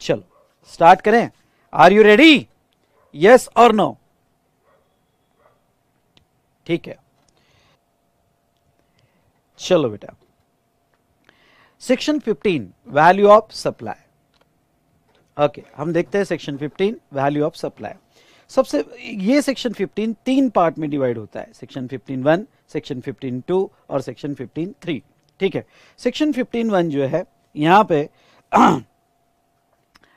चलो स्टार्ट करें। Are you ready? Yes और नो? ठीक है, चलो बेटा। Section 15 value of supply. Okay, हम देखते हैं सेक्शन 15 वैल्यू ऑफ सप्लाई। सबसे ये सेक्शन 15 तीन पार्ट में डिवाइड होता है, सेक्शन 15(1), सेक्शन 15(2) और सेक्शन 15(3). ठीक है, सेक्शन 15(1) जो है यहां पे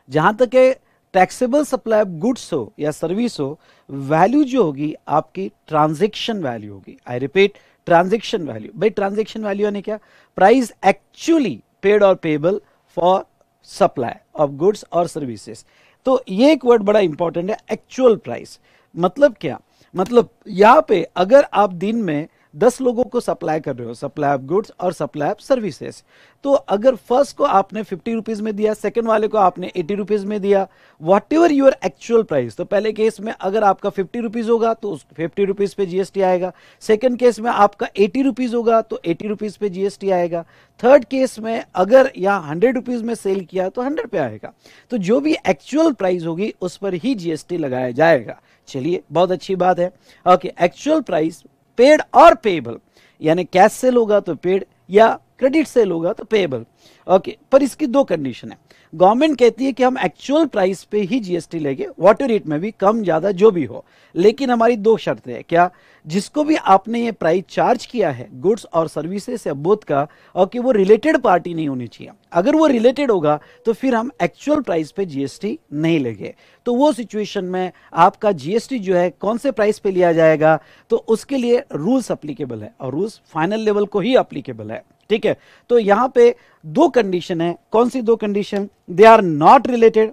जहां तक है टैक्सेबल सप्लाई ऑफ गुड्स हो या सर्विस हो, वैल्यू जो होगी आपकी ट्रांजैक्शन वैल्यू होगी। I repeat, transaction value. भाई ट्रांजैक्शन वैल्यू यानी क्या? प्राइस एक्चुअली पेड और payable for supply of goods और सर्विसेज। तो ये एक वर्ड बड़ा इंपॉर्टेंट है, एक्चुअल प्राइस। मतलब क्या? मतलब यहां पे अगर आप दिन में 10 लोगों को सप्लाई कर रहे हो, सप्लाई ऑफ गुड्स और सप्लाई ऑफ सर्विसेज, तो अगर फर्स्ट को आपने 50 रुपीज में दिया, सेकंड वाले को आपने 80 रुपीज में दिया, whatever your actual price. तो पहले केस में अगर आपका 50 रुपीज होगा तो उस 50 रुपीज पे जीएसटी आएगा। सेकंड केस में आपका 80 रुपीज होगा तो 80 रुपीज पे जीएसटी आएगा। थर्ड केस में अगर यहाँ 100 रुपीज में सेल किया तो 100 पे आएगा। तो जो भी एक्चुअल प्राइस होगी उस पर ही जीएसटी लगाया जाएगा। चलिए, बहुत अच्छी बात है। ओके, एक्चुअल प्राइस पेड और पेएबल, यानी कैश सेल होगा तो पेड या क्रेडिट सेल होगा तो पेएबल। ओके, पर इसकी दो कंडीशन है। गवर्नमेंट कहती है कि हम एक्चुअल प्राइस पे ही जीएसटी लेंगे, वॉट रेट में भी, कम ज्यादा जो भी हो, लेकिन हमारी दो शर्तें हैं। क्या? जिसको भी आपने ये प्राइस चार्ज किया है गुड्स और सर्विसेज या बोथ का, और कि वो रिलेटेड पार्टी नहीं होनी चाहिए। अगर वो रिलेटेड होगा तो फिर हम एक्चुअल प्राइस पे जीएसटी नहीं लेंगे। तो वो सिचुएशन में आपका जीएसटी जो है कौन से प्राइस पे लिया जाएगा, तो उसके लिए रूल्स अप्लीकेबल है और रूल्स फाइनल लेवल को ही अप्लीकेबल है। ठीक है, तो यहां पे दो कंडीशन है। कौन सी दो condition? They are not related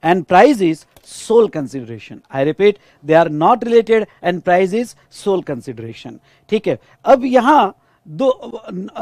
and price is sole consideration. I repeat, they are not related and price is sole consideration. ठीक है, अब यहां दो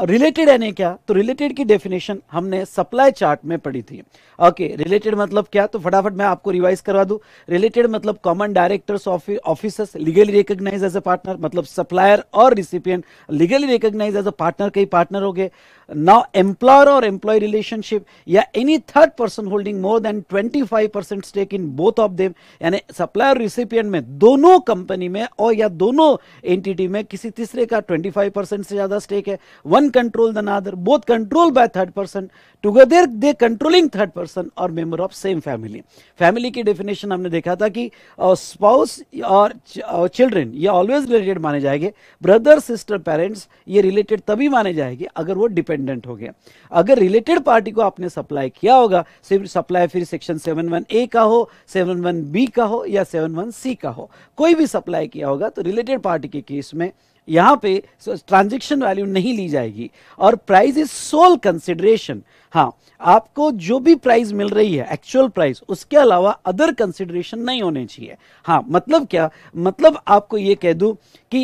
रिलेटेड है नहीं क्या? तो रिलेटेड की डेफिनेशन हमने सप्लाई चार्ट में पढ़ी थी। ओके, रिलेटेड मतलब क्या? तो फटाफट मैं आपको रिवाइज करवा दूं। रिलेटेड मतलब common directors officers legally recognise as a partner, मतलब सप्लायर और recipient legally recognise as a partner, कई पार्टनर हो गए। नाउ एम्प्लॉयर और एम्प्लॉय रिलेशनशिप या any third person holding more than 25% stake in both of them, यानी supplier recipient में दोनों कंपनी में और या दोनों एंटिटी में किसी तीसरे का 25% से ज्यादा स्टेक है। One control the other, both control by third person, together they controlling third person और member of same family. Family की डेफिनेशन हमने देखा था कि स्पाउस और चिल्ड्रन ये ऑलवेज रिलेटेड माने जाएंगे। ब्रदर सिस्टर पेरेंट्स ये रिलेटेड तभी माने जाएंगे अगर वो डिपेंडेंट हो गए। अगर रिलेटेड पार्टी को आपने सप्लाई किया होगा, सिर्फ सप्लाई फिर सेक्शन 71A का हो, 71B का हो या 71C का हो, कोई भी सप्लाई किया होगा तो रिलेटेड पार्टी के केस में यहां पे ट्रांजैक्शन वैल्यू नहीं ली जाएगी और प्राइस इज सोल कंसिडरेशन। हाँ, आपको जो भी प्राइस मिल रही है एक्चुअल प्राइस, उसके अलावा अदर कंसिडरेशन नहीं होने चाहिए। हाँ, मतलब क्या? मतलब आपको ये कह दूं कि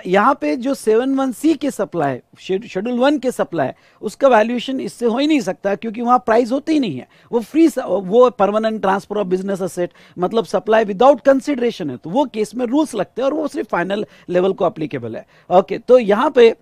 यहां पे जो 71C के सप्लाई, शेड्यूल 1 के सप्लाई, उसका वैल्यूएशन इससे हो ही नहीं सकता क्योंकि वहां प्राइस होती ही नहीं है। वो फ्री, वो permanent transfer of business asset, मतलब सप्लाई विदाउट कंसिडरेशन है। तो वो केस में रूल्स लगते हैं और वो सिर्फ फाइनल लेवल को अप्लीकेबल है। ओके, तो यहां पे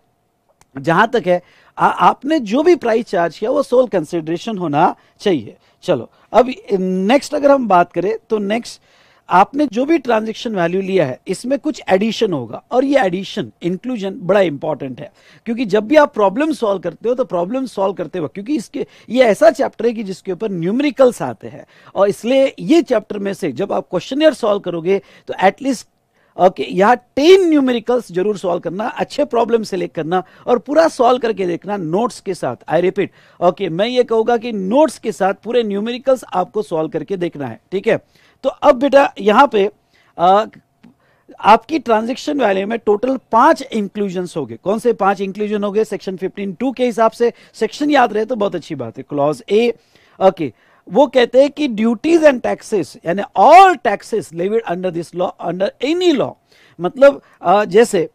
जहां तक है आपने जो भी प्राइस चार्ज किया वो सोल कंसिडरेशन होना चाहिए। चलो, अब नेक्स्ट अगर हम बात करें तो नेक्स्ट आपने जो भी ट्रांजैक्शन वैल्यू लिया है इसमें कुछ एडिशन होगा, और ये एडिशन इंक्लूजन बड़ा इंपॉर्टेंट है क्योंकि जब भी आप प्रॉब्लम सॉल्व करते हो तो प्रॉब्लम सॉल्व करते वक्त, क्योंकि इसके ये ऐसा चैप्टर है कि जिसके ऊपर न्यूमेरिकल्स आते हैं, और इसलिए ये चैप्टर में से जब आप क्वेश्चनियर सॉल्व करोगे तो एटलीस्ट यहाँ 10 न्यूमेरिकल्स जरूर सॉल्व करना, अच्छे प्रॉब्लम सेलेक्ट करना और पूरा सॉल्व करके देखना नोट्स के साथ। आई रिपीट, मैं ये कहूंगा कि नोट्स के साथ पूरे न्यूमेरिकल्स आपको सॉल्व करके देखना है। ठीक है, तो अब बेटा यहां पे आपकी ट्रांजैक्शन वैल्यू में टोटल 5 इंक्लूजन्स हो गए। कौन से 5 इंक्लूजन हो गए? सेक्शन 15(2) के हिसाब से, सेक्शन याद रहे तो बहुत अच्छी बात है। क्लॉज ए, वो कहते हैं कि ड्यूटीज एंड टैक्सेस, यानी all taxes levied under this law, under any law, मतलब जैसे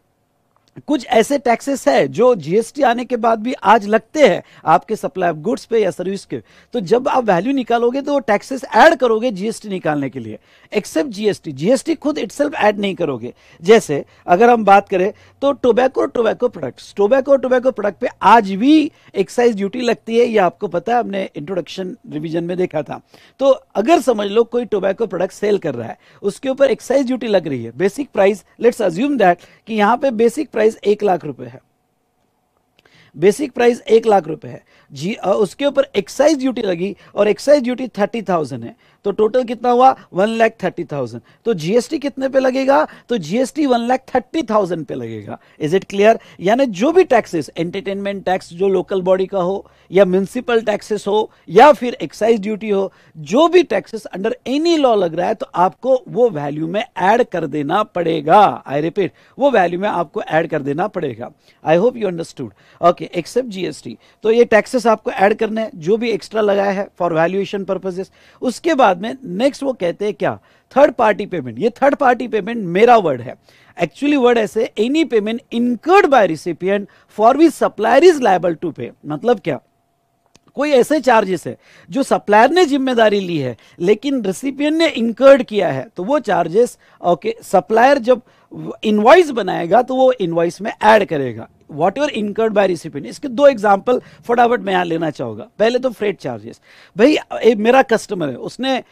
कुछ ऐसे टैक्सेस है जो जीएसटी आने के बाद भी आज लगते हैं आपके सप्लाई ऑफ गुड्स पे या सर्विस के। तो जब आप वैल्यू निकालोगे तो वो टैक्सेस ऐड करोगे जीएसटी निकालने के लिए, एक्सेप्ट जीएसटी। जीएसटी खुद इटसेल्फ ऐड नहीं करोगे। जैसे अगर हम बात करें तो टोबैको प्रोडक्ट्स, टोबैको प्रोडक्ट पे आज भी एक्साइज ड्यूटी लगती है, ये आपको पता है, हमने इंट्रोडक्शन रिवीजन में देखा था। तो अगर समझ लो कोई टोबैको प्रोडक्ट सेल कर रहा है, उसके ऊपर एक्साइज ड्यूटी लग रही है। Basic price, let's assume that कि यहां पे बेसिक प्राइस 1 लाख रुपए है, बेसिक प्राइस 1 लाख रुपए है जी। उसके ऊपर एक्साइज ड्यूटी लगी और एक्साइज ड्यूटी 30,000 है, तो टोटल कितना हुआ 1,30,000। तो जीएसटी कितने पे लगेगा? तो जीएसटी 1,30,000 पे लगेगा। Is it clear? यानी जो भी टैक्सेस, एंटरटेनमेंट टैक्स जो लोकल बॉडी का हो, या म्युनिसिपल टैक्सेस हो, या फिर एक्साइज ड्यूटी हो, जो भी टैक्सेस अंडर एनी लॉ लग रहा है तो आपको वो वैल्यू में ऐड कर देना पड़ेगा। आई रिपीट, वो वैल्यू में आपको ऐड कर देना पड़ेगा। I hope you understood. Okay, except GST, तो ये टैक्सेस आपको ऐड करने हैं जो भी एक्स्ट्रा लगाया है फॉर वैल्यूएशन पर्पसेस। उसके बाद में नेक्स्ट वो कहते हैं क्या? Third party payment. ये थर्ड पार्टी पेमेंट मेरा वर्ड है, एक्चुअली वर्ड ऐसे, any payment incurred by recipient for which supplier is liable to pay. मतलब क्या? कोई ऐसे चार्जेस है जो सप्लायर ने जिम्मेदारी ली है लेकिन रिसिपिएंट ने इंकर्ड किया है, तो वो चार्जेस ओके सप्लायर जब इनवॉइस बनाएगा तो वो इनवॉइस में ऐड करेगा, what ever incurred by recipient. इसके दो एग्जांपल फटाफट मैं यहां लेना चाहूंगा। पहले तो फ्रेट चार्जेस। भाई मेरा कस्टमर है, उसने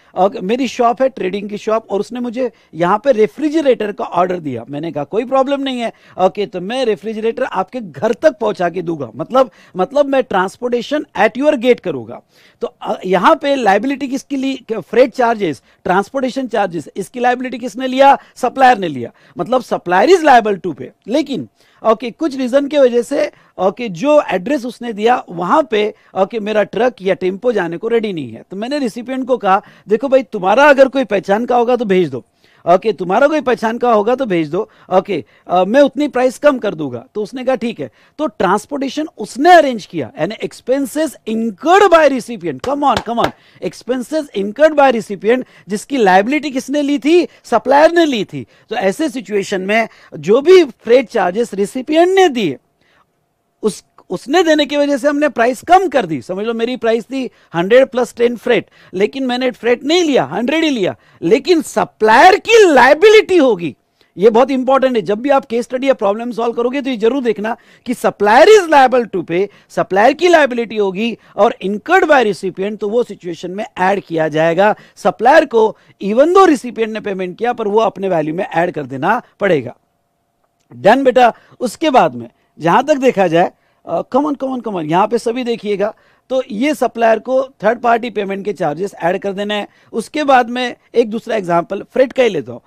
मेरी शॉप है, ट्रेडिंग की शॉप, और उसने मुझे यहां पे रेफ्रिजरेटर का ऑर्डर दिया। मैंने कहा कोई प्रॉब्लम नहीं है, ओके तो मैं रेफ्रिजरेटर आपके घर तक पहुंचा के दूंगा, मतलब मैं ट्रांसपोर्टेशन एट योर गेट करूंगा। तो यहां पे लाइबिलिटी किसकी ली? फ्रेट चार्जेस, ट्रांसपोर्टेशन चार्जेस, इसकी लाइबिलिटी किसने लिया? सप्लायर ने लिया। मतलब सप्लायर इज लायबल टू पे। लेकिन कुछ रीजन की वजह से जो एड्रेस उसने दिया वहां पे मेरा ट्रक या टेम्पो जाने को रेडी नहीं है, तो मैंने रिसिपिएंट को कहा देखो भाई तुम्हारा अगर कोई पहचान का होगा तो भेज दो, तुम्हारा कोई पहचान का होगा तो भेज दो, मैं उतनी प्राइस कम कर दूंगा। तो उसने कहा ठीक है। तो ट्रांसपोर्टेशन उसने अरेंज किया, यानी expenses incurred by recipient. Come on, expenses incurred by recipient, जिसकी लायबिलिटी किसने ली थी? सप्लायर ने ली थी। तो ऐसे सिचुएशन में जो भी फ्रेट चार्जेस रिसिपिएंट ने दिए उसने देने की वजह से हमने प्राइस कम कर दी। समझ लो मेरी प्राइस थी 100 + 10 फ्रेट, लेकिन मैंने फ्रेट नहीं लिया, 100 ही लिया। लेकिन सप्लायर की लायबिलिटी होगी, ये बहुत इंपॉर्टेंट है। जब भी आप केस स्टडी या प्रॉब्लम सॉल्व करोगे तो ये जरूर देखना कि सप्लायर इज लायबल टू पे, सप्लायर की लायबिलिटी होगी और इनकर्ड बाय रिसिपिएंट, तो वो सिचुएशन में ऐड किया जाएगा। सप्लायर को इवन दो रिसिपिएंट ने पेमेंट किया पर वो अपने वैल्यू में ऐड कर देना पड़ेगा। डन बेटा। उसके बाद में जहां तक देखा जाए, कमन यहां पे सभी देखिएगा, तो ये सप्लायर को थर्ड पार्टी पेमेंट के चार्जेस ऐड कर देना है। उसके बाद में एक दूसरा एग्जांपल फ्रेट का ही लेता हूं।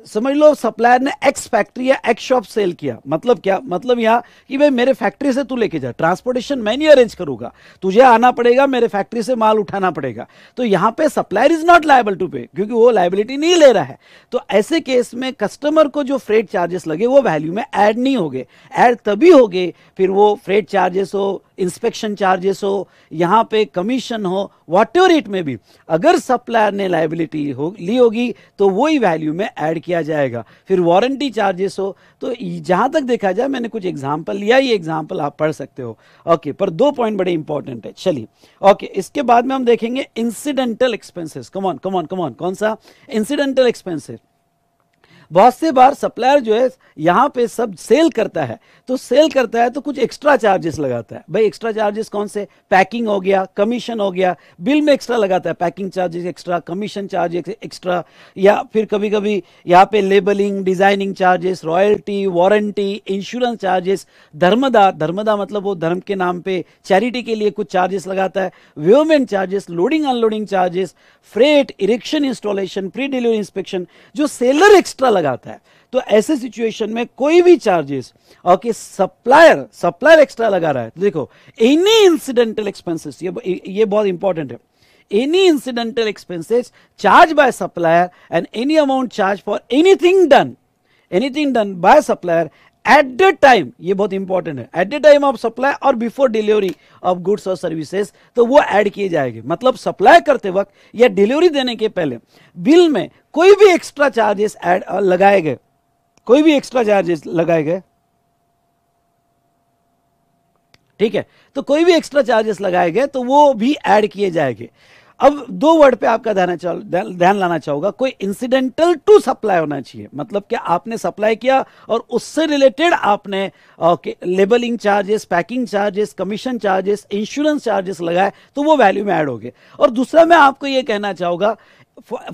समझ लो सप्लायर ने एक्स फैक्ट्री या एक्स शॉप सेल किया। मतलब क्या? मतलब यहां कि भाई मेरे फैक्ट्री से तू लेके जा, ट्रांसपोर्टेशन मैं नहीं अरेंज करूंगा, तुझे आना पड़ेगा, मेरे फैक्ट्री से माल उठाना पड़ेगा। तो यहां पे supplier is not liable to pay, क्योंकि वो लायबिलिटी नहीं ले रहा है। तो ऐसे केस में कस्टमर को जो फ्रेट चार्जेस लगे वो वैल्यू में ऐड नहीं होंगे। ऐड तभी होंगे फिर वो फ्रेट चार्जेस हो, इंस्पेक्शन चार्जेस हो, यहां पे कमीशन हो, वॉट एवर इट में भी, अगर सप्लायर ने लायबिलिटी ली होगी तो वही वैल्यू में ऐड किया जाएगा। फिर वारंटी चार्जेस हो, तो जहां तक देखा जाए मैंने कुछ एग्जांपल लिया, ये एग्जांपल आप पढ़ सकते हो। पर 2 पॉइंट बड़े इंपॉर्टेंट है। चलिए इसके बाद में हम देखेंगे इंसिडेंटल एक्सपेंसेस। कमॉन, कौन सा? Incidental expenses. बहुत से बार सप्लायर जो है यहां पे सब सेल करता है तो कुछ एक्स्ट्रा चार्जेस लगाता है। भाई एक्स्ट्रा चार्जेस कौन से? पैकिंग हो गया, कमीशन हो गया, बिल में एक्स्ट्रा लगाता है, packing charges extra, commission charges extra, या फिर कभी कभी यहाँ पे labeling, designing charges, royalty, warranty, insurance charges, धर्मदा मतलब वो धर्म के नाम पे चैरिटी के लिए कुछ चार्जेस लगाता है, weighment charges, loading unloading charges, freight, erection, installation, pre delivery inspection, जो सेलर एक्स्ट्रा लगाता है। तो ऐसे सिचुएशन में कोई भी चार्जेस सप्लायर एक्स्ट्रा लगा रहा है, तो देखो एनी इंसिडेंटल एक्सपेंसेस, ये बहुत इंपॉर्टेंट है। Any incidental expenses charge by supplier and any amount charge for anything done by supplier eight the time, ये बहुत इंपॉर्टेंट है, eight the time of supply और बिफोर डिलीवरी ऑफ गुड्स और services, तो वो ऐड किए जाएंगे। मतलब सप्लाई करते वक्त या डिलीवरी देने के पहले बिल में कोई भी एक्स्ट्रा चार्जेस लगाए गए, ठीक है, तो कोई भी एक्स्ट्रा चार्जेस लगाए गए तो वो भी ऐड किए जाएंगे। अब दो वर्ड पे आपका ध्यान लाना चाहूंगा, कोई इंसिडेंटल टू सप्लाई होना चाहिए, मतलब क्या आपने सप्लाई किया और उससे रिलेटेड आपने labelling charges, packing charges, commission charges, insurance charges लगाए तो वो वैल्यू में ऐड हो गए। और दूसरा मैं आपको ये कहना चाहूंगा,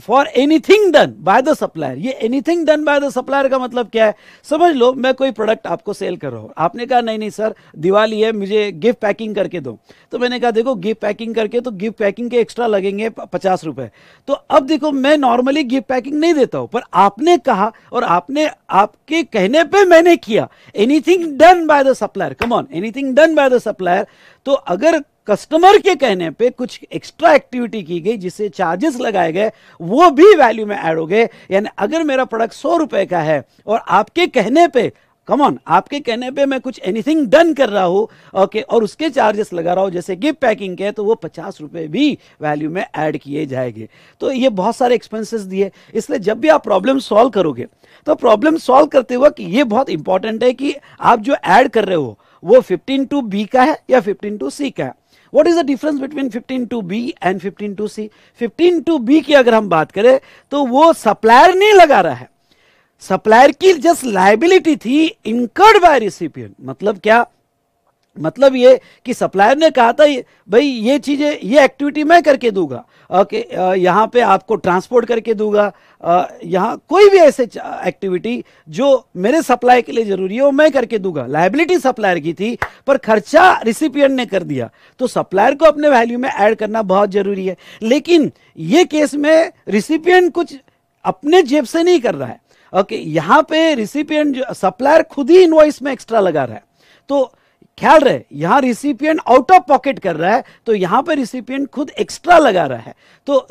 for anything done by the supplier, ये anything done by the supplier का मतलब क्या है? समझ लो मैं कोई प्रोडक्ट आपको सेल कर रहा हूं, आपने कहा नहीं नहीं सर दिवाली है मुझे गिफ्ट पैकिंग करके दो, तो मैंने कहा देखो गिफ्ट पैकिंग करके तो गिफ्ट पैकिंग के एक्स्ट्रा लगेंगे 50 रुपए। तो अब देखो मैं नॉर्मली गिफ्ट पैकिंग नहीं देता हूं, पर आपने कहा और आपने आपके कहने पे मैंने किया, anything done by the supplier, come on, anything done by the supplier. तो अगर कस्टमर के कहने पे कुछ एक्स्ट्रा एक्टिविटी की गई जिससे चार्जेस लगाए गए वो भी वैल्यू में ऐड हो गए। यानी अगर मेरा प्रोडक्ट 100 रुपए का है और आपके कहने पे, कम ऑन, आपके कहने पे मैं कुछ एनीथिंग डन कर रहा हूं, ओके, और उसके चार्जेस लगा रहा हूं जैसे गिफ्ट पैकिंग के, तो वो 50 रुपए भी वैल्यू में ऐड किए जाएंगे। तो ये बहुत सारे एक्सपेंसेस दिए, इसलिए जब भी आप प्रॉब्लम सॉल्व करोगे तो प्रॉब्लम सॉल्व करते वक्त ये बहुत इंपॉर्टेंट है कि आप जो ऐड कर रहे हो वो 15(2)B का है या 15(2)C का है। What is the difference between 15(2)B and 15(2)C? 15(2)B की अगर हम बात करें तो वो सप्लायर नहीं लगा रहा है, सप्लायर की जस्ट लायबिलिटी थी इनकर्ड बाय रिसिपिएंट। मतलब क्या? मतलब ये कि सप्लायर ने कहा था भाई ये चीजें, ये एक्टिविटी मैं करके दूंगा, ओके, यहाँ पे आपको ट्रांसपोर्ट करके दूंगा, यहाँ कोई भी ऐसे एक्टिविटी जो मेरे सप्लाई के लिए जरूरी है वो मैं करके दूंगा। लायबिलिटी सप्लायर की थी पर खर्चा रिसिपिएंट ने कर दिया, तो सप्लायर को अपने वैल्यू में ऐड करना बहुत जरूरी है। लेकिन ये केस में रिसिपिएंट कुछ अपने जेब से नहीं कर रहा है, ओके, यहाँ पे रिसिपिएंट सप्लायर खुद ही इनवॉइस में एक्स्ट्रा लगा रहा है। तो ख्याल रहे यहां रिसिपिएंट आउट ऑफ पॉकेट कर रहा है, तो यहां पर रिसिपिएंट खुद एक्स्ट्रा लगा रहा है, तो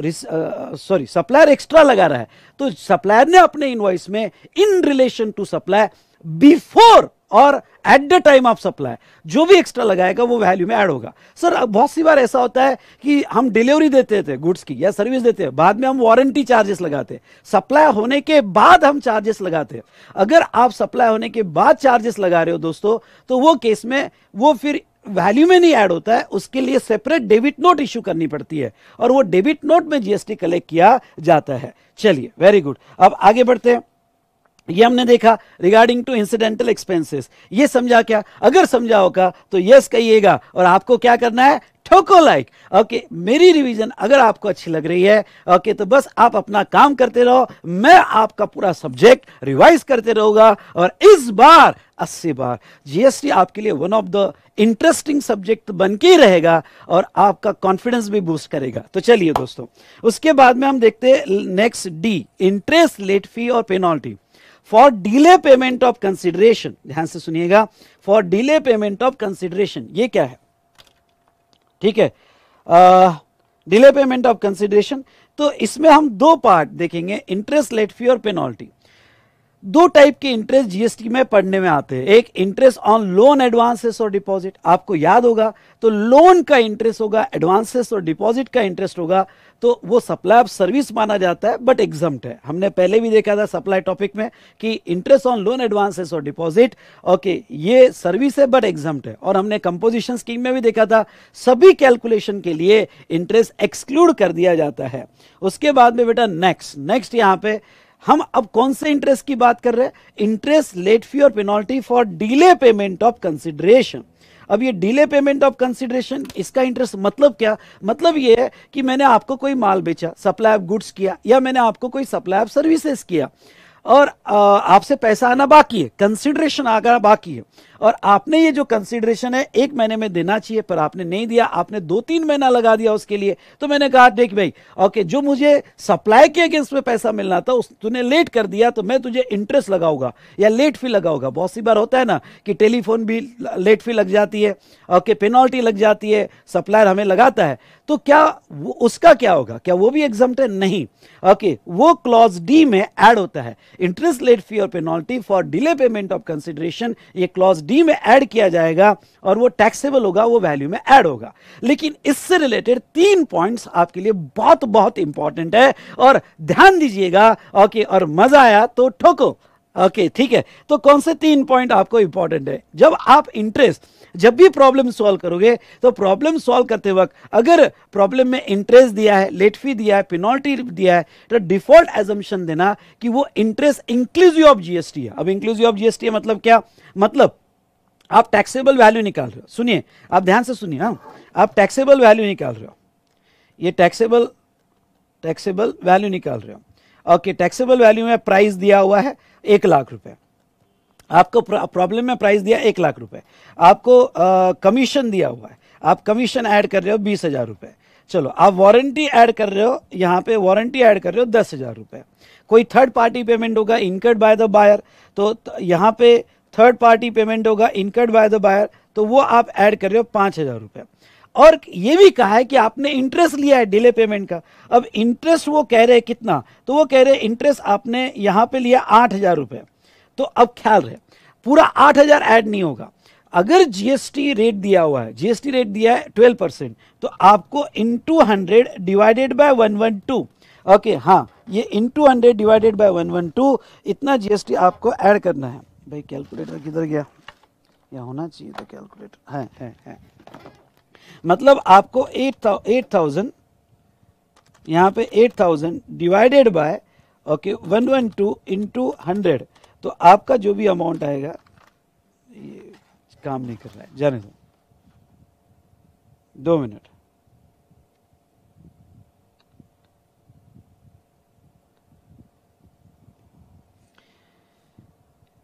सप्लायर एक्स्ट्रा लगा रहा है, तो सप्लायर ने अपने इनवॉइस में in relation to supply before और at the time of supply जो भी एक्स्ट्रा लगाएगा वो वैल्यू में ऐड होगा। सर बहुत सी बार ऐसा होता है कि हम डिलीवरी देते थे गुड्स की या सर्विस देते हैं, बाद में हम वारंटी चार्जेस लगाते, सप्लाई होने के बाद हम चार्जेस लगाते। अगर आप सप्लाई होने के बाद चार्जेस लगा रहे हो दोस्तों, तो वो केस में वो फिर वैल्यू में नहीं ऐड होता है, उसके लिए सेपरेट डेबिट नोट इश्यू करनी पड़ती है और वो डेबिट नोट में जीएसटी कलेक्ट किया जाता है। चलिए वेरी गुड, अब आगे बढ़ते हैं। ये हमने देखा रिगार्डिंग टू इंसिडेंटल एक्सपेंसेस, ये समझा क्या? अगर समझा होगा तो यस कहिएगा और आपको क्या करना है? ठोको लाइक। ओके, मेरी रिवीजन अगर आपको अच्छी लग रही है, ओके, तो बस आप अपना काम करते रहो, मैं आपका पूरा सब्जेक्ट रिवाइज करते रहूंगा और इस बार 80 बार जीएसटी आपके लिए one of the interesting subject बन के ही रहेगा और आपका कॉन्फिडेंस भी बूस्ट करेगा। तो चलिए दोस्तों, उसके बाद में हम देखते हैं next D, interest, late fee और penalty for delay payment of consideration. ध्यान से सुनिएगा, for delay payment of consideration ये क्या है? ठीक है, डिले पेमेंट ऑफ कंसिडरेशन, तो इसमें हम दो पार्ट देखेंगे, इंटरेस्ट, लेट फी और पेनल्टी। दो टाइप के इंटरेस्ट जीएसटी में पढ़ने में आते हैं, एक इंटरेस्ट ऑन लोन, एडवांसेस और डिपॉजिट। आपको याद होगा तो लोन का इंटरेस्ट होगा, एडवांसेस और डिपॉजिट का इंटरेस्ट होगा, तो वो सप्लाई ऑफ सर्विस माना जाता है बट एग्जम्प्ट है। हमने पहले भी देखा था सप्लाई टॉपिक में कि इंटरेस्ट ऑन लोन, एडवांसेस और डिपॉजिट, ओके, ये सर्विस है बट एग्जम्प्ट है। और हमने कंपोजिशन स्कीम में भी देखा था सभी कैलकुलेशन के लिए इंटरेस्ट एक्सक्लूड कर दिया जाता है। उसके बाद में बेटा नेक्स्ट यहां पे हम अब कौन से इंटरेस्ट की बात कर रहे हैं? इंटरेस्ट, लेट फी और penalty for delay payment of consideration. अब ये डिले पेमेंट ऑफ कंसिडरेशन, इसका इंटरेस्ट मतलब क्या? मतलब ये है कि मैंने आपको कोई माल बेचा, सप्लाई ऑफ गुड्स किया, या मैंने आपको कोई सप्लाई ऑफ सर्विसेज किया और आपसे पैसा आना बाकी है, कंसिडरेशन आना बाकी है, और आपने ये जो कंसिडरेशन है 1 महीने में देना चाहिए पर आपने नहीं दिया, आपने 2-3 महीना लगा दिया उसके लिए। तो मैंने कहा देख भाई, ओके, जो मुझे सप्लाई के अगेंस्ट में पैसा मिलना था उस तूने लेट कर दिया, तो मैं तुझे इंटरेस्ट लगाऊंगा या लेट फी लगाऊंगा। बहुत सी बार होता है ना कि टेलीफोन भी लेट फी लग जाती है, ओके, पेनल्टी लग जाती है, सप्लायर हमें लगाता है, तो क्या उसका क्या होगा? क्या वो भी एग्जम्प्ट है? नहीं, ओके, वो क्लॉज डी में ऐड होता है। इंटरेस्ट, लेट फी और penalty for delay payment of consideration, ये क्लॉज डी में ऐड किया जाएगा और वो टैक्सेबल होगा, वो वैल्यू में ऐड होगा। लेकिन इससे रिलेटेड 3 पॉइंट्स आपके लिए बहुत बहुत इंपॉर्टेंट है और ध्यान दीजिएगा, ओके, और मजा आया तो ठोको ओके ठीक है, तो कौन से 3 पॉइंट आपको इंपॉर्टेंट है जब आप इंटरेस्ट, जब भी प्रॉब्लम सॉल्व करोगे तो प्रॉब्लम सॉल्व करते वक्त अगर प्रॉब्लम में इंटरेस्ट दिया है, लेट फी दिया है, पेनल्टी दिया है, तो डिफॉल्ट एजम्पशन देना कि वो इंटरेस्ट इंक्लूसिव ऑफ जीएसटी है। अब इंक्लूसिव ऑफ जीएसटी है मतलब क्या, मतलब आप टैक्सेबल वैल्यू निकाल रहे हो, सुनिए आप ध्यान से सुनिए, हाँ आप टैक्सेबल वैल्यू निकाल रहे हो, ये टैक्सेबल वैल्यू निकाल रहे हो। ओके, टैक्सेबल वैल्यू में प्राइस दिया हुआ है 1 लाख रुपए, आपको प्रॉब्लम में प्राइस दिया 1 लाख रुपए, आपको कमीशन दिया हुआ है, आप कमीशन ऐड कर रहे हो 20,000 रुपए, चलो आप वारंटी ऐड कर रहे हो, यहाँ पे वारंटी ऐड कर रहे हो 10,000 रुपए, कोई थर्ड पार्टी पेमेंट होगा इनकर्ड बाय द बायर, तो यहाँ पे थर्ड पार्टी पेमेंट होगा इनकर्ड बाय द बायर, तो वो आप ऐड कर रहे हो 5,000 रुपए। और ये भी कहा है कि आपने इंटरेस्ट लिया है डिले पेमेंट का, अब इंटरेस्ट वो कह रहे हैं कितना, तो वो कह रहे हैं इंटरेस्ट आपने यहां पे लिया 8,000 रुपए, तो अब ख्याल रहे पूरा 8,000 ऐड नहीं होगा, अगर जीएसटी रेट दिया हुआ है, जीएसटी रेट दिया है 12%, तो आपको इंटू 100 डिवाइडेड बाय 112, ओके हाँ ये इंटू 100 डिवाइडेड बाय 112 इतना जीएसटी आपको ऐड करना है। भाई कैलकुलेटर किधर गया, या होना चाहिए तो कैलकुलेटर है। मतलब आपको 8,000 यहाँ पे 8,000 डिवाइडेड बाय ओके 112 इंटू 100, तो आपका जो भी अमाउंट आएगा, ये काम नहीं कर रहा है, जाने दो 2 मिनट,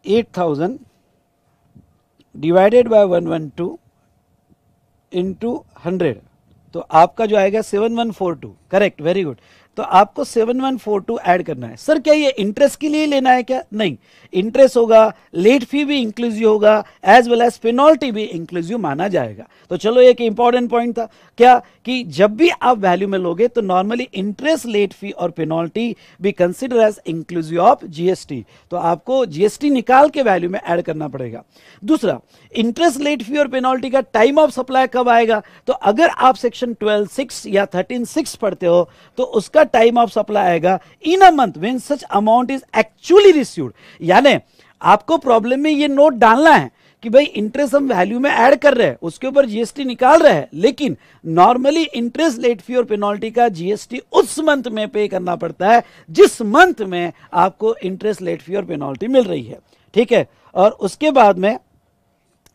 $8,000 डिवाइडेड बाय 112 इंटू 100, तो आपका जो आएगा 7142, करेक्ट, वेरी गुड। तो आपको 7142 ऐड करना है। सर क्या ये इंटरेस्ट के लिए लेना है क्या, नहीं, इंटरेस्ट होगा, लेट फी भी इंक्लूसिव होगा, एज वेल एज पेनल्टी भी इंक्लूसिव माना जाएगा। तो चलो एक इंपॉर्टेंट पॉइंट था क्या, कि जब भी आप वैल्यू में लोगे तो नॉर्मली इंटरेस्ट, लेट फी और पेनल्टी भी consider as inclusive of GST, तो आपको जीएसटी निकाल के वैल्यू में ऐड करना पड़ेगा। दूसरा, इंटरेस्ट, लेट फी और पेनल्टी का टाइम ऑफ सप्लाई कब आएगा, तो अगर आप सेक्शन 12(6) या 13(6) पढ़ते हो तो उसका टाइम ऑफ सप्लाई आएगा in a month when such amount is actually received. यानी आपको प्रॉब्लम में ये नोट डालना है कि भाई इंटरेस्ट हम वैल्यू में ऐड कर रहे हैं, उसके ऊपर जीएसटी निकाल रहे हैं, लेकिन नॉर्मली इंटरेस्ट, लेट फी और पेनल्टी का जीएसटी उस मंथ में पे करना पड़ता है जिस मंथ में आपको इंटरेस्ट, लेट फी और पेनल्टी मिल रही है, ठीक है। और उसके बाद में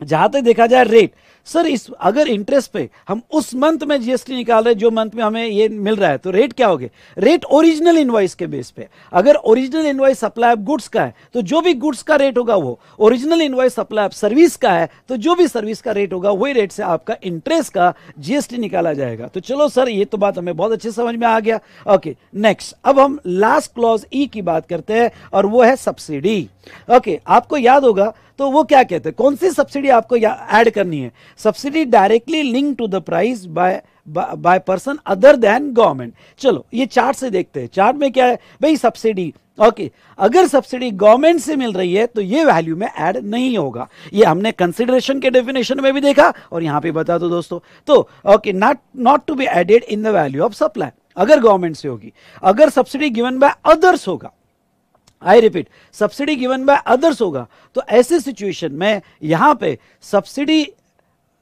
जहां तक देखा जाए रेट, सर इस अगर इंटरेस्ट पे हम उस मंथ में जीएसटी निकाल रहे हैं जो मंथ में हमें ये मिल रहा है, तो रेट क्या होगे, रेट ओरिजिनल इनवॉइस के बेस पे। अगर original invoice supply of goods का है तो जो भी गुड्स का रेट होगा वो, original invoice supply of service का है तो जो भी सर्विस का रेट होगा वही रेट से आपका इंटरेस्ट का जीएसटी निकाला जाएगा। तो चलो सर ये तो बात हमें बहुत अच्छे समझ में आ गया। ओके नेक्स्ट, अब हम लास्ट क्लॉज ई की बात करते हैं और वो है सब्सिडी। ओके आपको याद होगा तो वो क्या कहते हैं, कौन सी सब्सिडी आपको ऐड करनी है, subsidy directly link to the price by person other than government. चलो ये चार्ट से देखते हैं, चार्ट में क्या है भाई, सब्सिडी। ओके अगर सब्सिडी गवर्नमेंट से मिल रही है तो ये वैल्यू में ऐड नहीं होगा, ये हमने कंसिडरेशन के डेफिनेशन में भी देखा और यहां पे बता दो दोस्तों। तो okay not to be added in the value of supply अगर गवर्नमेंट से होगी। अगर सब्सिडी गिवन बाय अदर्स होगा, I repeat, subsidy given by others होगा, तो ऐसे सिचुएशन में यहां पे subsidy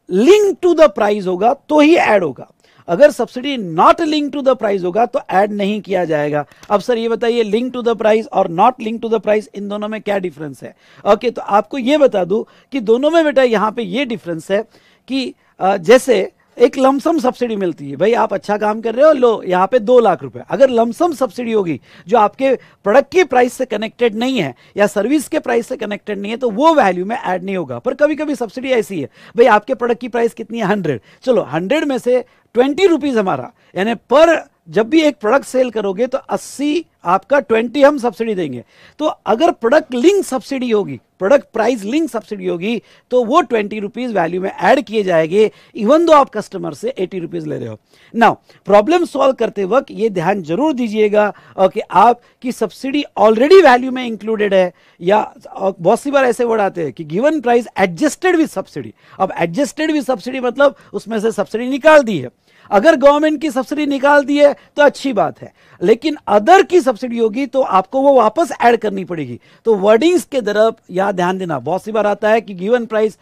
link to the price होगा तो ही ऐड होगा। अगर subsidy not link to the price होगा तो ऐड नहीं किया जाएगा। अब सर ये बताइए, लिंक टू द प्राइस और not link to the price, इन दोनों में क्या डिफरेंस है। ओके तो आपको ये बता दूं कि दोनों में बेटा यहां पे ये डिफरेंस है कि जैसे एक लमसम सब्सिडी मिलती है, भाई आप अच्छा काम कर रहे हो, लो यहाँ पे 2 लाख रुपए। अगर लमसम सब्सिडी होगी जो आपके प्रोडक्ट के प्राइस से कनेक्टेड नहीं है या सर्विस के प्राइस से कनेक्टेड नहीं है तो वो वैल्यू में ऐड नहीं होगा। पर कभी कभी सब्सिडी ऐसी है, भाई आपके प्रोडक्ट की प्राइस कितनी है 100, चलो 100 में से 20 रुपीज हमारा, यानी पर जब भी एक प्रोडक्ट सेल करोगे तो 80 आपका 20 हम सब्सिडी देंगे। तो अगर प्रोडक्ट लिंक सब्सिडी होगी, प्रोडक्ट प्राइस लिंक सब्सिडी होगी तो वो 20 रुपीज वैल्यू में ऐड किए जाएंगे, इवन दो आप कस्टमर से 80 रुपीज ले रहे हो। नाउ प्रॉब्लम सॉल्व करते वक्त ये ध्यान जरूर दीजिएगा कि आपकी सब्सिडी ऑलरेडी वैल्यू में इंक्लूडेड है, या बहुत सी बार ऐसे वर्ड आते हैं कि given price adjusted with subsidy. अब एडजस्टेड विद सब्सिडी मतलब उसमें से सब्सिडी निकाल दी है। अगर गवर्नमेंट की सब्सिडी निकाल दी है तो अच्छी बात है, लेकिन अदर की सब्सिडी होगी तो आपको वो वापस ऐड करनी पड़ेगी। तो वर्डिंग्स के तरफ यहां ध्यान देना। बहुत सी बार आता है कि given price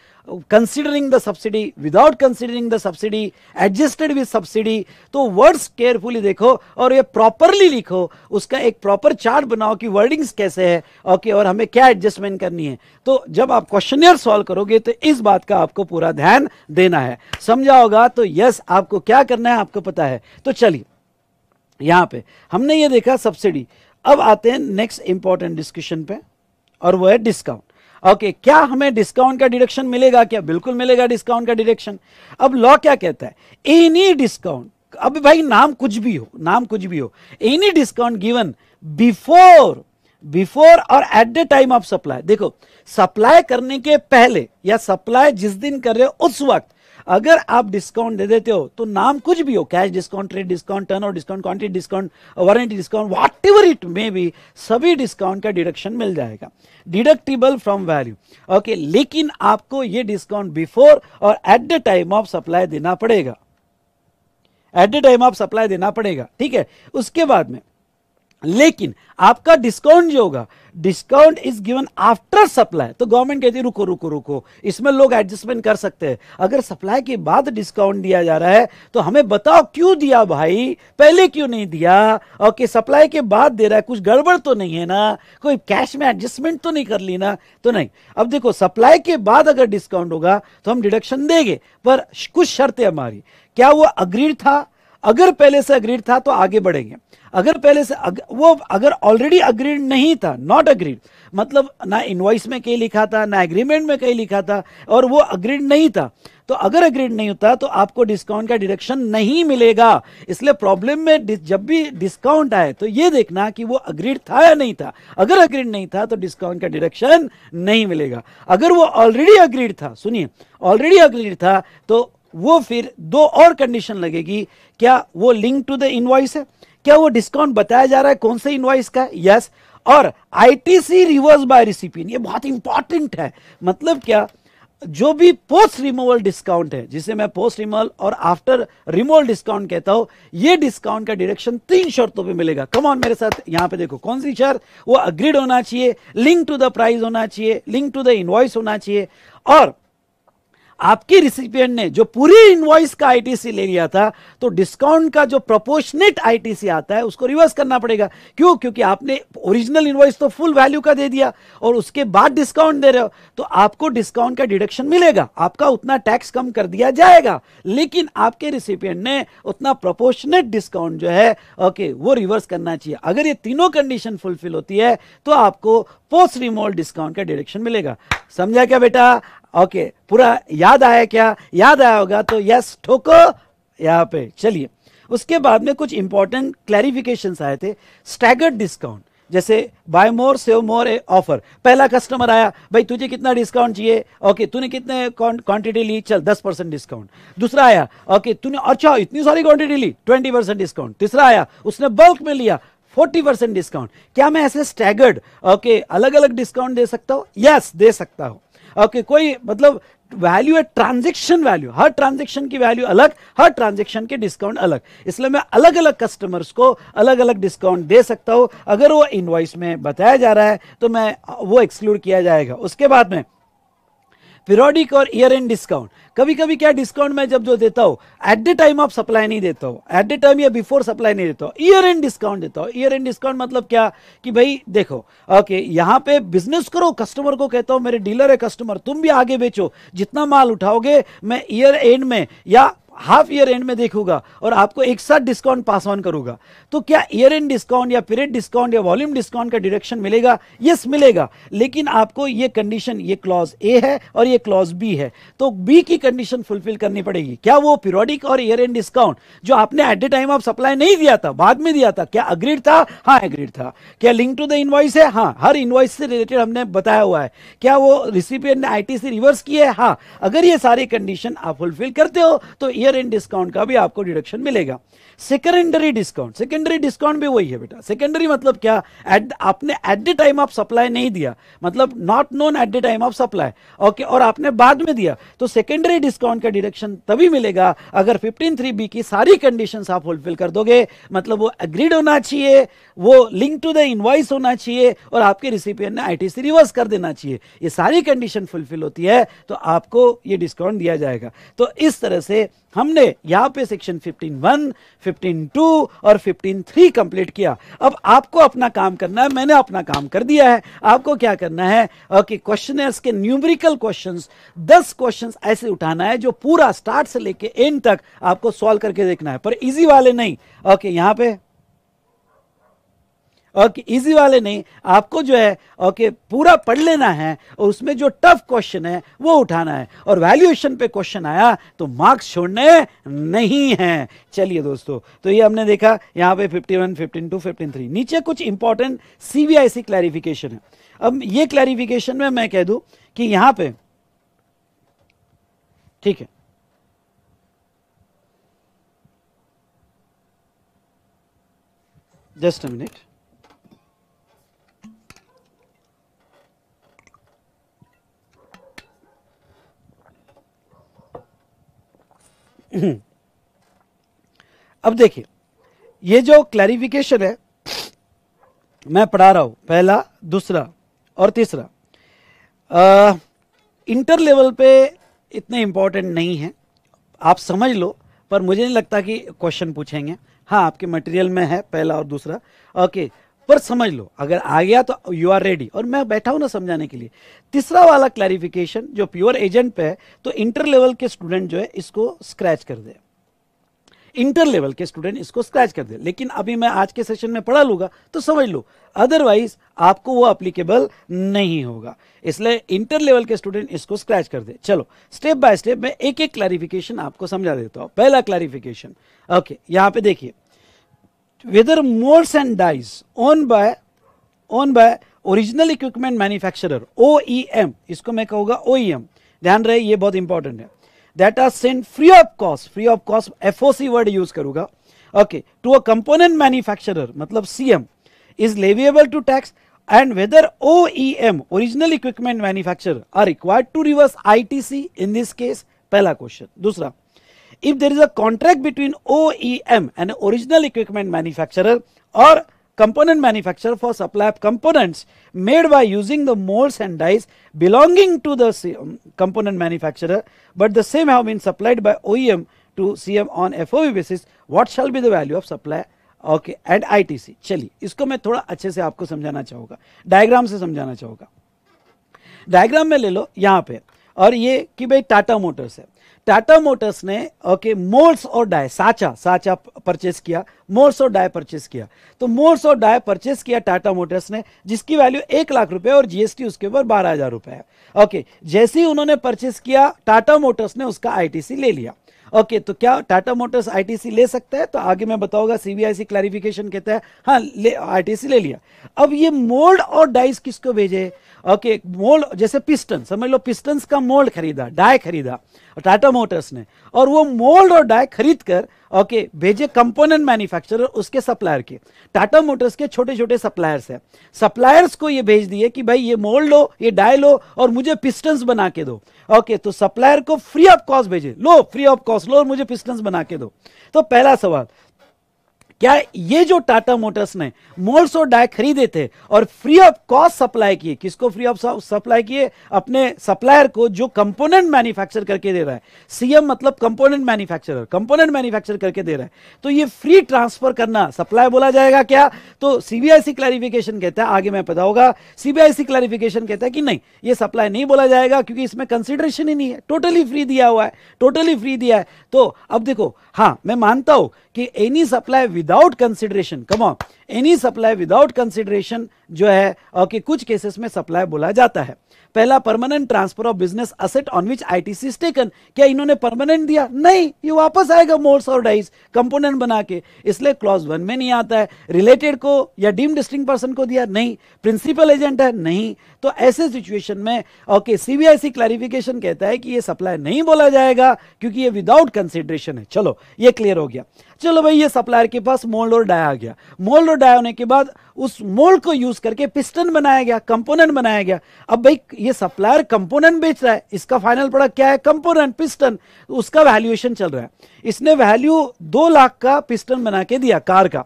considering the subsidy, without considering the subsidy, adjusted with subsidy. तो वर्ड्स केयरफुली देखो और ये प्रॉपरली लिखो, उसका एक प्रॉपर चार्ट बनाओ कि वर्डिंग्स कैसे है, ओके, और हमें क्या एडजस्टमेंट करनी है। तो जब आप क्वेश्चनियर सॉल्व करोगे तो इस बात का आपको पूरा ध्यान देना है। समझा होगा तो यस, आपको क्या करना है आपको पता है। तो चलिए, यहां पे हमने ये देखा सब्सिडी। अब आते हैं नेक्स्ट इंपॉर्टेंट डिस्कशन पे, और वो है डिस्काउंट। ओके, क्या हमें डिस्काउंट का डिडक्शन मिलेगा क्या? बिल्कुल मिलेगा डिस्काउंट का डिडक्शन। अब लॉ क्या कहता है? एनी डिस्काउंट, अब भाई नाम कुछ भी हो, नाम कुछ भी हो, एनी डिस्काउंट गिवन बिफोर और at the time of supply. देखो, सप्लाई करने के पहले या सप्लाई जिस दिन कर रहे हो उस वक्त अगर आप डिस्काउंट दे देते हो तो नाम कुछ भी हो, cash discount, trade discount, turnover discount, quantity discount, warranty discount, whatever it may be, सभी डिस्काउंट का डिडक्शन मिल जाएगा, डिडक्टिबल फ्रॉम वैल्यू। ओके, लेकिन आपको ये डिस्काउंट बिफोर और at the time of supply देना पड़ेगा, eight the time of supply देना पड़ेगा, ठीक है। उसके बाद में लेकिन आपका डिस्काउंट जो होगा, discount is given after supply, तो गवर्नमेंट कहती है रुको रुको रुको, इसमें लोग एडजस्टमेंट कर सकते हैं। अगर सप्लाई के बाद डिस्काउंट दिया जा रहा है तो हमें बताओ क्यों दिया भाई, पहले क्यों नहीं दिया? ओके, सप्लाई के बाद दे रहा है, कुछ गड़बड़ तो नहीं है ना, कोई कैश में एडजस्टमेंट तो नहीं कर ली ना? तो नहीं। अब देखो, सप्लाई के बाद अगर डिस्काउंट होगा तो हम डिडक्शन देंगे, पर कुछ शर्तें हमारी। क्या वो अग्रीड था? अगर पहले से अग्रीड था तो आगे बढ़ेंगे। अगर पहले से अगर ऑलरेडी अग्रीड नहीं था, नॉट अग्रीड मतलब ना इनवॉइस में कहीं लिखा था ना एग्रीमेंट में कहीं लिखा था, और वो अग्रीड नहीं था, तो अगर अग्रीड नहीं होता तो आपको डिस्काउंट का डिडक्शन नहीं मिलेगा। इसलिए प्रॉब्लम में जब भी डिस्काउंट आए तो ये देखना कि वो अग्रीड था या नहीं था। अगर अग्रीड नहीं था तो डिस्काउंट का डिडक्शन नहीं मिलेगा। अगर वो ऑलरेडी अग्रीड था, सुनिए, ऑलरेडी अग्रीड था तो वो फिर दो और कंडीशन लगेगी। क्या वो लिंक टू द इनवॉइस है? क्या वो डिस्काउंट बताया जा रहा है कौन से इनवॉइस का? यस। और आईटीसी रिवर्स बाय रिसिपिएंट, ये बहुत इंपॉर्टेंट है। मतलब क्या, जो भी पोस्ट रिमूवल डिस्काउंट है, जिसे मैं पोस्ट रिमूवल और आफ्टर रिमूवल डिस्काउंट कहता हूं, ये डिस्काउंट का डिडक्शन 3 शर्तों पे मिलेगा। कम ऑन मेरे साथ, यहां पे देखो कौन सी शर्त? वो अग्रीड होना चाहिए, लिंक टू द प्राइस होना चाहिए, लिंक टू द इनवॉइस होना चाहिए, और आपके रिसिपिएंट ने जो पूरी इनवॉइस का आईटीसी ले लिया था तो डिस्काउंट का जो प्रोपोर्शनेट आईटीसी आता है उसको रिवर्स करना पड़ेगा। क्यों? क्योंकि आपने ओरिजिनल इनवॉइस तो फुल वैल्यू का दे दिया और उसके बाद डिस्काउंट दे रहे हो, तो आपको डिस्काउंट का डिडक्शन मिलेगा, आपका उतना टैक्स कम कर दिया जाएगा, लेकिन आपके रिसिपिएंट ने उतना प्रोपोर्शनेट डिस्काउंट जो है, ओके, वो रिवर्स करना चाहिए। अगर ये तीनों कंडीशन फुलफिल होती है तो आपको पोस्ट रिमूवल डिस्काउंट का डिडक्शन मिलेगा। समझा क्या बेटा? ओके, पूरा याद आया क्या? याद आया होगा तो यस ठोको यहां पे। चलिए, उसके बाद में कुछ इंपॉर्टेंट क्लैरिफिकेशंस आए थे। स्टैगर्ड डिस्काउंट, जैसे बाय मोर सेव मोर ऑफर। पहला कस्टमर आया, भाई तुझे कितना डिस्काउंट चाहिए? ओके, तूने कितने क्वांटिटी ली? चल 10% डिस्काउंट। दूसरा आया, ओके तूने अच्छा इतनी सारी क्वांटिटी ली, 20% डिस्काउंट। तीसरा आया, उसने बल्क में लिया, 40% डिस्काउंट। क्या मैं ऐसे स्टैगर्ड अलग अलग डिस्काउंट दे सकता हूं? यस, दे सकता हूं। कोई मतलब वैल्यू है ट्रांजैक्शन वैल्यू, हर ट्रांजैक्शन की वैल्यू अलग, हर ट्रांजैक्शन के डिस्काउंट अलग, इसलिए मैं अलग अलग कस्टमर्स को अलग अलग डिस्काउंट दे सकता हूं। अगर वो इनवॉइस में बताया जा रहा है तो मैं वो एक्सक्लूड किया जाएगा। उसके बाद में पीरियोडिक और ईयर एंड डिस्काउंट। कभी कभी क्या डिस्काउंट मैं जब जो देता हूं eight the time of supply नहीं देता हूं, एट द टाइम या बिफोर सप्लाई नहीं देता हूं, ईयर एंड डिस्काउंट देता हूं। ईयर एंड डिस्काउंट मतलब क्या कि भाई देखो, यहां पे बिजनेस करो, कस्टमर को कहता हूं मेरे डीलर है कस्टमर, तुम भी आगे बेचो, जितना माल उठाओगे मैं ईयर एंड में या हाफ ईयर एंड में देखूंगा और आपको एक साथ डिस्काउंट पास ऑन करूंगा। तो क्या ईयर एंड डिस्काउंट या पीरियड डिस्काउंट या वॉल्यूम डिस्काउंट का डिडक्शन मिलेगा? यस मिलेगा, लेकिन आपको ये कंडीशन, ये क्लॉज ए है और ये क्लॉज बी है, तो बी की कंडीशन फुलफिल करनी पड़ेगी। क्या वो पीरियोडिक और ईयर एंड डिस्काउंट जो आपने eight the time of supply नहीं दिया था, बाद में दिया था, क्या अग्रीड था? हाँ अग्रीड था। क्या लिंक टू द इनवॉइस है? हाँ, हर इनवॉइस से रिलेटेड हमने बताया हुआ है। क्या वो रिसिपिएंट ने आईटीसी रिवर्स की है? हाँ। अगर ये सारी कंडीशन आप फुलफिल करते हो तो ईयर ईयर एंड डिस्काउंट का भी आपको डिडक्शन मिलेगा। सेकेंडरी डिस्काउंट भी वही है बेटा। सेकेंडरी मतलब क्या, आपने eight the time of supply नहीं दिया, मतलब not known at the time of supply, okay, और आपने बाद में दिया, तो सेकेंडरी डिस्काउंट का डिडक्शन तभी मिलेगा अगर 15(3)(b की सारी कंडीशंस आप फुलफिल कर दोगे। मतलब वो एग्रीड होना चाहिए, वो लिंक टू द इनवॉइस होना चाहिए, और आपके रिसिपिएंट ने आईटीसी रिवर्स कर देना चाहिए। ये सारी कंडीशन फुलफिल होती है तो आपको ये डिस्काउंट दिया जाएगा। तो इस तरह से हमने यहां पे सेक्शन 15(1), 15(2) और 15(3) कंप्लीट किया। अब आपको अपना काम करना है, मैंने अपना काम कर दिया है। आपको क्या करना है, ओके, क्वेश्चनर्स के न्यूमेरिकल क्वेश्चंस 10 क्वेश्चंस ऐसे उठाना है जो पूरा स्टार्ट से लेके एंड तक आपको सॉल्व करके देखना है, पर इजी वाले नहीं। ओके, यहां पे ओके, इजी वाले नहीं, आपको जो है ओके पूरा पढ़ लेना है और उसमें जो टफ क्वेश्चन है वो उठाना है, और वैल्यूएशन पे क्वेश्चन आया तो मार्क्स छोड़ने नहीं हैं। चलिए दोस्तों, तो ये हमने देखा यहां पे 51, 52, 53। नीचे कुछ इंपॉर्टेंट सीबीआईसी क्लैरिफिकेशन है। अब ये क्लैरिफिकेशन में मैं कह दूं कि यहां पे ठीक है, जस्ट अ मिनट, अब देखिए ये जो क्लैरिफिकेशन है मैं पढ़ा रहा हूं, पहला, दूसरा और तीसरा, इंटर लेवल पे इतने इंपॉर्टेंट नहीं है, आप समझ लो, पर मुझे नहीं लगता कि क्वेश्चन पूछेंगे। हाँ, आपके मटेरियल में है पहला और दूसरा, ओके, पर समझ लो, अगर आ गया तो यू आर रेडी, और मैं बैठा हूं ना समझाने के लिए। तीसरा वाला क्लैरिफिकेशन जो प्योर एजेंट पे है, तो इंटर लेवल के स्टूडेंट जो है इसको स्क्रैच कर दे, इंटर लेवल के स्टूडेंट इसको स्क्रैच कर दे। लेकिन अभी मैं आज के सेशन में पढ़ा लूंगा तो समझ लो, अदरवाइज आपको वो एप्लीकेबल नहीं होगा, इसलिए इंटर लेवल के स्टूडेंट इसको स्क्रैच कर दे। चलो स्टेप बाय स्टेप मैं एक एक क्लैरिफिकेशन आपको समझा देता हूं। पहला क्लैरिफिकेशन, ओके, यहां पे देखिए, whether molds and dies owned by original equipment manufacturer, OEM, इसको मैं कहूंगा OEM, ध्यान रहे ये बहुत इंपॉर्टेंट है, that are sent free of cost FOC word use करूंगा, okay, to a component manufacturer मतलब CM is leviable to tax, and whether OEM original equipment manufacturer are required to reverse ITC in this case, पहला question. दूसरा, if there is a contract between OEM and original equipment manufacturer or component manufacturer for supply of components made by using the molds and dies belonging to the component manufacturer, but the same have been supplied by OEM to CM on FOB basis, what shall be the value of supply, okay, and ITC। चलिए इसको मैं थोड़ा अच्छे से आपको समझाना चाहूंगा, diagram से समझाना चाहूंगा। डायग्राम में ले लो यहां पे, और ये कि भाई टाटा मोटर्स है, टाटा मोटर्स ने ओके मोल्ड्स और डाई, साचा परचेस किया, मोल्ड्स और डाई परचेस किया। तो मोल्ड्स और डाई परचेस किया टाटा मोटर्स ने, जिसकी वैल्यू 1 लाख रुपए और जीएसटी उसके ऊपर 12,000 रुपए है। ओके, जैसे ही उन्होंने परचेस किया टाटा मोटर्स ने उसका आईटीसी ले लिया। ओके, तो क्या टाटा मोटर्स आईटीसी ले सकता है? तो आगे मैं बताऊंगा, सीबीआईसी क्लैरिफिकेशन कहता है हाँ आईटीसी ले लिया। अब ये मोल्ड और डाइस किसको भेजे? ओके, मोल्ड जैसे पिस्टन, समझ लो पिस्टन्स का मोल्ड खरीदा, डाई खरीदा टाटा मोटर्स ने, और वो मोल्ड और डाई खरीद कर ओके भेजे कंपोनेंट मैन्युफैक्चरर उसके सप्लायर के। टाटा मोटर्स के छोटे छोटे सप्लायर्स हैं, सप्लायर्स को ये भेज दिए कि भाई ये मोल्ड लो, ये डाई लो और मुझे पिस्टन्स बना के दो। ओके, तो सप्लायर को फ्री ऑफ कॉस्ट भेजे, लो फ्री ऑफ कॉस्ट लो और मुझे पिस्टन्स बना के दो। तो पहला सवाल, क्या ये जो टाटा मोटर्स ने मोल्ड्स और डाई खरीदे थे और फ्री ऑफ कॉस्ट सप्लाई किए, किसको फ्री ऑफ सप्लाई किए? अपने सप्लायर को जो कंपोनेंट मैन्युफैक्चर करके दे रहा है। सीएम मतलब कंपोनेंट मैन्युफैक्चरर, कंपोनेंट मैन्युफैक्चर करके दे रहा है, तो ये फ्री ट्रांसफर करना सप्लाई बोला जाएगा क्या? तो सीबीआईसी क्लैरिफिकेशन कहता है, आगे मैं पता होगा, सीबीआईसी क्लैरिफिकेशन कहता है कि नहीं, ये सप्लाई नहीं बोला जाएगा क्योंकि इसमें कंसिडरेशन ही नहीं है, टोटली फ्री दिया हुआ है, टोटली फ्री दिया है। तो अब देखो, हाँ मैं मानता हूं कि any supply without consideration, come on, any supply without consideration जो है ओके कुछ केसेस में सप्लाई बोला जाता है, पहला permanent transfer of business asset on which ITC is taken, क्या इन्होंने परमानेंट दिया? नहीं, ये वापस आएगा मोल्ड्स और डाइज कंपोनेंट बना के, इसलिए क्लॉज 1 में नहीं आता है। रिलेटेड को या डीम्ड डिस्टिंक्ट पर्सन को दिया? नहीं। प्रिंसिपल एजेंट है? नहीं। तो ऐसे सिचुएशन में ओके सीबीआईसी क्लैरिफिकेशन कहता है कि ये सप्लाई नहीं बोला जाएगा क्योंकि ये विदाउट कंसिडरेशन है। चलो ये क्लियर हो गया। चलो भाई, ये सप्लायर के पास मोल्ड और डाई आ गया। मोल्ड और डाई होने के बाद उस मोल्ड को यूज करके पिस्टन बनाया गया, कंपोनेंट बनाया गया। अब भाई ये सप्लायर कंपोनेंट बेच रहा है, इसका फाइनल प्रोडक्ट क्या है? Component, piston. उसका वैल्यूएशन चल रहा है। इसने वैल्यू 2 लाख का पिस्टन बना के दिया कार का।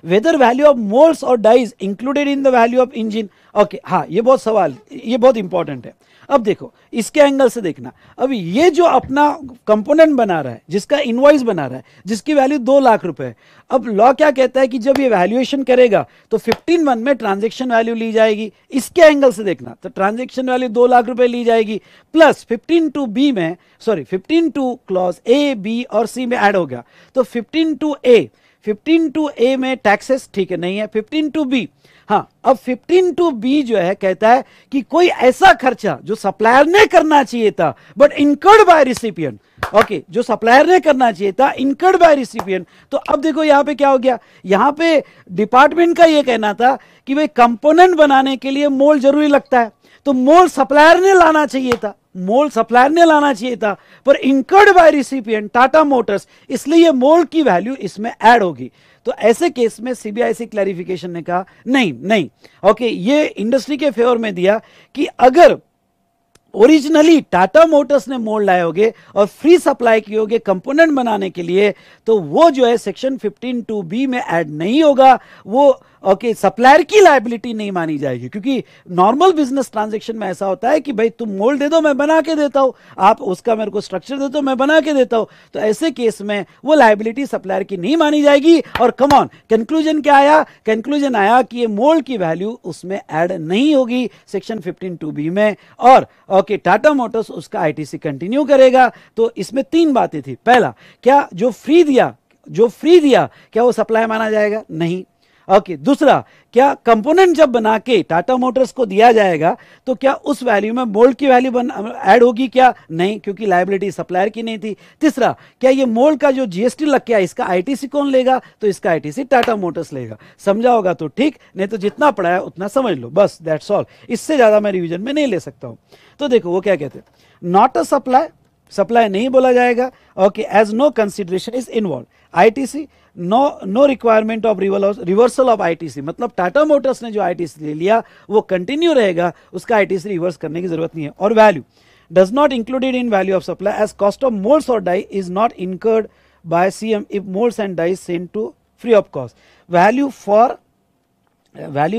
वेदर वैल्यू ऑफ मोल्ड्स और dies included in the value of engine. Okay, हाँ, ये बहुत सवाल, ये बहुत इंपॉर्टेंट है। अब देखो इसके एंगल से देखना। अब ये जो अपना कंपोनेंट बना रहा है, जिसका इनवॉइस बना रहा है, जिसकी वैल्यू 2 लाख रुपए है, अब लॉ क्या कहता है कि जब ये वैल्यूएशन करेगा तो 15(1) में ट्रांजैक्शन वैल्यू ली जाएगी। इसके एंगल से देखना तो ट्रांजैक्शन वैल्यू 2 लाख रुपए ली जाएगी, प्लस 15(2) में, सॉरी 15(2) क्लॉज ए, बी और सी में ऐड हो गया, तो 15(2) में टैक्सेस, ठीक है, नहीं है। 15(2)(b), हाँ, अब 15(2)(b) जो है कहता है कि कोई ऐसा खर्चा जो सप्लायर ने करना चाहिए था but incurred by recipient, okay, जो सप्लायर ने करना चाहिए था इनकर्ड बाय रिसिपिएंट। तो अब देखो यहां पे क्या हो गया, यहां पे डिपार्टमेंट का ये कहना था कि भाई कंपोनेंट बनाने के लिए मोल्ड जरूरी लगता है, तो मोल्ड सप्लायर ने लाना चाहिए था, मोल्ड सप्लायर ने लाना चाहिए था, पर incurred by recipient Tata Motors, इसलिए ये मोल्ड की वैल्यू इसमें ऐड होगी। तो ऐसे केस में सीबीआईसी क्लैरिफिकेशन ने कहा नहीं नहीं, ओके, ये इंडस्ट्री के फेवर में दिया कि अगर ओरिजिनली टाटा मोटर्स ने मोल्ड लाए होगे और फ्री सप्लाई किए होगे कंपोनेंट बनाने के लिए, तो वो जो है सेक्शन 15(2)(b) में ऐड नहीं होगा, वो ओके सप्लायर की लायबिलिटी नहीं मानी जाएगी। क्योंकि नॉर्मल बिजनेस ट्रांजैक्शन में ऐसा होता है कि भाई तुम मोल्ड दे दो मैं बना के देता हूं, आप उसका मेरे को स्ट्रक्चर दे दो मैं बना के देता हूं, तो ऐसे केस में वो लायबिलिटी सप्लायर की नहीं मानी जाएगी। और कम ऑन, कंक्लूजन क्या आया? कंक्लूजन आया कि ये मोल्ड की वैल्यू उसमें ऐड नहीं होगी सेक्शन 15(2)(b) में, और ओके टाटा मोटर्स उसका आईटीसी कंटिन्यू करेगा। तो इसमें 3 बातें थी। पहला, क्या जो फ्री दिया क्या वो सप्लाई माना जाएगा? नहीं। ओके, दूसरा, क्या कंपोनेंट जब बना के टाटा मोटर्स को दिया जाएगा तो क्या उस वैल्यू में मोल्ड की वैल्यू ऐड होगी क्या? नहीं, क्योंकि लायबिलिटी सप्लायर की नहीं थी। तीसरा, क्या ये मोल्ड का जो जीएसटी लग गया इसका आईटीसी कौन लेगा? तो इसका आईटीसी टाटा मोटर्स लेगा। समझा होगा तो ठीक, नहीं तो जितना पढ़ा है उतना समझ लो, बस दैट्स ऑल। इससे ज्यादा मैं रिवीजन में नहीं ले सकता हूं। तो देखो वो क्या कहते हैं, नॉट अ सप्लाई नहीं बोला जाएगा, okay, as no consideration is involve. ITC, no requirement of reversal of ITC, मतलब टाटा मोटर्स ने जो आईटीसी ले लिया वो कंटिन्यू रहेगा, उसका आईटीसी रिवर्स करने की जरूरत नहीं है। और value does not included in value of supply as cost of moulds और die is not incurred by CM if moulds and die send to free of cost. Value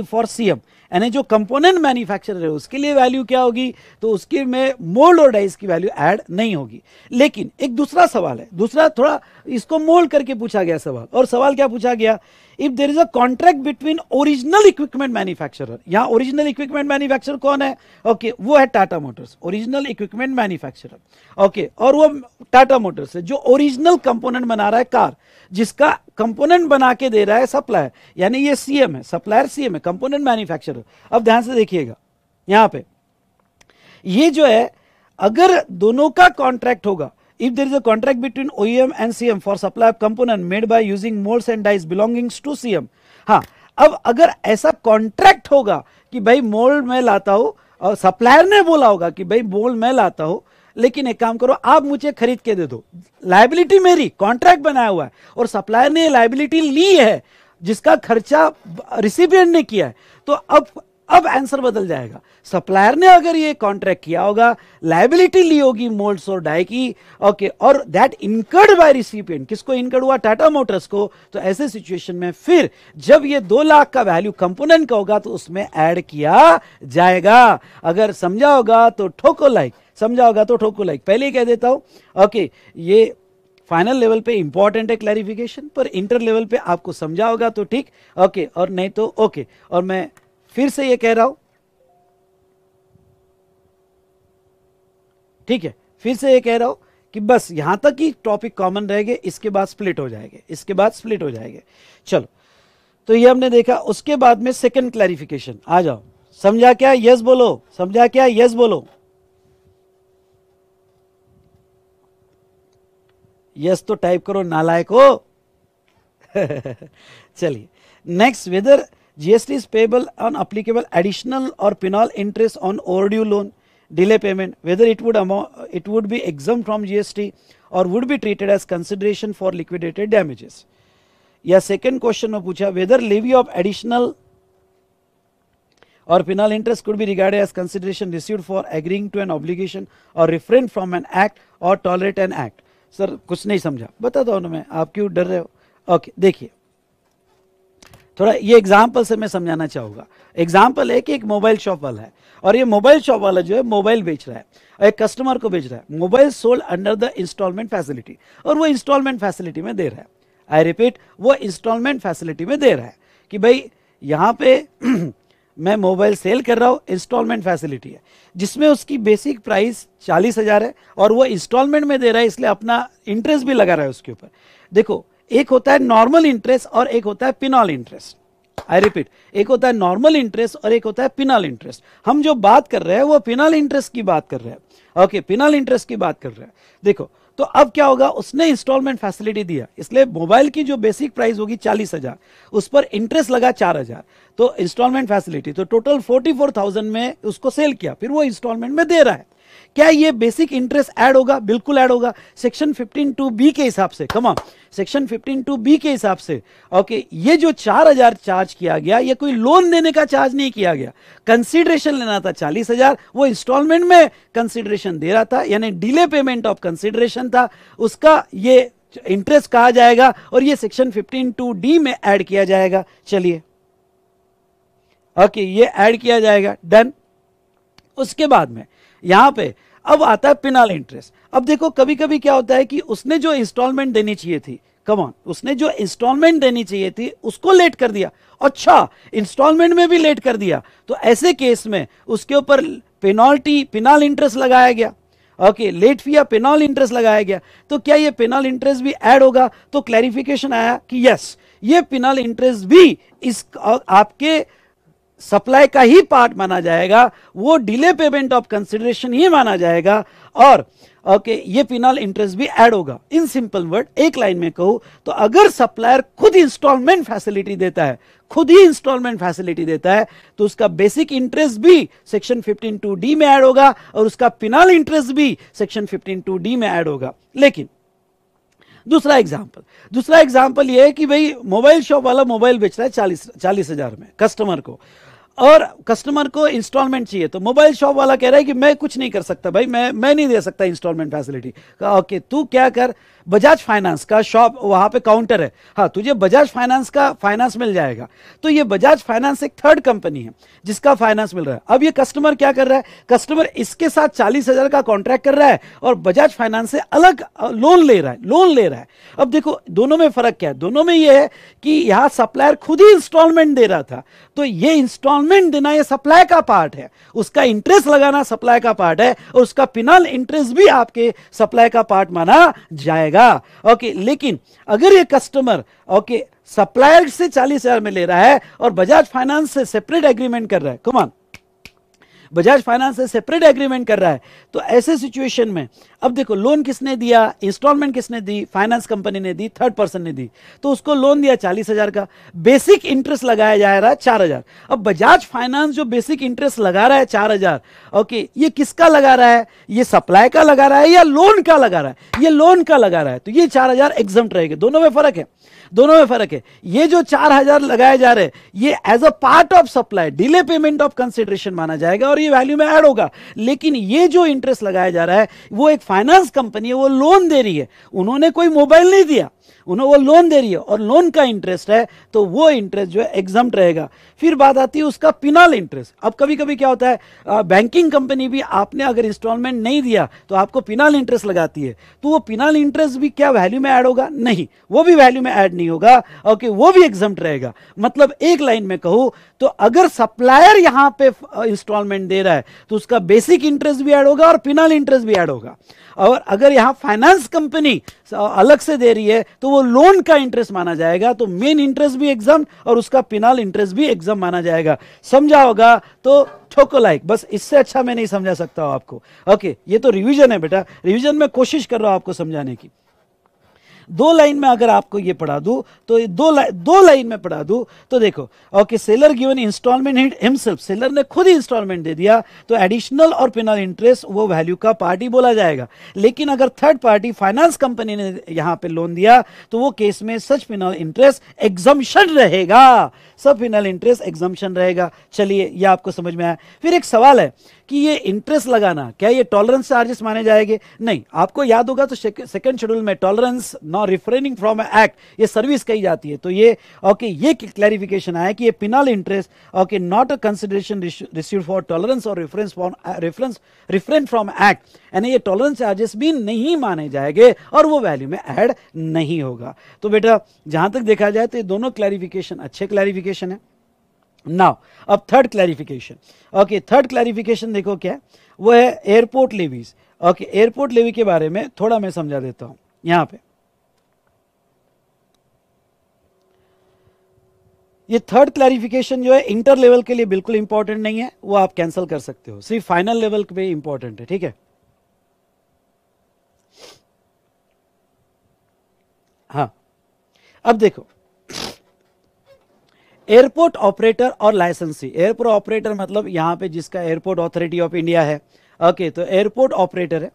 for CM, यानी जो component manufacturer है उसके लिए value क्या होगी? तो उसके में मोल्ड और डाइस की वैल्यू ऐड नहीं होगी। लेकिन एक दूसरा सवाल है, दूसरा थोड़ा इसको मोल्ड करके पूछा गया सवाल। और सवाल क्या पूछा गया? If there is a contract between original equipment manufacturer, यहां ओरिजिनल इक्विपमेंट मैन्युफैक्चरर कौन है? ओके, वो है Tata Motors, original equipment manufacturer, okay, और वो टाटा मोटर्स है जो ओरिजिनल कंपोनेंट बना रहा है कार, जिसका कंपोनेंट बना के दे रहा है सप्लायर, यानी ये सीएम है, सप्लायर सीएम है, कंपोनेंट मैन्युफैक्चरर। अब ध्यान से देखिएगा यहां पे, ये जो है अगर दोनों का कॉन्ट्रैक्ट होगा, if there is a contract between OEM and CM for supply of component made by using molds and dies belonging to CM, हाँ, अब अगर ऐसा कॉन्ट्रैक्ट होगा कि भाई मोल्ड मैं लाता हूं और सप्लायर ने बोला होगा कि भाई मोल्ड मैं लाता हूं, लेकिन एक काम करो आप मुझे खरीद के दे दो, लायबिलिटी मेरी, कॉन्ट्रैक्ट बनाया हुआ है, और सप्लायर ने लायबिलिटी ली है जिसका खर्चा रिसिपिएंट ने किया है, तो अब आंसर बदल जाएगा। सप्लायर ने अगर ये कॉन्ट्रैक्ट किया होगा, लायबिलिटी ली होगी मोल्ड्स और डाई की, ओके, और दैट इनकर्ड बाय रिसिपिएंट, किसको इनकर्ड हुआ? टाटा मोटर्स को। तो ऐसे सिचुएशन में फिर जब ये 2 लाख का वैल्यू कंपोनेंट का होगा तो उसमें ऐड किया जाएगा। अगर समझा होगा तो ठोको लाइक, समझा होगा तो ठोको लाइक। पहले ही कह देता हूं, ओके, ये फाइनल लेवल पे इंपॉर्टेंट है क्लैरिफिकेशन, पर इंटर लेवल पे आपको समझा होगा तो ठीक, ओके, और नहीं तो ओके। और मैं फिर से ये कह रहा हूं, ठीक है, फिर से ये कह रहा हूं कि बस यहां तक ही टॉपिक कॉमन रहेंगे, इसके बाद स्प्लिट हो जाएंगे, चलो, तो ये हमने देखा। उसके बाद में सेकंड क्लैरिफिकेशन, आ जाओ, समझा क्या? यस बोलो, समझा क्या? यस बोलो, यस तो टाइप करो नालायक हो। चलिए next, whether GST is payable on applicable additional और penal interest on overdue loan delay payment, whether it would be exempt from GST और would be treated as consideration for liquidated damages. या second question में पूछा, whether levy of additional or penal interest could be regarded as consideration received for agreeing to an obligation or refrain from an act or tolerate an act। Sir कुछ नहीं समझा, बता दो ना, मैं आप क्यों डर रहे हो? ओके देखिए, थोड़ा ये एग्जाम्पल से मैं समझाना चाहूंगा। एग्जाम्पल है कि एक मोबाइल शॉप वाला है और ये मोबाइल शॉप वाला जो है मोबाइल बेच रहा है, एक कस्टमर को बेच रहा है, mobile sold under the instalment facility, और वो इंस्टॉलमेंट फैसिलिटी में दे रहा है। आई रिपीट, वो इंस्टॉलमेंट फैसिलिटी में दे रहा है कि भाई यहाँ पे मैं मोबाइल सेल कर रहा हूँ, इंस्टॉलमेंट फैसिलिटी है जिसमें उसकी बेसिक प्राइस 40,000 है और वो इंस्टॉलमेंट में दे रहा है, इसलिए अपना इंटरेस्ट भी लगा रहा है उसके ऊपर। देखो, एक होता है नॉर्मल इंटरेस्ट और एक होता है पिनॉल इंटरेस्ट। आई रिपीट, एक होता है नॉर्मल इंटरेस्ट और एक होता है पिनॉल इंटरेस्ट। हम जो बात कर रहे हैं वो पिनॉल इंटरेस्ट की बात कर रहे हैं। ओके, पिनॉल इंटरेस्ट की बात कर रहे हैं। देखो, तो अब क्या होगा, उसने इंस्टॉलमेंट फैसिलिटी दिया, इसलिए मोबाइल की जो बेसिक प्राइस होगी 40,000, उस पर इंटरेस्ट लगा 4,000, तो इंस्टॉलमेंट फैसिलिटी, तो टोटल 44,000 में उसको सेल किया, फिर वो इंस्टॉलमेंट में दे रहा है। क्या ये बेसिक इंटरेस्ट ऐड होगा? बिल्कुल ऐड होगा, सेक्शन 15(2)(b) के हिसाब से। कम ऑन, सेक्शन 15(2)(b) के हिसाब से। ओके, ये जो 4,000 चार्ज किया गया, ये कोई लोन देने का चार्ज नहीं किया गया, कंसीडरेशन लेना था 40,000, वो इंस्टॉलमेंट में कंसीडरेशन दे रहा था, यानी डिले पेमेंट ऑफ कंसीडरेशन था, उसका ये इंटरेस्ट कहा जाएगा और ये सेक्शन 15(2)(d) में ऐड किया जाएगा। चलिए, ओके, ये ऐड किया जाएगा, डन। उसके बाद में यहां पे अब आता है पिनल इंटरेस्ट। अब देखो, कभी कभी क्या होता है कि उसने जो इंस्टॉलमेंट देनी चाहिए थी, कम ऑन, उसने जो इंस्टॉलमेंट देनी चाहिए थी उसको लेट कर दिया। अच्छा, इंस्टॉलमेंट में भी लेट कर दिया, तो ऐसे केस में उसके ऊपर पेनल्टी, पिनल इंटरेस्ट लगाया गया। ओके, लेट फी या पेनल इंटरेस्ट लगाया गया, तो क्या ये पेनल इंटरेस्ट भी ऐड होगा? तो क्लैरिफिकेशन आया कि यस, ये पेनल इंटरेस्ट भी इस आपके सप्लाई का ही पार्ट माना जाएगा, वो डिले पेमेंट ऑफ कंसिडरेशन ही माना जाएगा, और ओके, ये पिनल इंटरेस्ट भी ऐड होगा। इन सिंपल वर्ड, एक लाइन में कहूं तो अगर सप्लायर खुद इंस्टॉलमेंट फैसिलिटी देता है, खुद ही इंस्टॉलमेंट फैसिलिटी देता है, तो उसका बेसिक इंटरेस्ट भी सेक्शन 15(2)(d) में ऐड होगा और उसका पिनल इंटरेस्ट भी सेक्शन 15(2)(d) में ऐड होगा। लेकिन दूसरा एग्जाम्पल ये है कि भाई मोबाइल शॉप वाला मोबाइल बेच रहा है 40,000 में कस्टमर को, और कस्टमर को इंस्टॉलमेंट चाहिए, तो मोबाइल शॉप वाला कह रहा है कि मैं कुछ नहीं कर सकता भाई, मैं नहीं दे सकता इंस्टॉलमेंट फैसिलिटी। ओके, तू क्या कर, बजाज फाइनेंस का शॉप, वहां पे काउंटर है, हाँ तुझे बजाज फाइनेंस का फाइनेंस मिल जाएगा। तो ये बजाज फाइनेंस एक थर्ड कंपनी है जिसका फाइनेंस मिल रहा है। अब ये कस्टमर क्या कर रहा है, कस्टमर इसके साथ 40,000 का कॉन्ट्रैक्ट कर रहा है और बजाज फाइनेंस से अलग लोन ले रहा है। अब देखो, दोनों में फर्क क्या है? दोनों में ये है कि यहां सप्लायर खुद ही इंस्टॉलमेंट दे रहा था, तो ये इंस्टॉलमेंट देना ये सप्लाई का पार्ट है, उसका इंटरेस्ट लगाना सप्लाई का पार्ट है, और उसका पिनल इंटरेस्ट भी आपके सप्लाई का पार्ट माना जाएगा। ओके, लेकिन अगर ये कस्टमर ओके सप्लायर से 40,000 में ले रहा है और बजाज फाइनेंस से सेपरेट एग्रीमेंट कर रहा है, कम ऑन, बजाज फाइनेंस से सेपरेट एग्रीमेंट कर रहा है, तो ऐसे सिचुएशन में अब देखो, लोन किसने दिया, इंस्टॉलमेंट किसने दी, फाइनेंस कंपनी ने दी, थर्ड पर्सन ने दी, तो उसको लोन दिया 40,000 का, बेसिक इंटरेस्ट लगाया जा रहा है 4,000। अब बजाज फाइनेंस जो बेसिक इंटरेस्ट लगा रहा है 4,000, ओके, ये किसका लगा रहा है, ये सप्लाई का लगा रहा है या लोन का लगा रहा है? ये लोन का लगा रहा है, तो ये 4,000 एग्जम्प्ट रहेगा। दोनों में फर्क है, ये जो 4,000 लगाए जा रहे हैं ये as a part of supply delay payment of consideration माना जाएगा और ये वैल्यू में ऐड होगा। लेकिन ये जो इंटरेस्ट लगाया जा रहा है वो एक फाइनेंस कंपनी है, वो लोन दे रही है, उन्होंने कोई मोबाइल नहीं दिया, उन्हें वो लोन दे रही है और लोन का इंटरेस्ट है, तो वो इंटरेस्ट जो है एग्जम्प्ट रहेगा। फिर बात आती है उसका पिनल इंटरेस्ट। अब कभी कभी क्या होता है, बैंकिंग कंपनी भी आपने अगर इंस्टॉलमेंट नहीं दिया तो आपको पिनल इंटरेस्ट लगाती है, तो वो पिनल इंटरेस्ट भी क्या वैल्यू में ऐड होगा? नहीं, वो भी वैल्यू में ऐड नहीं होगा। ओके, वो भी एग्जम्प्ट रहेगा। मतलब एक लाइन में कहूं तो अगर सप्लायर यहां पे इंस्टॉलमेंट पेमेंट दे रहा है तो उसका बेसिक इंटरेस्ट भी ऐड होगा और पिनल इंटरेस्ट भी ऐड होगा। और अगर यहां फाइनेंस कंपनी अलग से दे रही है तो वो लोन का इंटरेस्ट माना जाएगा, तो मेन इंटरेस्ट भी एग्जाम और उसका पिनल इंटरेस्ट भी एग्जाम माना जाएगा। समझा होगा तो ठोको लाइक, बस इससे अच्छा मैं नहीं समझा सकता हूं आपको। ओके, ये तो रिवीजन है बेटा, रिवीजन में कोशिश कर रहा हूं आपको समझाने की। दो लाइन में अगर आपको ये पढ़ा दूं तो दो लाइन में पढ़ा दूं तो देखो, okay, seller given instalment himself, seller ने खुद ही इंस्टॉलमेंट दे दिया तो एडिशनल और पिनल इंटरेस्ट वो वैल्यू का पार्टी बोला जाएगा। लेकिन अगर थर्ड पार्टी फाइनेंस कंपनी ने यहां पे लोन दिया तो वो केस में सच पिनल इंटरेस्ट एग्जम्पशन रहेगा, सब पिनल इंटरेस्ट एग्जम्पशन रहेगा। चलिए, ये आपको समझ में आया। फिर एक सवाल है कि ये इंटरेस्ट लगाना क्या ये टॉलरेंस चार्जेस माने जाएंगे? नहीं, आपको याद होगा तो सेकंड शेड्यूल में tolerance not refraining from act ये सर्विस कही जाती है। तो ये ओके, ये क्लैरिफिकेशन आया कि ये penal interest okay not a consideration received for tolerance और रिफरेंस फ्रॉम एक्ट, यानी ये टॉलरेंस चार्जेस भी नहीं माने जाएंगे और वो वैल्यू में ऐड नहीं होगा। तो बेटा जहां तक देखा जाए तो ये दोनों क्लैरिफिकेशन अच्छे क्लैरिफिकेशन है। नाउ अब third clarification, okay, third clarification देखो क्या है, वो है airport levies. Okay, airport levy के बारे में थोड़ा मैं समझा देता हूं। यहां पे ये थर्ड क्लैरिफिकेशन जो है इंटर लेवल के लिए बिल्कुल इंपॉर्टेंट नहीं है, वो आप कैंसिल कर सकते हो, सिर्फ फाइनल लेवल पे इंपॉर्टेंट है, ठीक है। हाँ, अब देखो, एयरपोर्ट ऑपरेटर और लाइसेंसी। एयरपोर्ट ऑपरेटर मतलब यहां पे जिसका एयरपोर्ट अथॉरिटी ऑफ इंडिया है। ओके, तो एयरपोर्ट ऑपरेटर है,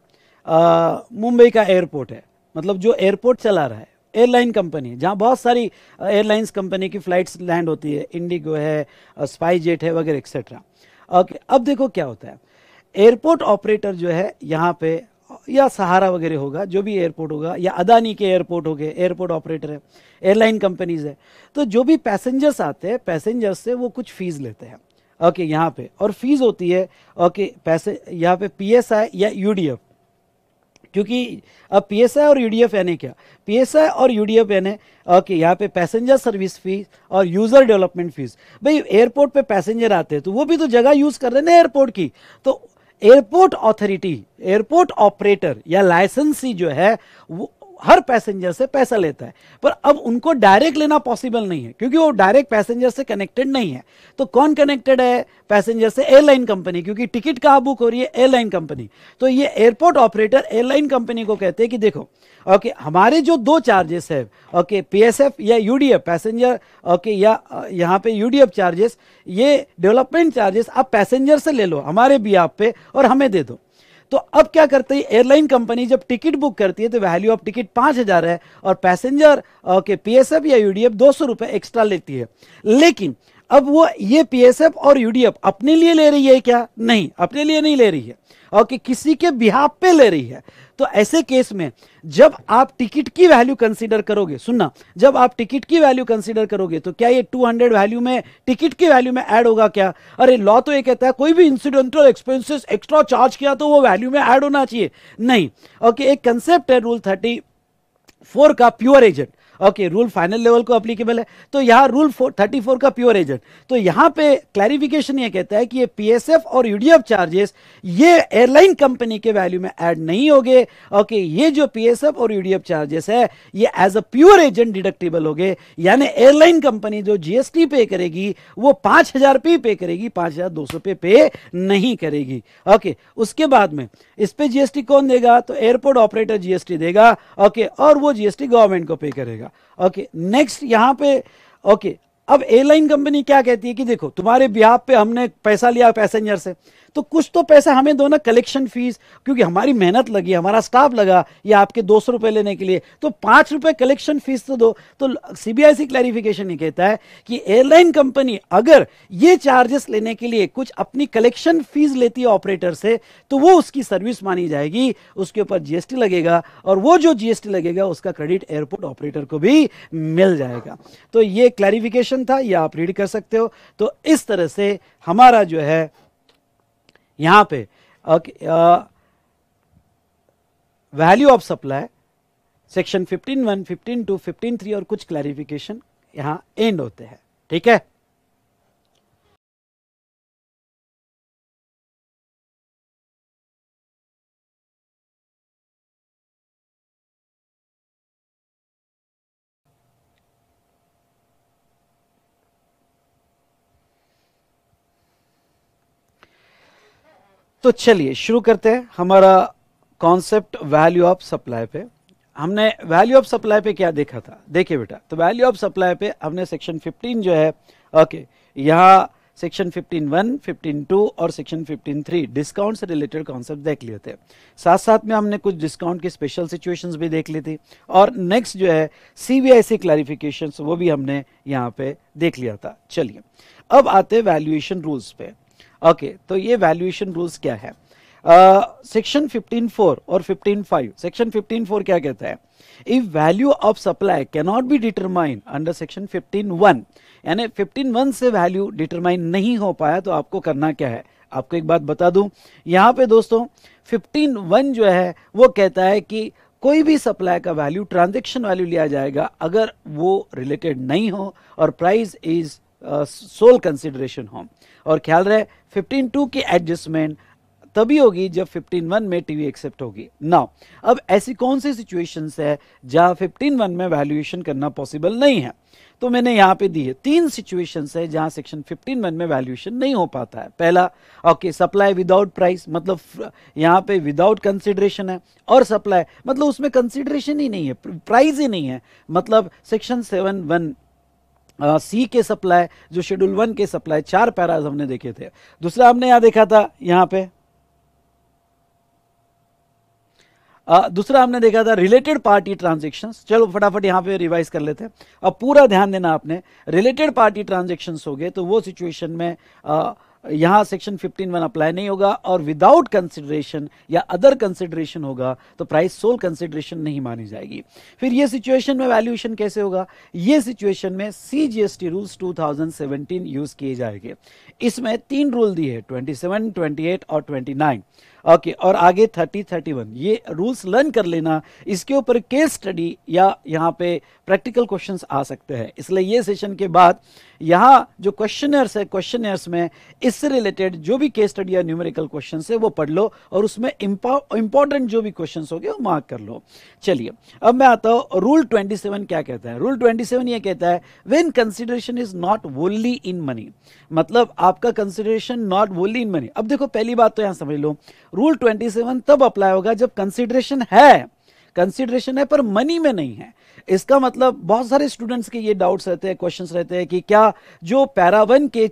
मुंबई का एयरपोर्ट है, मतलब जो एयरपोर्ट चला रहा है, एयरलाइन कंपनी जहां बहुत सारी एयरलाइंस कंपनी की फ्लाइट्स लैंड होती है, इंडिगो है, स्पाइस जेट है वगैरह एक्सेट्रा। ओके, अब देखो क्या होता है, एयरपोर्ट ऑपरेटर जो है यहाँ पे या सहारा वगैरह होगा, जो भी एयरपोर्ट होगा, या अदानी के एयरपोर्ट हो गए, एयरपोर्ट ऑपरेटर है, एयरलाइन कंपनीज है। तो जो भी पैसेंजर्स आते हैं, पैसेंजर्स से वो कुछ फीस लेते हैं। ओके, यहाँ पे और फीस होती है ओके पैसे यहाँ पे पीएसआई या यूडीएफ, क्योंकि अब पीएसआई और यूडीएफ यानी क्या, पीएसआई और यूडीएफ यानी ओके यहाँ पे पैसेंजर सर्विस फीस और यूजर डेवलपमेंट फीस। भाई एयरपोर्ट पे पैसेंजर आते हैं तो वो भी तो जगह यूज कर रहे हैं ना एयरपोर्ट की, तो एयरपोर्ट अथॉरिटी, एयरपोर्ट ऑपरेटर या लाइसेंसी जो है वो हर पैसेंजर से पैसा लेता है, पर अब उनको डायरेक्ट लेना पॉसिबल नहीं है क्योंकि वो डायरेक्ट पैसेंजर से कनेक्टेड नहीं है। तो कौन कनेक्टेड है पैसेंजर से? एयरलाइन कंपनी, क्योंकि टिकट कहाँ बुक हो रही है? Airline company. तो ये एयरपोर्ट ऑपरेटर एयरलाइन कंपनी को कहते हैं कि देखो ओके हमारे जो दो चार्जेस है ओके पीएसएफ या यूडीएफ पैसेंजर ओके या यहाँ पे यूडीएफ चार्जेस, ये डेवलपमेंट चार्जेस आप पैसेंजर से ले लो हमारे बिहाफ पे और हमें दे दो। तो अब क्या करते हैं एयरलाइन कंपनी जब टिकट बुक करती है तो वैल्यू ऑफ टिकट 5,000 है और पैसेंजर ओके पीएसएफ या यूडीएफ 200 रुपए एक्स्ट्रा लेती है। लेकिन अब वो ये पीएसएफ और यूडीएफ अपने लिए ले रही है क्या? नहीं, अपने लिए नहीं ले रही है, ओके किसी के बिहाफ पे ले रही है। तो ऐसे केस में जब आप टिकट की वैल्यू कंसीडर करोगे, सुनना, जब आप टिकट की वैल्यू कंसीडर करोगे तो क्या ये 200 वैल्यू में टिकट की वैल्यू में ऐड होगा क्या? अरे लॉ तो ये कहता है कोई भी इंसिडेंटल एक्सपेंसेस एक्स्ट्रा चार्ज किया तो वो वैल्यू में ऐड होना चाहिए। नहीं, ओके एक कंसेप्ट है रूल 34 का pure agent. Okay rule final level को एप्लीकेबल है, तो यहां रूल 34 का प्योर एजेंट। तो यहां पे क्लैरिफिकेशन ये कहता है कि ये पीएसएफ और यूडीएफ चार्जेस ये एयरलाइन कंपनी के वैल्यू में ऐड नहीं होंगे। ओके ये जो पीएसएफ और यूडीएफ चार्जेस है ये as a pure agent deductible होंगे, यानी एयरलाइन कंपनी जो जीएसटी पे करेगी वो 5,000 पे करेगी, 5,200 पे नहीं करेगी। ओके उसके बाद में इस पे जीएसटी कौन देगा? तो एयरपोर्ट ऑपरेटर जीएसटी देगा। ओके और वो जीएसटी गवर्नमेंट को पे करेगा। ओके नेक्स्ट यहां पे ओके अब एयरलाइन कंपनी क्या कहती है कि देखो तुम्हारे बिहाफ पे हमने पैसा लिया पैसेंजर से, तो कुछ तो पैसा हमें दो ना, कलेक्शन फीस, क्योंकि हमारी मेहनत लगी, हमारा स्टाफ लगा या आपके 200 रुपए लेने के लिए, तो 5 रुपए कलेक्शन फीस तो दो। तो सीबीआईसी क्लैरिफिकेशन ये कहता है कि एयरलाइन कंपनी अगर ये चार्जेस लेने के लिए कुछ अपनी कलेक्शन फीस लेती है ऑपरेटर से तो वो उसकी सर्विस मानी जाएगी, उसके ऊपर जीएसटी लगेगा और वो जो जीएसटी लगेगा उसका क्रेडिट एयरपोर्ट ऑपरेटर को भी मिल जाएगा। तो ये क्लैरिफिकेशन था, ये आप रीड कर सकते हो। तो इस तरह से हमारा जो है यहां पे वैल्यू ऑफ सप्लाई सेक्शन 15(1), 15(2), 15(3) और कुछ क्लैरिफिकेशन यहां एंड होते हैं। ठीक है। तो चलिए शुरू करते हैं हमारा कॉन्सेप्ट वैल्यू ऑफ सप्लाई पे। हमने वैल्यू ऑफ सप्लाई पे क्या देखा था, देखिए बेटा, तो वैल्यू ऑफ सप्लाई पे हमने सेक्शन 15 जो है, ओके, यहाँ सेक्शन 15(1), 15(2) और सेक्शन 15(3) डिस्काउंट से रिलेटेड कॉन्सेप्ट देख लिए थे। साथ साथ में हमने कुछ डिस्काउंट की स्पेशल सिचुएशंस भी देख ली थी, और नेक्स्ट जो है सीबीआईसी क्लैरिफिकेशंस, वो भी हमने यहाँ पे देख लिया था। चलिए अब आते हैं वैल्यूएशन रूल्स पे। ओके, तो ये वैल्यूएशन रूल्स क्या है? सेक्शन 15(4) और 15(5), सेक्शन 15(4) क्या कहता है? If value of supply can not be determine under section 15(1), यानी 15(1) से वैल्यू डिटरमाइन नहीं हो पाया तो आपको करना क्या है? आपको एक बात बता दूं, यहां पे दोस्तों 15(1) जो है वो कहता है कि कोई भी सप्लाई का वैल्यू, ट्रांजैक्शन वैल्यू लिया जाएगा अगर वो रिलेटेड नहीं हो और प्राइस इज सोल कंसिडरेशन हो। और ख्याल रहे 15(2) की एडजस्टमेंट तभी होगी जब 15(1) में टीवी एक्सेप्ट होगी। नाउ अब ऐसी कौन सी सिचुएशंस है जहां 15(1) में वैल्यूएशन करना पॉसिबल नहीं है? तो मैंने यहां पे दी है 3 सिचुएशंस है जहां सेक्शन 15(1) में वैल्यूएशन नहीं हो पाता है। पहला, ओके, सप्लाई विदाउट प्राइस, मतलब यहां पे विदाउट कंसिडरेशन है, और सप्लाई मतलब उसमें कंसिडरेशन ही नहीं है, प्राइस ही नहीं है, मतलब सेक्शन 7(1) सी के सप्लाई, जो शेड्यूल 1 के सप्लाई, 4 पैराज हमने देखे थे। दूसरा हमने यहां देखा था, यहां पे दूसरा हमने देखा था रिलेटेड पार्टी ट्रांजैक्शंस। चलो फटाफट यहां पे रिवाइज कर लेते हैं। अब पूरा ध्यान देना आपने, रिलेटेड पार्टी ट्रांजैक्शंस हो गए तो वो सिचुएशन में यहां सेक्शन 15(1) अप्लाई नहीं होगा, और विदाउट कंसिडरेशन या अदर कंसिडरेशन होगा तो प्राइस सोल कंसिडरेशन नहीं मानी जाएगी। फिर ये सिचुएशन में वैल्यूएशन कैसे होगा? ये सिचुएशन में सीजीएसटी रूल्स 2017 यूज किए जाएंगे। इसमें 3 रूल दिए हैं, 27, 28 और 29। ओके, और आगे 30, 31, ये रूल्स लर्न कर लेना। इसके ऊपर केस स्टडी या यहाँ पे प्रैक्टिकल क्वेश्चंस आ सकते हैं, इसलिए ये सेशन के बाद यहाँ जो क्वेश्चनर्स है, क्वेश्चनर्स में इससे रिलेटेड जो भी केस स्टडी या न्यूमेरिकल क्वेश्चंस है वो पढ़ लो, और उसमें इंपॉर्टेंट जो भी क्वेश्चंस हो गए वो मार्क कर लो। चलिए अब मैं आता हूँ, रूल 27 क्या कहता है? रूल 27 ये कहता है, when consideration is not wholly in money, मतलब आपका consideration not wholly in money. अब देखो पहली बात तो यहां समझ लो, रूल 27 तब अप्लाई होगा जब कंसिडरेशन है पर मनी में नहीं है। इसका मतलब बहुत सारे स्टूडेंट्स के ये डाउट्स रहते हैं, क्वेश्चंस रहते हैं कि क्या जो पैरा 1 के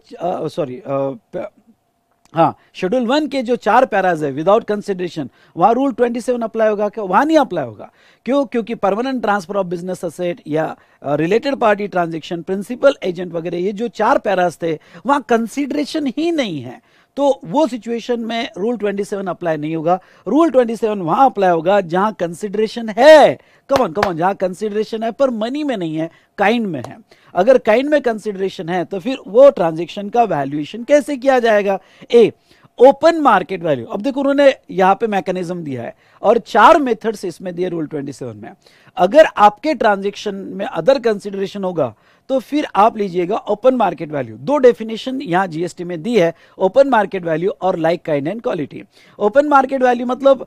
शेड्यूल 1 के जो 4 पैराज है विदाउट कंसिडरेशन, वहां रूल 27 अप्लाई होगा क्या? वहां नहीं अप्लाई होगा। क्यों? क्योंकि permanent transfer of business asset या related party transaction, principal agent वगैरह, ये जो 4 पैराज थे वहां कंसिडरेशन ही नहीं है, तो वो सिचुएशन में रूल 27 अप्लाई नहीं होगा। रूल 27 वहां अप्लाई होगा जहां कंसिडरेशन है, कमॉन, जहां कंसिडरेशन है पर मनी में नहीं है, काइंड में है। अगर काइंड में कंसिडरेशन है तो फिर वो ट्रांजैक्शन का वैल्यूएशन कैसे किया जाएगा? ए, ओपन मार्केट वैल्यू। अब देखो उन्होंने यहां पे मैकेनिज्म दिया है और 4 मेथड्स इसमें दिए रूल 27 में। अगर आपके ट्रांजैक्शन में अदर कंसिडरेशन होगा तो फिर आप लीजिएगा ओपन मार्केट वैल्यू। 2 डेफिनेशन यहां जीएसटी में दी है, ओपन मार्केट वैल्यू और like, kind and quality. Open market value मतलब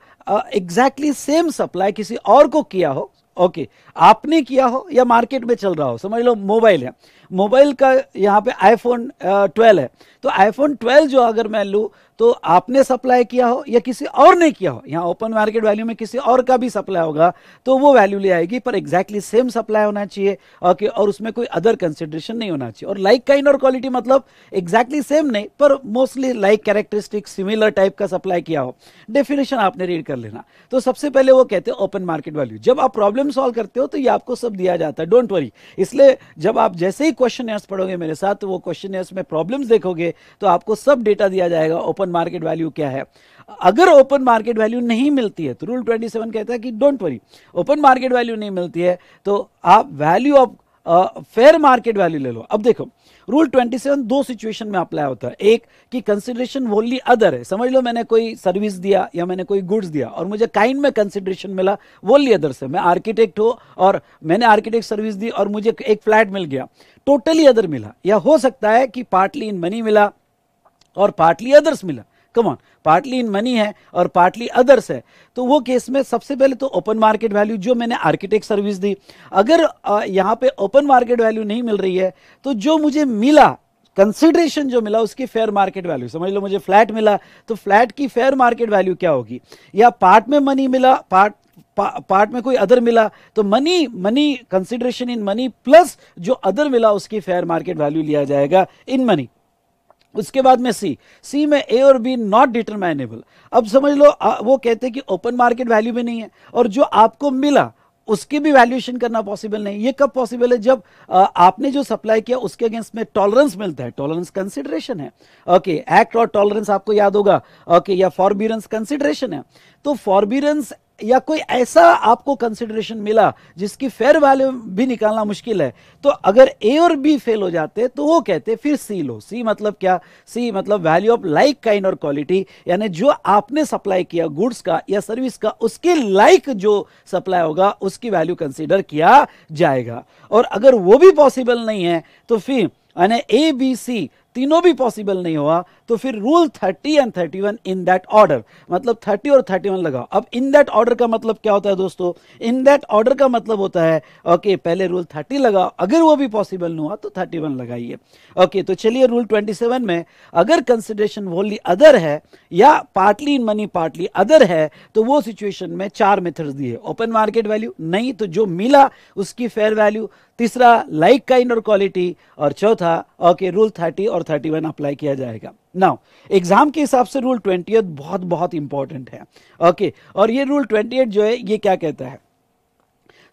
एग्जैक्टली सेम सप्लाई किसी और को किया हो, ओके, आपने किया हो या मार्केट में चल रहा हो। समझ लो मोबाइल है, मोबाइल का यहाँ पे आईफोन 12 है, तो आईफोन 12 जो अगर मैं लूँ तो आपने सप्लाई किया हो या किसी और ने किया हो, यहाँ ओपन मार्केट वैल्यू में किसी और का भी सप्लाई होगा तो वो वैल्यू ले आएगी, पर एग्जैक्टली सेम सप्लाई होना चाहिए, ओके, और उसमें कोई अदर कंसिडरेशन नहीं होना चाहिए। और लाइक, काइंड और क्वालिटी मतलब एग्जैक्टली सेम नहीं पर mostly like characteristic similar type का सप्लाई किया हो। डेफिनेशन आपने रीड कर लेना। तो सबसे पहले वो कहते हैं ओपन मार्केट वैल्यू। जब आप प्रॉब्लम सॉल्व करते हो तो ये आपको सब दिया जाता है, डोंट वरी। इसलिए जब आप जैसे ही क्वेश्चनर्स पढ़ोगे मेरे साथ तो वो क्वेश्चनर्स में प्रॉब्लम्स देखोगे तो आपको सब डेटा दिया जाएगा, ओपन मार्केट वैल्यू क्या है। अगर ओपन मार्केट वैल्यू नहीं मिलती है तो रूल 27 कहता है कि don't worry, open market value नहीं मिलती है तो आप value of fair market value ले लो। अब देखो रूल 27 2 सिचुएशन में अप्लाई होता है। एक कि कंसिडरेशन वोनली अदर है, समझ लो मैंने कोई सर्विस दिया या मैंने कोई गुड्स दिया और मुझे काइंड में कंसिडरेशन मिला वोनली अदर से। मैं आर्किटेक्ट हो और मैंने आर्किटेक्ट सर्विस दी और मुझे एक फ्लैट मिल गया, टोटली अदर मिला। या हो सकता है कि पार्टली इन मनी मिला और पार्टली अदर्स मिला, कमॉन, पार्टली इन मनी है और पार्टली अदर्स है, तो वो केस में सबसे पहले तो ओपन मार्केट वैल्यू जो मैंने आर्किटेक्ट सर्विस दी। अगर यहां पे ओपन मार्केट वैल्यू नहीं मिल रही है तो जो मुझे मिला कंसिडरेशन जो मिला उसकी फेयर मार्केट वैल्यू, समझ लो मुझे फ्लैट मिला तो फ्लैट की फेयर मार्केट वैल्यू क्या होगी, या पार्ट में मनी मिला, पार्ट में कोई अदर मिला तो money consideration in money plus जो अदर मिला उसकी फेयर मार्केट वैल्यू लिया जाएगा इन मनी। उसके बाद में सी में ए और बी नॉट डिटरमाइनेबल। अब समझ लो वो कहते हैं कि ओपन मार्केट वैल्यू भी नहीं है और जो आपको मिला उसकी भी वैल्यूएशन करना पॉसिबल नहीं। ये कब पॉसिबल है, जब आपने जो सप्लाई किया उसके अगेंस्ट में टॉलरेंस मिलता है, टॉलरेंस कंसिडरेशन है। ओके, एक्ट और टॉलरेंस आपको याद होगा। ओके, या फॉरबियरेंस कंसिडरेशन है। तो फॉरबियरेंस या कोई ऐसा आपको कंसिडरेशन मिला जिसकी फेयर वैल्यू भी निकालना मुश्किल है, तो अगर ए और बी फेल हो जाते तो वो कहते फिर सी लो। सी मतलब क्या, सी मतलब वैल्यू ऑफ लाइक काइंड और क्वालिटी, यानी जो आपने सप्लाई किया गुड्स का या सर्विस का उसके लाइक जो सप्लाई होगा उसकी वैल्यू कंसीडर किया जाएगा। और अगर वो भी पॉसिबल नहीं है तो फिर यानी ए बी सी तीनों भी पॉसिबल नहीं हुआ तो फिर rule 30 and 31 in that order, मतलब 30 और 31 लगाओ। अब इन दैट ऑर्डर का मतलब क्या होता है दोस्तों, इन दैट ऑर्डर का मतलब होता है ओके पहले रूल 30 लगाओ, अगर वो भी पॉसिबल नहीं हुआ तो 31 लगाइए। ओके, तो चलिए रूल 27 में अगर कंसिडरेशन वोनली अदर है या partly in money partly other है तो वो सिचुएशन में 4 मेथड्स दिए, ओपन मार्केट वैल्यू, नहीं तो जो मिला उसकी फेयर वैल्यू, तीसरा लाइक काइंड और क्वालिटी, और चौथा ओके रूल 30 और 31 अप्लाई किया जाएगा। नाउ एग्जाम के हिसाब से रूल 28 बहुत बहुत इंपॉर्टेंट है। ओके, और ये रूल 28 जो है ये क्या कहता है,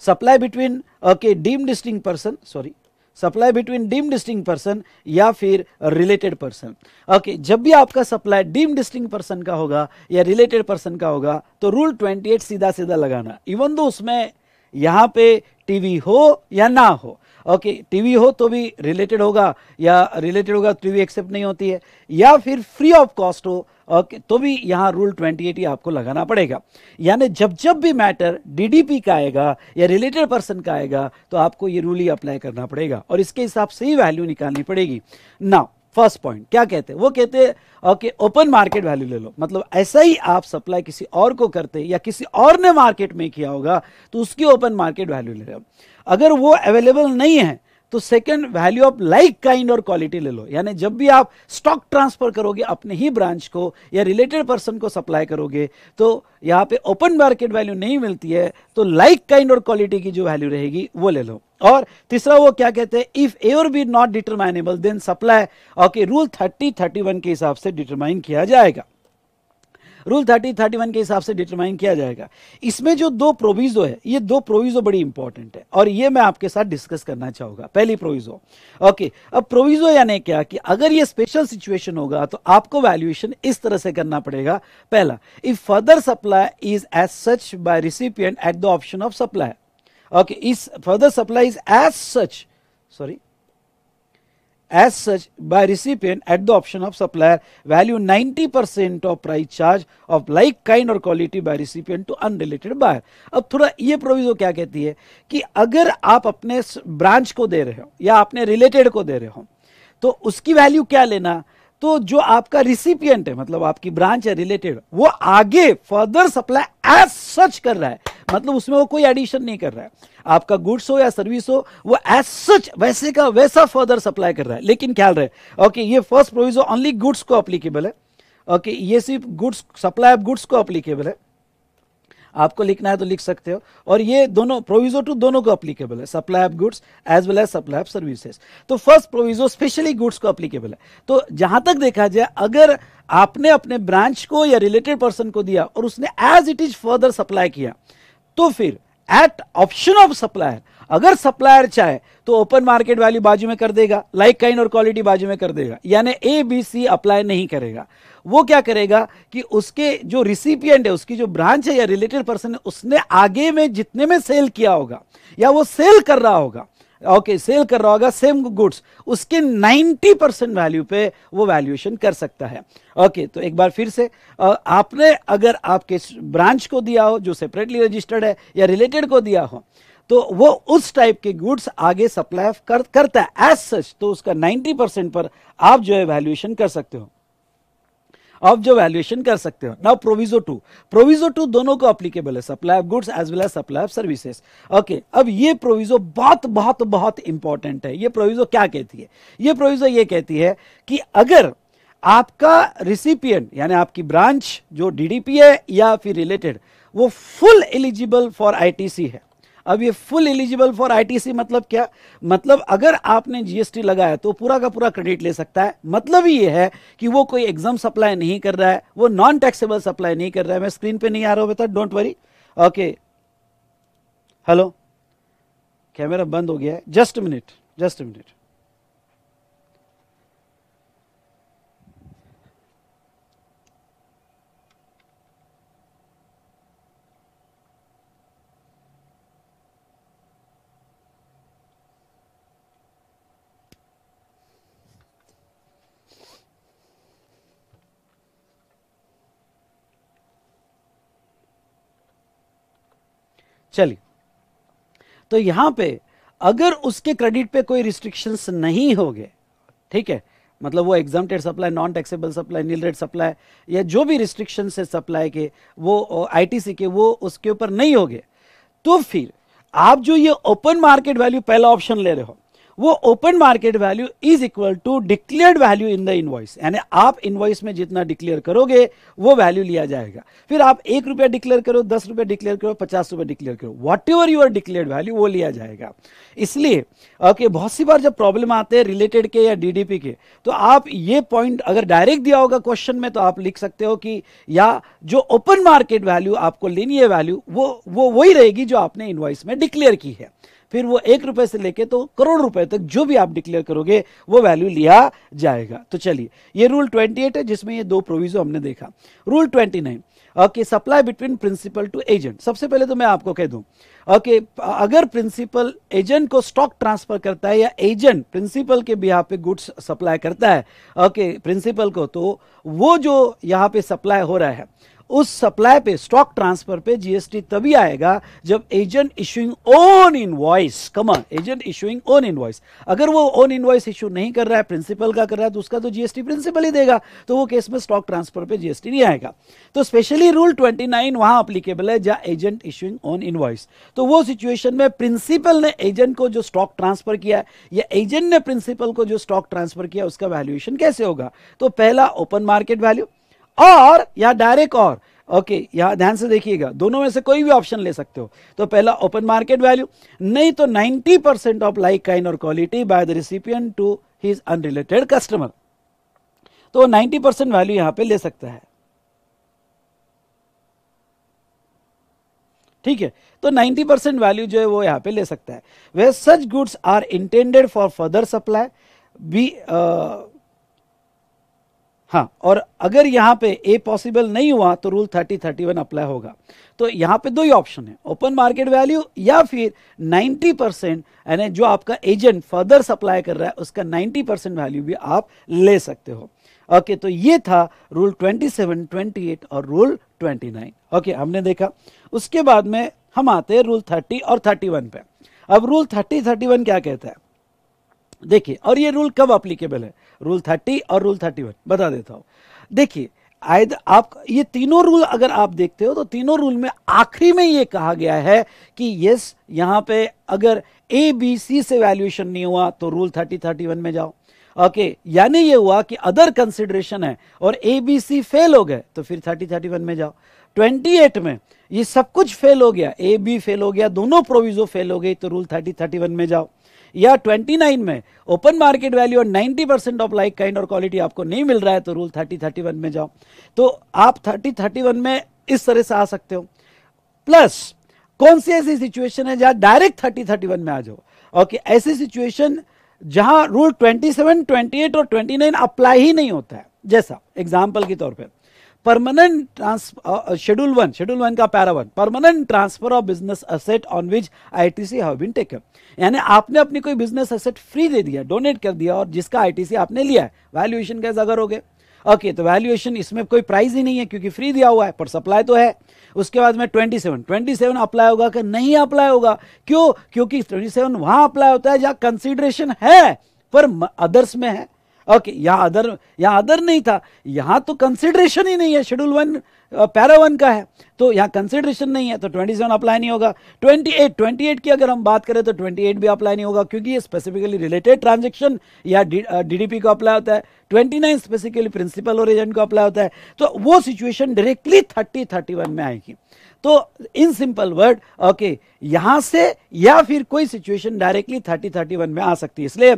supply between okay deemed distinct person, sorry supply between deemed distinct person या फिर रिलेटेड पर्सन। ओके, जब भी आपका सप्लाई डीम्ड डिस्टिंक्ट पर्सन का होगा या रिलेटेड पर्सन का होगा तो रूल 28 सीधा सीधा लगाना, इवन दो उसमें यहां पे टीवी हो या ना हो। ओके, टीवी हो तो भी रिलेटेड होगा, या रिलेटेड होगा तो टीवी एक्सेप्ट नहीं होती है, या फिर फ्री ऑफ कॉस्ट हो ओके तो भी यहां रूल 28 ही आपको लगाना पड़ेगा। यानी जब जब भी मैटर डीडीपी का आएगा या रिलेटेड पर्सन का आएगा तो आपको ये रूल ही अप्लाई करना पड़ेगा और इसके हिसाब से ही वैल्यू निकालनी पड़ेगी। नाउ फर्स्ट पॉइंट क्या कहते हैं, वो कहते हैं ओके ओपन मार्केट वैल्यू ले लो, मतलब ऐसा ही आप सप्लाई किसी और को करते या किसी और ने मार्केट में किया होगा तो उसकी ओपन मार्केट वैल्यू ले लो। अगर वो अवेलेबल नहीं है तो second value of like kind और क्वालिटी ले लो, यानी जब भी आप स्टॉक ट्रांसफर करोगे अपने ही ब्रांच को या रिलेटेड पर्सन को सप्लाई करोगे तो यहां पे ओपन मार्केट वैल्यू नहीं मिलती है तो लाइक काइंड और क्वालिटी की जो वैल्यू रहेगी वो ले लो। और तीसरा वो क्या कहते हैं, इफ ए और B not determinable then supply okay rule 30 31 के हिसाब से डिटरमाइन किया जाएगा, रूल 30 31 के हिसाब से डिटरमाइन किया जाएगा। इसमें जो दो प्रोविजो है ये दो प्रोविजो बड़ी इंपॉर्टेंट है और ये मैं आपके साथ डिस्कस करना चाहूंगा। पहली प्रोविजो ओके, अब प्रोविजो यानी क्या कि अगर ये स्पेशल सिचुएशन होगा तो आपको वैल्यूएशन इस तरह से करना पड़ेगा। पहला, if further supply is as such by recipient at the option of supply, okay इस further supply is as such as such by recipient at the option of supplier, value 90% of price charge of like kind or quality by recipient to unrelated buyer। अब थोड़ा ये proviso क्या कहती है कि अगर आप अपने ब्रांच को दे रहे हो या अपने रिलेटेड को दे रहे हो तो उसकी वैल्यू क्या लेना, तो जो आपका रिसिपिएंट है मतलब आपकी ब्रांच है रिलेटेड वो आगे फर्दर सप्लाई एज सच कर रहा है, मतलब उसमें वो कोई एडिशन नहीं कर रहा है, आपका गुड्स हो या सर्विस हो वो एज सच वैसे का वैसा फर्दर सप्लाई कर रहा है। लेकिन ख्याल रहे ओके ये फर्स्ट प्रोविजो ओनली गुड्स को अप्लीकेबल है। ओके ये सिर्फ गुड्स सप्लाई ऑफ गुड्स को अप्लीकेबल है, आपको लिखना है तो लिख सकते हो, और ये दोनों प्रोविजो टू दोनों को अप्लीकेबल है, supply of goods as well as supply of services. तो फर्स्ट प्रोविजो स्पेशली गुड्स को अप्लीकेबल है। तो जहां तक देखा जाए अगर आपने अपने ब्रांच को या रिलेटेड पर्सन को दिया और उसने as it is further supply किया तो फिर एट ऑप्शन ऑफ सप्लायर अगर सप्लायर चाहे तो ओपन मार्केट वैल्यू बाजू में कर देगा, लाइक काइंड और क्वालिटी बाजू में कर देगा, यानी ए बी सी अप्लाई नहीं करेगा। वो क्या करेगा कि उसके जो रिसिपिएंट है उसकी जो ब्रांच है या रिलेटेड पर्सन है उसने आगे में जितने में सेल किया होगा या वो सेल कर रहा होगा ओके सेल कर रहा होगा सेम गुड्स उसके 90% वैल्यू पे वो वैल्यूएशन कर सकता है। ओके तो एक बार फिर से आपने अगर आपके ब्रांच को दिया हो जो सेपरेटली रजिस्टर्ड है या रिलेटेड को दिया हो तो वो उस टाइप के गुड्स आगे सप्लाई करता है एज सच, तो उसका 90% पर आप जो है वैल्यूएशन कर सकते हो। आप जो वैल्यूएशन कर सकते हो। नाउ प्रोविजो टू दोनों को अप्लीकेबल है, supply of goods as well as supply of services. Okay, अब ये प्रोविजो बहुत बहुत बहुत इंपॉर्टेंट है। ये प्रोविजो क्या कहती है? ये प्रोविजो ये कहती है कि अगर आपका रिसिपिएंट यानी आपकी ब्रांच जो डीडीपी है या फिर रिलेटेड वो फुल एलिजिबल फॉर आईटीसी है। अब ये फुल एलिजिबल फॉर आईटीसी मतलब क्या? मतलब अगर आपने जीएसटी लगाया तो पूरा का पूरा क्रेडिट ले सकता है। मतलब ये है कि वो कोई एग्जाम सप्लाई नहीं कर रहा है, वो नॉन टैक्सेबल सप्लाई नहीं कर रहा है। मैं स्क्रीन पे नहीं आ रहा हूं बेटा, don't worry. Okay, hello, camera बंद हो गया है, जस्ट अ मिनट। चलिए, तो यहां पे अगर उसके क्रेडिट पे कोई रिस्ट्रिक्शंस नहीं हो गए, ठीक है, मतलब वो exempted supply, non taxable supply, nil rate supply या जो भी रिस्ट्रिक्शंस है सप्लाई के वो आईटीसी के, वो उसके ऊपर नहीं हो गए, तो फिर आप जो ये ओपन मार्केट वैल्यू पहला ऑप्शन ले रहे हो, वो open market value is equal to declared value in the invoice. यानी आप इनवॉइस में जितना डिक्लेयर करोगे वो वैल्यू लिया जाएगा। फिर आप 1 रुपया डिक्लेयर करो, 10 रुपया डिक्लेयर करो, 50 रुपया डिक्लेयर करो, whatever your declared value वो लिया जाएगा। इसलिए ओके, बहुत सी बार जब प्रॉब्लम आते हैं रिलेटेड के या डीडीपी के, तो आप ये पॉइंट अगर डायरेक्ट दिया होगा क्वेश्चन में तो आप लिख सकते हो कि या जो ओपन मार्केट वैल्यू आपको लेनी है वैल्यू वो वही रहेगी जो आपने इनवॉइस में डिक्लेयर की है। फिर वो 1 रुपए से लेके तो करोड़ रुपए तक जो भी आप डिक्लेयर करोगे वो वैल्यू लिया जाएगा। तो चलिए, ये रूल 28 है जिसमें ये दो प्रोविजो हमने देखा। Rule 29, okay, supply between principal to agent. सबसे पहले तो मैं आपको कह दूं, ओके, अगर प्रिंसिपल एजेंट को स्टॉक ट्रांसफर करता है या एजेंट प्रिंसिपल के बिहाफ पे गुड्स सप्लाई करता है, ओके, प्रिंसिपल को, तो वो जो यहाँ पे सप्लाई हो रहा है उस सप्लाई पे, स्टॉक ट्रांसफर पे जीएसटी तभी आएगा जब agent issuing own invoice, come on, agent issuing own invoice. अगर वो ओन इनवॉइस इशू नहीं कर रहा है, प्रिंसिपल का कर रहा है, तो उसका तो जीएसटी प्रिंसिपल ही देगा, तो वो केस में स्टॉक ट्रांसफर पे जीएसटी नहीं आएगा। तो स्पेशली रूल 29 वहां अप्लीकेबल है जहां एजेंट इशूइंग ओन इनवॉइस। तो वो सिचुएशन में प्रिंसिपल ने एजेंट को जो स्टॉक ट्रांसफर किया या एजेंट ने प्रिंसिपल को जो स्टॉक ट्रांसफर किया उसका वैल्यूएशन कैसे होगा? तो पहला ओपन मार्केट वैल्यू और या डायरेक्ट और, ओके, यहां ध्यान से देखिएगा, दोनों में से कोई भी ऑप्शन ले सकते हो। तो पहला ओपन मार्केट वैल्यू, नहीं तो 90% ऑफ लाइक काइंड और quality by the recipient to his unrelated customer. तो 90% वैल्यू यहां पे ले सकता है, ठीक है। तो 90% वैल्यू जो है वो यहां पे ले सकता है। वे such goods are intended for further supply be, हाँ, और अगर यहां पे ए पॉसिबल नहीं हुआ तो रूल 30-31 अप्लाई होगा। तो यहां पे दो ही ऑप्शन है, ओपन मार्केट वैल्यू या फिर 90%, यानी जो आपका एजेंट फर्दर सप्लाई कर रहा है उसका 90% वैल्यू भी आप ले सकते हो। ओके, तो ये था रूल 27, 28 और रूल 29। ओके, हमने देखा। उसके बाद में हम आते हैं रूल 30 और 31 पे। अब रूल 30-31 क्या कहता है देखिए, और ये रूल कब अप्लीकेबल है, रूल 30 और रूल 31 बता देता हूं। देखिए, आप ये तीनों रूल अगर आप देखते हो तो तीनों रूल में आखिरी में ये कहा गया है कि यस, यहां पे अगर ए बी सी से वैल्यूएशन नहीं हुआ तो रूल 30-31 में जाओ। ओके, यानी ये हुआ कि अदर कंसिडरेशन है और ए बी सी फेल हो गए तो फिर 30-31 में जाओ। 28 में ये सब कुछ फेल हो गया, ए बी फेल हो गया, दोनों प्रोविजो फेल हो गई तो रूल 30-31 में जाओ। या 29 में ओपन मार्केट वैल्यू और 90% ऑफ लाइक काइंड और क्वालिटी आपको नहीं मिल रहा है तो रूल 30-31 में जाओ। तो आप 30-31 में इस तरह से आ सकते हो। प्लस कौन सी ऐसी सिचुएशन है जहां डायरेक्ट 30-31 में आ जाओ? ओके, ऐसी सिचुएशन जहां रूल 27, 28 और 29 अप्लाई ही नहीं होता है। जैसा एग्जाम्पल के तौर पर परमानेंट शेड्यूल 1 का para 1, permanent transfer of business asset on which ITC have been taken. यानी आपने अपनी कोई बिजनेस एसेट फ्री दे दिया, डोनेट कर दिया, और जिसका आईटीसी आपने लिया है, वैल्यूएशन कैसा करोगे? ओके, तो वैल्यूएशन इसमें कोई प्राइस ही नहीं है क्योंकि फ्री दिया हुआ है, पर सप्लाई तो है। उसके बाद में 27 अप्लाई होगा कि नहीं अप्लाई होगा? क्यों? क्योंकि 27 वहां अप्लाई होता है जहां कंसिडरेशन है पर अदर्स में है। ओके, यहाँ अदर नहीं था, यहाँ तो कंसिडरेशन ही नहीं है, शेड्यूल 1 पैरा 1 का है, तो यहाँ कंसिडरेशन नहीं है, तो 27 अप्लाई नहीं होगा। 28 की अगर हम बात करें तो 28 भी अप्लाई नहीं होगा, क्योंकि ये स्पेसिफिकली रिलेटेड ट्रांजेक्शन या डीडीपी को अप्लाई होता है। 29 स्पेसिफिकली प्रिंसिपल और एजेंट को अप्लाई होता है, तो वो सिचुएशन डायरेक्टली 30-31 में आएगी। तो इन सिंपल वर्ड ओके, यहां से या फिर कोई सिचुएशन डायरेक्टली 30-31 में आ सकती है। इसलिए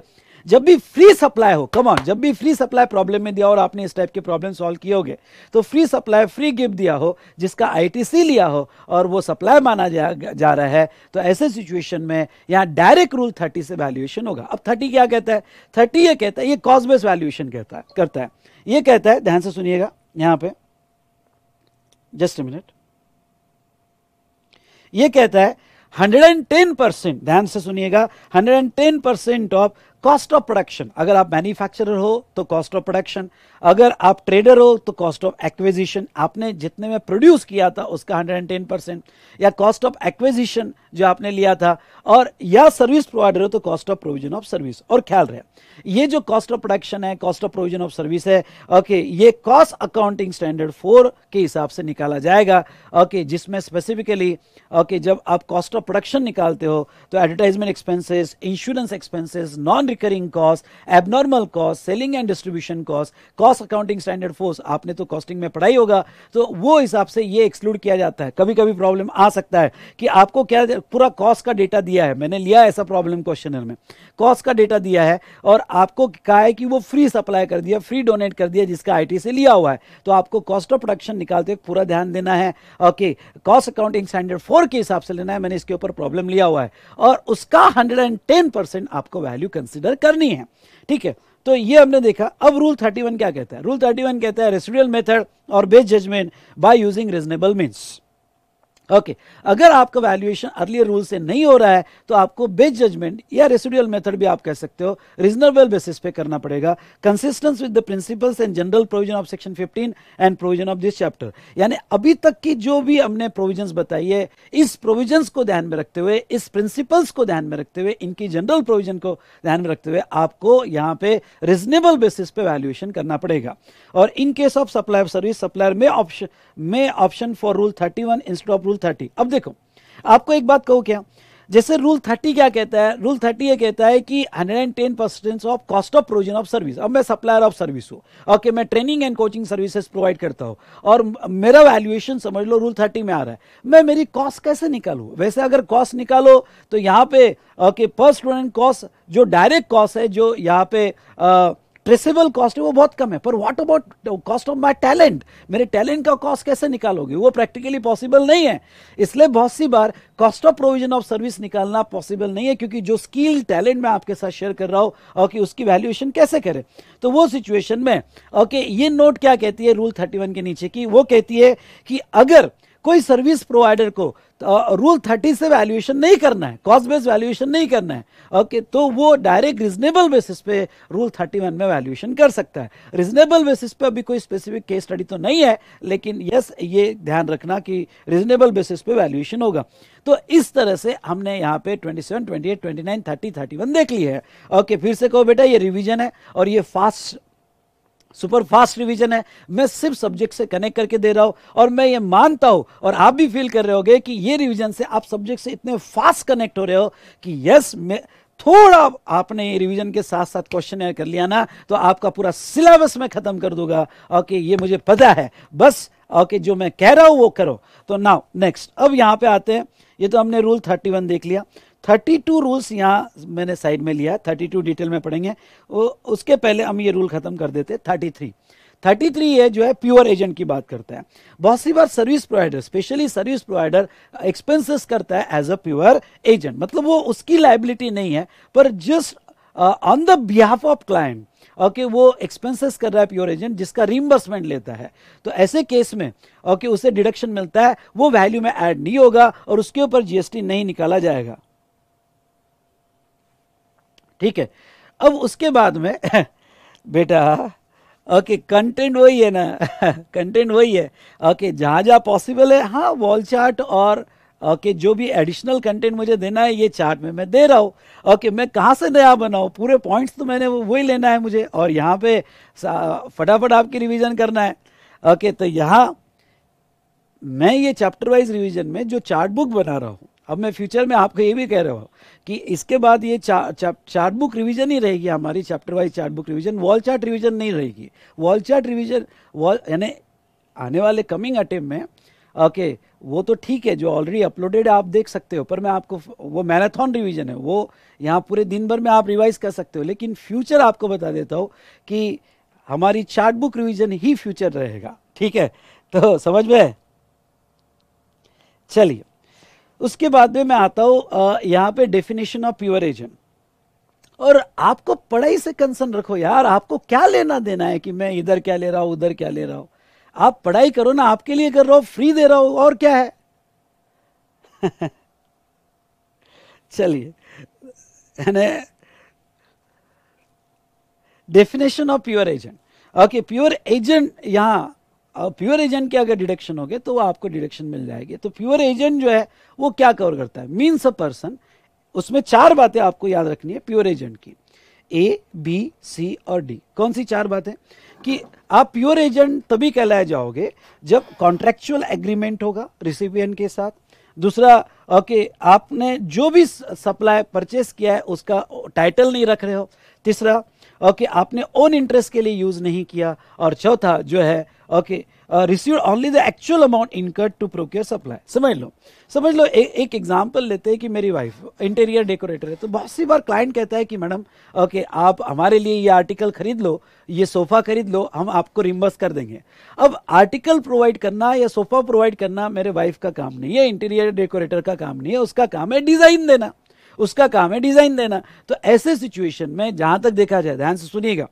जब भी फ्री सप्लाई हो, कम ऑन, जब भी फ्री सप्लाई प्रॉब्लम में दिया और आपने इस टाइप के प्रॉब्लम सॉल्व किए होगे, तो फ्री सप्लाई, फ्री गिफ्ट दिया हो, जिसका आईटीसी लिया हो और वो सप्लाई माना जा रहा है, तो ऐसे सिचुएशन में यहां डायरेक्ट रूल 30 से वैल्यूएशन होगा। अब 30 क्या कहता है? 30 ये कहता है, ये कॉस्ट बेस्ड वैल्यूएशन करता है। ये कहता है, ध्यान से सुनिएगा यहां पे, जस्ट अ मिनट, ये कहता है 110%, ध्यान से सुनिएगा, 110% ऑफ कॉस्ट ऑफ प्रोडक्शन। अगर आप मैन्युफैक्चरर हो तो कॉस्ट ऑफ प्रोडक्शन, अगर आप ट्रेडर हो तो कॉस्ट ऑफ एक्विजिशन, आपने जितने में प्रोड्यूस किया था उसका 110%, या कॉस्ट ऑफ एक्विजिशन जो आपने लिया था, और या सर्विस प्रोवाइडर हो तो cost of provision of service. और ख्याल रहे, ये जो कॉस्ट ऑफ प्रोडक्शन है, cost of provision of service है, ओके, ये कॉस्ट अकाउंटिंग स्टैंडर्ड 4 के हिसाब से निकाला जाएगा, ओके, जिसमें स्पेसिफिकली ओके, जब आप कॉस्ट ऑफ प्रोडक्शन निकालते हो तो advertisement expenses, insurance expenses, non recurring cost, abnormal cost, selling and distribution cost, cost accounting standard 4 आपने तो कॉस्टिंग में पढ़ाई होगा, तो वो हिसाब से ये एक्सक्लूड किया जाता है। कभी कभी प्रॉब्लम आ सकता है कि आपको क्या पूरा कॉस्ट का डेटा दिया है, मैंने लिया ऐसा प्रॉब्लम क्वेश्चनर में, कॉस्ट का डेटा दिया है और आपको कहा है कि वो फ्री सप्लाई कर दिया, फ्री डोनेट कर दिया, जिसका आईटी से लिया हुआ है, तो आपको कॉस्ट ऑफ प्रोडक्शन निकालते हुए पूरा ध्यान देना है, ओके, कॉस्ट अकाउंटिंग स्टैंडर्ड 4 के हिसाब से लेना है, मैंने इसके ऊपर प्रॉब्लम लिया हुआ है, और उसका 110% आपको वैल्यू कंसीडर करनी है। ठीक है, तो ये हमने देखा। अब रूल 31 क्या कहता है? रूल 31 कहता है रेसिडुअल मेथड और base judgement by using reasonable means. Okay, अगर आपका वैल्यूएशन अर्लियर रूल से नहीं हो रहा है तो आपको बेस जजमेंट या रेसिडुअल मेथड भी आप कह सकते हो, रीजनेबल बेसिस पे करना पड़ेगा, consistence with the principles and general provision of section 15 and provision of this chapter. यानी अभी तक की जो भी हमने प्रोविजंस बताई है, इस प्रोविजंस को ध्यान में रखते हुए, इस प्रिंसिपल्स को ध्यान में रखते हुए, इनकी जनरल प्रोविजन को ध्यान में रखते हुए आपको यहाँ पे रीजनेबल बेसिस पे वैल्यूएशन करना पड़ेगा। और in case of supply of service, supplier में option for rule 31 instead of rule 30। अब देखो, आपको एक बात कहूं क्या, जैसे रूल 30 क्या कहता है? रूल 30 ये कहता है कि 110% of cost of provision of service. अब मैं सप्लायर ऑफ सर्विस हूं, ओके, मैं training and coaching services provide करता हूं और मेरा वैल्यूएशन समझ लो रूल 30 में आ रहा है, मैं मेरी कॉस्ट कैसे निकालूं? वैसे अगर कॉस्ट निकालो तो यहाँ पे ओके, पर स्टूडेंट कॉस्ट जो डायरेक्ट कॉस्ट है, जो यहाँ पे ट्रेसेबल कॉस्ट है, वो बहुत कम है, पर what about cost of my talent? मेरे टैलेंट का कॉस्ट कैसे निकालोगे? वो प्रैक्टिकली पॉसिबल नहीं है। इसलिए बहुत सी बार cost of provision of service निकालना पॉसिबल नहीं है, क्योंकि जो स्किल टैलेंट मैं आपके साथ शेयर कर रहा हूं, ओके, उसकी वैल्यूएशन कैसे करें? तो वो सिचुएशन में ओके, ये नोट क्या कहती है रूल 31 के नीचे की? वो कहती है कि अगर कोई सर्विस प्रोवाइडर को रूल 30 से वैल्यूएशन नहीं करना है, कॉस्ट बेस्ड वैल्यूएशन नहीं करना है, ओके, तो वो डायरेक्ट रीजनेबल बेसिस पे रूल 31 में वैल्यूएशन कर सकता है। रीजनेबल बेसिस पे अभी कोई स्पेसिफिक केस स्टडी तो नहीं है, लेकिन यस, ये ध्यान रखना कि रीजनेबल बेसिस पे वैल्यूएशन होगा। तो इस तरह से हमने यहाँ पे 27, 28, 29, 30, 31 देख ली है। ओके, फिर से कहो बेटा, ये रिवीजन है और ये फास्ट, सुपर फास्ट रिवीजन है। मैं सिर्फ सब्जेक्ट से कनेक्ट करके दे रहा हूं, और मैं ये मानता हूं और आप भी फील कर रहे होगे कि ये रिवीजन से आप सब्जेक्ट से इतने फास्ट कनेक्ट हो रहे हो कि यस, मैं थोड़ा आपने रिवीजन के साथ साथ क्वेश्चन कर लिया ना, तो आपका पूरा सिलेबस में खत्म कर दूंगा। ओके, ये मुझे पता है, बस ओके, जो मैं कह रहा हूं वो करो। तो नाउ नेक्स्ट, अब यहां पे आते हैं। ये तो हमने रूल 31 देख लिया। 32 रूल्स यहाँ मैंने साइड में लिया, 32 डिटेल में पढ़ेंगे, उसके पहले हम ये रूल खत्म कर देते। 33 ये जो है प्योर एजेंट की बात करता है। बहुत सी बार service provider, specially service provider, expenses करता है एज अ प्योर एजेंट, मतलब वो उसकी लायबिलिटी नहीं है, पर just on the behalf of client, okay, वो एक्सपेंसेस कर रहा है प्योर एजेंट, जिसका रिइंबर्समेंट लेता है। तो ऐसे केस में ओके, उसे डिडक्शन मिलता है, वो वैल्यू में ऐड नहीं होगा और उसके ऊपर जीएसटी नहीं निकाला जाएगा। ठीक है, अब उसके बाद में बेटा ओके, कंटेंट वही है ना कंटेंट वही है। ओके, जहां जहां पॉसिबल है, हाँ, वॉल चार्ट और ओके जो भी एडिशनल कंटेंट मुझे देना है ये चार्ट में मैं दे रहा हूँ। ओके मैं कहाँ से नया बनाऊँ, पूरे पॉइंट्स तो मैंने वही लेना है मुझे, और यहाँ पे फटाफट आपकी रिवीजन करना है। ओके तो यहाँ मैं ये चैप्टर वाइज रिवीजन में जो चार्ट बुक बना रहा हूँ, अब मैं फ्यूचर में आपको ये भी कह रहा हूँ कि इसके बाद ये चार्ट बुक रिवीजन ही रहेगी हमारी, chapter wise chart book revision, wall chart revision नहीं रहेगी। वॉल चार्ट रिवीजन वॉल यानी आने वाले कमिंग अटेम्प्ट में ओके वो तो ठीक है, जो ऑलरेडी अपलोडेड है आप देख सकते हो, पर मैं आपको वो मैराथन रिवीजन है, वो यहाँ पूरे दिन भर में आप रिवाइज कर सकते हो, लेकिन फ्यूचर आपको बता देता हूँ कि हमारी चार्ट बुक रिवीजन ही फ्यूचर रहेगा। ठीक है, तो समझ में। चलिए उसके बाद में मैं आता हूँ यहाँ पे डेफिनेशन ऑफ प्योर एजेंट। और आपको पढ़ाई से कंसर्न रखो यार, आपको क्या लेना देना है कि मैं इधर क्या ले रहा हूँ उधर क्या ले रहा हूँ, आप पढ़ाई करो ना, आपके लिए कर रहा हूँ, फ्री दे रहा हूँ, और क्या है। चलिए definition of pure agent. Okay pure agent, यहाँ प्योर एजेंट के अगर डिडक्शन हो गए तो वो आपको डिडक्शन मिल जाएगी। तो प्योर एजेंट जो है वो क्या कवर करता है, मीन्स अ पर्सन, उसमें चार बातें आपको याद रखनी है प्योर एजेंट की, ए बी सी और डी। कौन सी चार बातें, कि आप प्योर एजेंट तभी कहलाए जाओगे जब कॉन्ट्रेक्चुअल एग्रीमेंट होगा रिसिपिएंट के साथ। दूसरा ओके आपने जो भी सप्लाई परचेस किया है उसका टाइटल नहीं रख रहे हो। तीसरा ओके आपने ओन इंटरेस्ट के लिए यूज नहीं किया। और चौथा जो है okay receive only the actual amount incurred to procure supply. समझ लो एक एग्जांपल लेते हैं कि मेरी वाइफ इंटीरियर डेकोरेटर है, तो बहुत सी बार क्लाइंट कहता है कि मैडम ओके आप हमारे लिए ये आर्टिकल खरीद लो, ये सोफा खरीद लो, हम आपको रिम्बर्स कर देंगे। अब आर्टिकल प्रोवाइड करना या सोफा प्रोवाइड करना मेरे वाइफ का काम नहीं है, इंटीरियर डेकोरेटर का काम नहीं है, उसका काम है डिजाइन देना, उसका काम है डिजाइन देना। तो ऐसे सिचुएशन में जहां तक देखा जाए, ध्यान से सुनिएगा,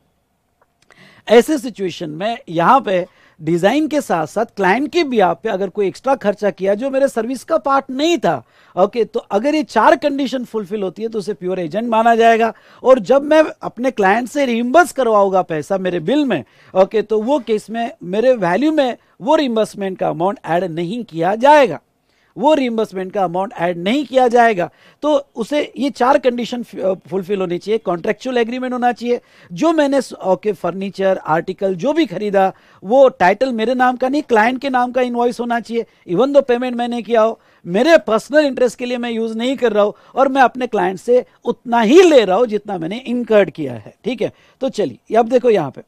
ऐसे सिचुएशन में यहां पे डिजाइन के साथ साथ क्लाइंट के बिहाफ पे अगर कोई एक्स्ट्रा खर्चा किया जो मेरे सर्विस का पार्ट नहीं था, ओके तो अगर ये चार कंडीशन फुलफिल होती है तो उसे प्योर एजेंट माना जाएगा। और जब मैं अपने क्लाइंट से रिइंबर्स करवाऊंगा पैसा मेरे बिल में, ओके तो वो केस में मेरे वैल्यू में वो रिइंबर्समेंट का अमाउंट ऐड नहीं किया जाएगा, वो रिइंबर्समेंट का अमाउंट ऐड नहीं किया जाएगा। तो उसे ये चार कंडीशन फुलफिल होनी चाहिए। कॉन्ट्रेक्चुअल एग्रीमेंट होना चाहिए, जो मैंने ओके फर्नीचर आर्टिकल जो भी खरीदा वो टाइटल मेरे नाम का नहीं क्लाइंट के नाम का इनवॉइस होना चाहिए, इवन दो पेमेंट मैंने किया हो, मेरे पर्सनल इंटरेस्ट के लिए मैं यूज नहीं कर रहा हूं, और मैं अपने क्लाइंट से उतना ही ले रहा हूं जितना मैंने इनकर्ड किया है। ठीक है, तो चलिए अब देखो यहां पे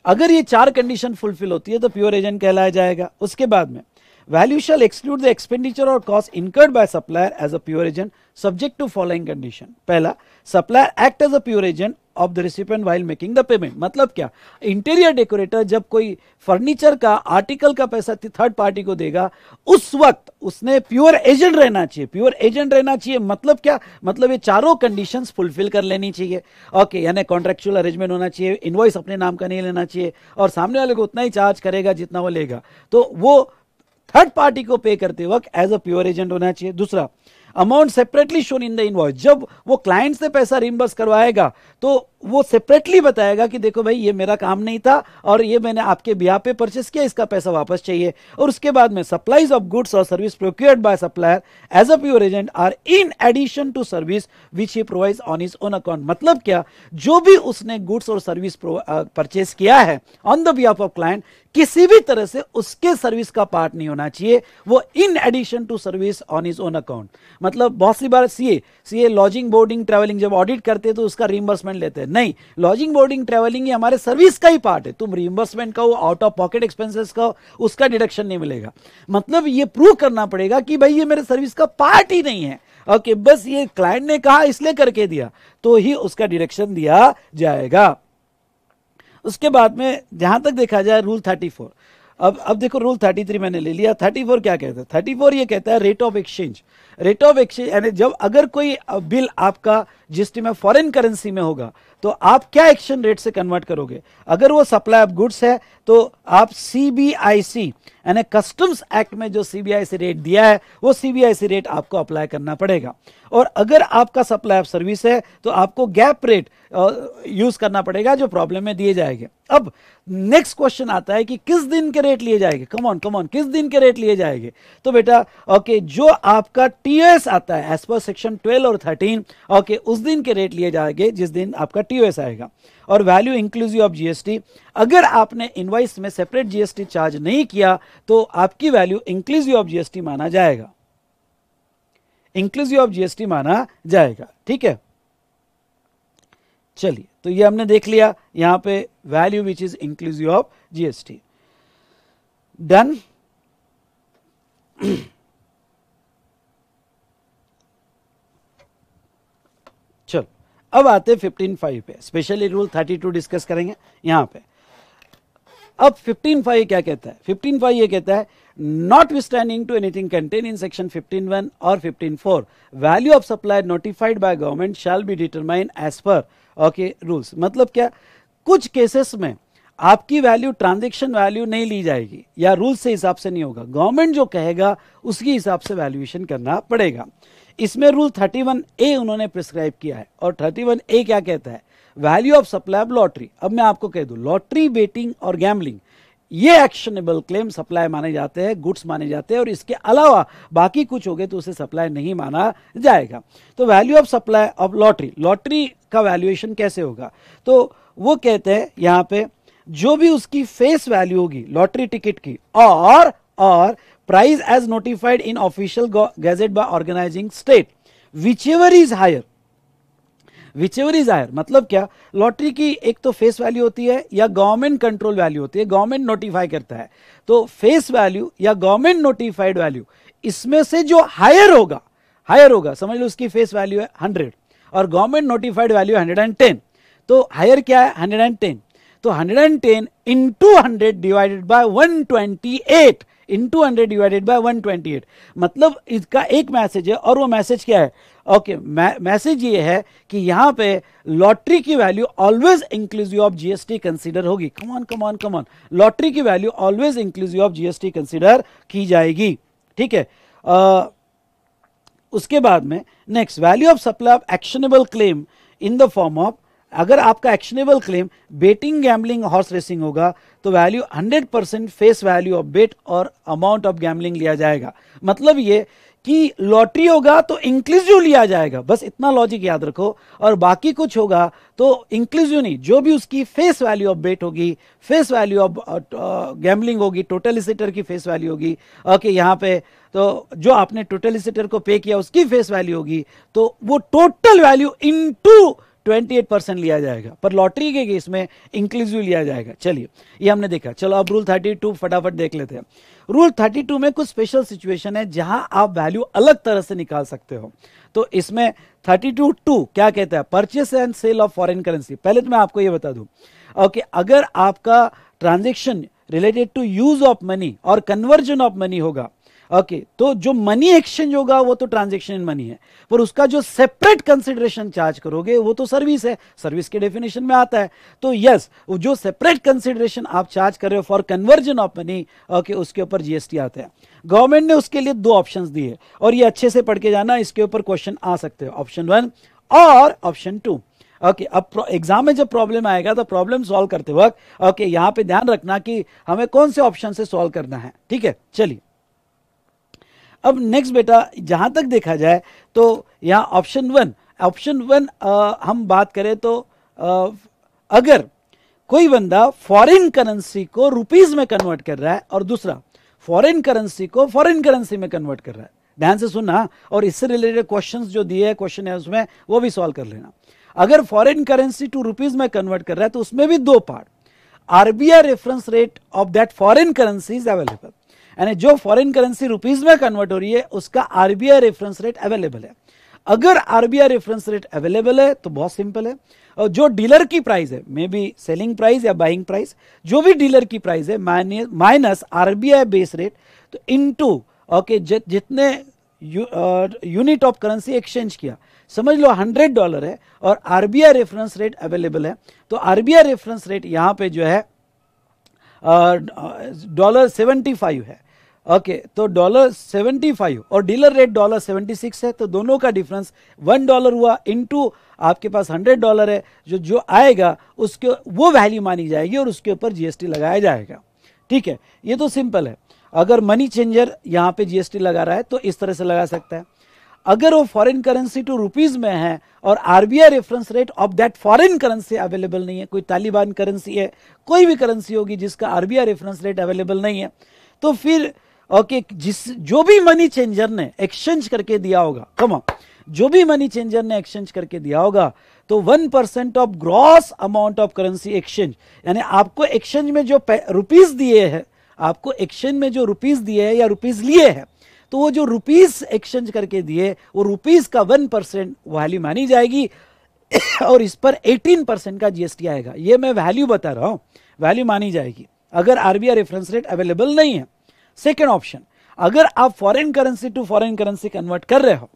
अगर ये चार कंडीशन फुलफिल होती है तो प्योर एजेंट कहलाया जाएगा। उसके बाद में value shall exclude the expenditure or cost incurred by supplier as a pure agent subject to following condition। पहला, supplier act as a pure agent of the recipient while making the payment। मतलब क्या, interior decorator जब कोई furniture का article का पैसा third party को देगा उस वक्त उसने प्योर एजेंट रहना चाहिए। प्योर एजेंट रहना चाहिए मतलब क्या, मतलब ये चारों कंडीशंस फुलफिल कर लेनी चाहिए। ओके यानी कॉन्ट्रेक्चुअल अरेंजमेंट होना चाहिए, इनवॉइस अपने नाम का नहीं लेना चाहिए, और सामने वाले को उतना ही चार्ज करेगा जितना वो लेगा, तो वो थर्ड पार्टी को पे करते वक्त एज अ प्योर एजेंट होना चाहिए। दूसरा, amount separately shown in the invoice, जब वो क्लाइंट से पैसा रिइंबर्स करवाएगा तो वो सेपरेटली बताएगा कि देखो भाई ये मेरा काम नहीं था और ये मैंने आपके बिहाफ पे परचेस किया, इसका पैसा वापस चाहिए। और उसके बाद में सप्लाईज ऑफ गुड्स और service procured by supplier as a pure agent are in addition to service which he provides on his own account. मतलब क्या, जो भी उसने गुड्स और सर्विस परचेस किया है on the behalf of client, किसी भी तरह से उसके सर्विस का पार्ट नहीं होना चाहिए, वो in addition to service on his own account. मतलब बहुत सी बार सीए लॉजिंग बोर्डिंग ट्रैवलिंग जब ऑडिट करते हैं तो उसका रिइंबर्समेंट लेते हैं, नहीं, लॉजिंग बोर्डिंग ट्रैवलिंग ये हमारे सर्विस का ही पार्ट है, तुम रिइंबर्समेंट का हो, आउट ऑफ पॉकेट एक्सपेंसेस का हो, उसका डिडक्शन नहीं मिलेगा। मतलब ये प्रूव करना पड़ेगा कि भाई ये मेरे सर्विस का पार्ट ही नहीं है, ओके बस ये क्लाइंट ने कहा इसलिए करके दिया, तो ही उसका डिडक्शन दिया जाएगा। उसके बाद में जहां तक देखा जाए रूल 34, अब देखो रूल 33 मैंने ले लिया, 34 क्या कहता है, 34 ये कहता है rate of exchange. Rate of exchange यानी जब अगर कोई बिल आपका जिसमें में फॉरेन करेंसी में होगा तो आप क्या एक्सचेंज रेट से कन्वर्ट करोगे। अगर वो सप्लाई ऑफ गुड्स है तो आप CBIC यानी कस्टम्स एक्ट में जो सीबीआईसी रेट दिया है वो सीबीआईसी रेट आपको अप्लाई करना पड़ेगा। और अगर आपका सप्लाई ऑफ सर्विस है तो आपको गैप रेट यूज करना पड़ेगा जो प्रॉब्लम में दिए जाएंगे। अब नेक्स्ट क्वेश्चन आता है कि किस दिन के रेट लिए जाएंगे, कम ऑन किस दिन के रेट लिए जाएंगे। तो बेटा ओके जो आपका टीओएस आता है एज पर सेक्शन 12 और 13 ओके उस दिन के रेट लिए जाएंगे जिस दिन आपका टीओएस आएगा। और वैल्यू इंक्लूसिव ऑफ जीएसटी, अगर आपने इनवॉइस में सेपरेट जीएसटी चार्ज नहीं किया तो आपकी वैल्यू इंक्लूसिव ऑफ जीएसटी माना जाएगा, इंक्लूसिव ऑफ जीएसटी माना जाएगा। ठीक है, चलिए तो ये हमने देख लिया यहां पे value which is inclusive of GST. Done. चलो अब आते 15.5 पे, स्पेशली रूल 32 डिस्कस करेंगे यहां पे। अब 15.5 क्या कहता है? 15.5 ये कहता है notwithstanding to anything contained in section 15.1 or 15.4 value of supply notified by government shall be determined as per okay rules। मतलब क्या, कुछ केसेस में आपकी वैल्यू ट्रांजैक्शन वैल्यू नहीं ली जाएगी या रूल से हिसाब से नहीं होगा, गवर्नमेंट जो कहेगा उसके हिसाब से वैल्यूएशन करना पड़ेगा। इसमें रूल 31A उन्होंने प्रिस्क्राइब किया है। और 31A क्या कहता है? Value of supply of lottery. अब मैं आपको कह दूं, लॉटरी, बेटिंग और गैम्बलिंग ये एक्शनेबल क्लेम सप्लाई माने जाते हैं, गुड्स माने जाते हैं, और इसके अलावा बाकी कुछ हो गए तो उसे सप्लाई नहीं माना जाएगा। तो value of supply of lottery, lottery का वैल्यूएशन कैसे होगा? तो वो कहते हैं यहां पे जो भी उसकी फेस वैल्यू होगी लॉटरी टिकट की और price as notified in official gazette by organising state whichever is higher, whichever is higher मतलब क्या, लॉटरी की एक तो फेस वैल्यू होती है या गवर्नमेंट कंट्रोल वैल्यू होती है, गवर्नमेंट नोटिफाई करता है। तो फेस वैल्यू या गवर्नमेंट नोटिफाइड वैल्यू इसमें से जो हायर होगा समझ लो उसकी फेस वैल्यू है 100 और गवर्नमेंट नोटिफाइड वैल्यू 110। तो हायर क्या है? 110। तो 110 into 100 divided by 128 into 100 divided by 128। मतलब इसका एक मैसेज है और वो मैसेज क्या है? ओके मैसेज ये है कि यहां पे लॉटरी की value always inclusive of GST consider होगी। कम ऑन लॉटरी की value always inclusive of GST consider की जाएगी। ठीक है, उसके बाद में next value of supply of actionable claim in the form of, अगर आपका actionable claim betting, gambling, horse racing होगा तो value 100% face value of bet और अमाउंट ऑफ गैम्बलिंग लिया जाएगा। मतलब ये कि लॉटरी होगा तो इंक्लूसिव लिया जाएगा, बस इतना लॉजिक याद रखो। और बाकी कुछ होगा तो इंक्लूसिव नहीं, जो भी उसकी फेस वैल्यू ऑफ बेट होगी, फेस वैल्यू ऑफ गैम्बलिंग होगी, टोटलिसिटर की फेस वैल्यू होगी। ओके यहाँ पे तो जो आपने टोटलिसिटर को पे किया उसकी फेस वैल्यू होगी, तो वो टोटल वैल्यू इनटू 28% लिया जाएगा, पर लॉटरी के केस में इंक्लूसिव लिया जाएगा। चलिए ये हमने देखा। चलो अब रूल 32 फटाफट देख लेते हैं। रूल 32 में कुछ स्पेशल सिचुएशन है जहां आप वैल्यू अलग तरह से निकाल सकते हो। तो इसमें 32(2) क्या कहता है? Purchase and sale of foreign currency. पहले तो मैं आपको ये बता दूं, ओके अगर आपका transaction related to use of money और कन्वर्जन ऑफ मनी होगा, ओके तो जो मनी एक्सचेंज होगा वो तो ट्रांजैक्शन इन मनी है, पर उसका जो सेपरेट कंसिडरेशन चार्ज करोगे वो तो सर्विस है, सर्विस के डेफिनेशन में आता है। तो यस, जो सेपरेट कंसिडरेशन आप चार्ज कर रहे हो for conversion of money, okay उसके ऊपर जीएसटी आता है। गवर्नमेंट ने उसके लिए 2 ऑप्शंस दिए और ये अच्छे से पढ़ के जाना, इसके ऊपर क्वेश्चन आ सकते हो, ऑप्शन 1 और ऑप्शन 2। ओके अब एग्जाम में जब प्रॉब्लम आएगा तो प्रॉब्लम सॉल्व करते वक्त ओके यहां पे ध्यान रखना कि हमें कौन से ऑप्शन से सॉल्व करना है। ठीक है, चलिए अब नेक्स्ट बेटा जहां तक देखा जाए तो यहां ऑप्शन 1 हम बात करें तो अगर कोई बंदा फॉरेन करेंसी को रुपीस में कन्वर्ट कर रहा है और दूसरा फॉरेन करेंसी को फॉरेन करेंसी में कन्वर्ट कर रहा है, ध्यान से सुनना, और इससे रिलेटेड क्वेश्चंस जो दिए हैं क्वेश्चन है उसमें वो भी सॉल्व कर लेना। अगर फॉरेन करेंसी टू रुपीस में कन्वर्ट कर रहा है तो उसमें भी 2 part, RBI reference rate of that foreign currency is available, यानी जो फॉरेन करेंसी रुपीस में कन्वर्ट हो रही है उसका आरबीआई रेफरेंस रेट अवेलेबल है। अगर आरबीआई रेफरेंस रेट अवेलेबल है तो बहुत सिंपल है, और जो डीलर की प्राइस है, मे बी सेलिंग प्राइस या बाइंग प्राइस, जो भी डीलर की प्राइस है माइनस आरबीआई बेस रेट, तो इनटू ओके जितने यूनिट ऑफ करेंसी एक्सचेंज किया, समझ लो $100 है और आरबीआई रेफरेंस रेट अवेलेबल है, तो आरबीआई रेफरेंस रेट यहां पे जो है $75 है, ओके तो $75 और डीलर रेट $76 है, तो दोनों का डिफरेंस $1 हुआ इनटू आपके पास $100 है, जो आएगा उसके वो वैल्यू मानी जाएगी और उसके ऊपर जीएसटी लगाया जाएगा। ठीक है, ये तो सिंपल है। अगर मनी चेंजर यहाँ पे जीएसटी लगा रहा है तो इस तरह से लगा सकता है। अगर वो फॉरेन करेंसी टू रुपीज में है और RBI reference rate of that foreign currency available नहीं है, कोई तालिबान करेंसी है, कोई भी करेंसी होगी जिसका आरबीआई रेफरेंस रेट अवेलेबल नहीं है, तो फिर ओके जो भी मनी चेंजर ने एक्सचेंज करके दिया होगा, कम जो भी मनी चेंजर ने एक्सचेंज करके दिया होगा, तो 1% of gross amount of currency exchange, यानी आपको एक्सचेंज में जो रुपीज दिए हैं, आपको एक्सचेंज में जो रुपीज दिए हैं या रुपीज लिए हैं, तो वो जो रुपीज एक्सचेंज करके दिए वो रुपीज का 1% वैल्यू मानी जाएगी और इस पर 18% का जीएसटी आएगा। ये मैं वैल्यू बता रहा हूं, वैल्यू मानी जाएगी अगर आरबीआई रेफरेंस रेट अवेलेबल नहीं है। सेकेंड ऑप्शन, अगर आप foreign currency to foreign currency convert कर रहे हो,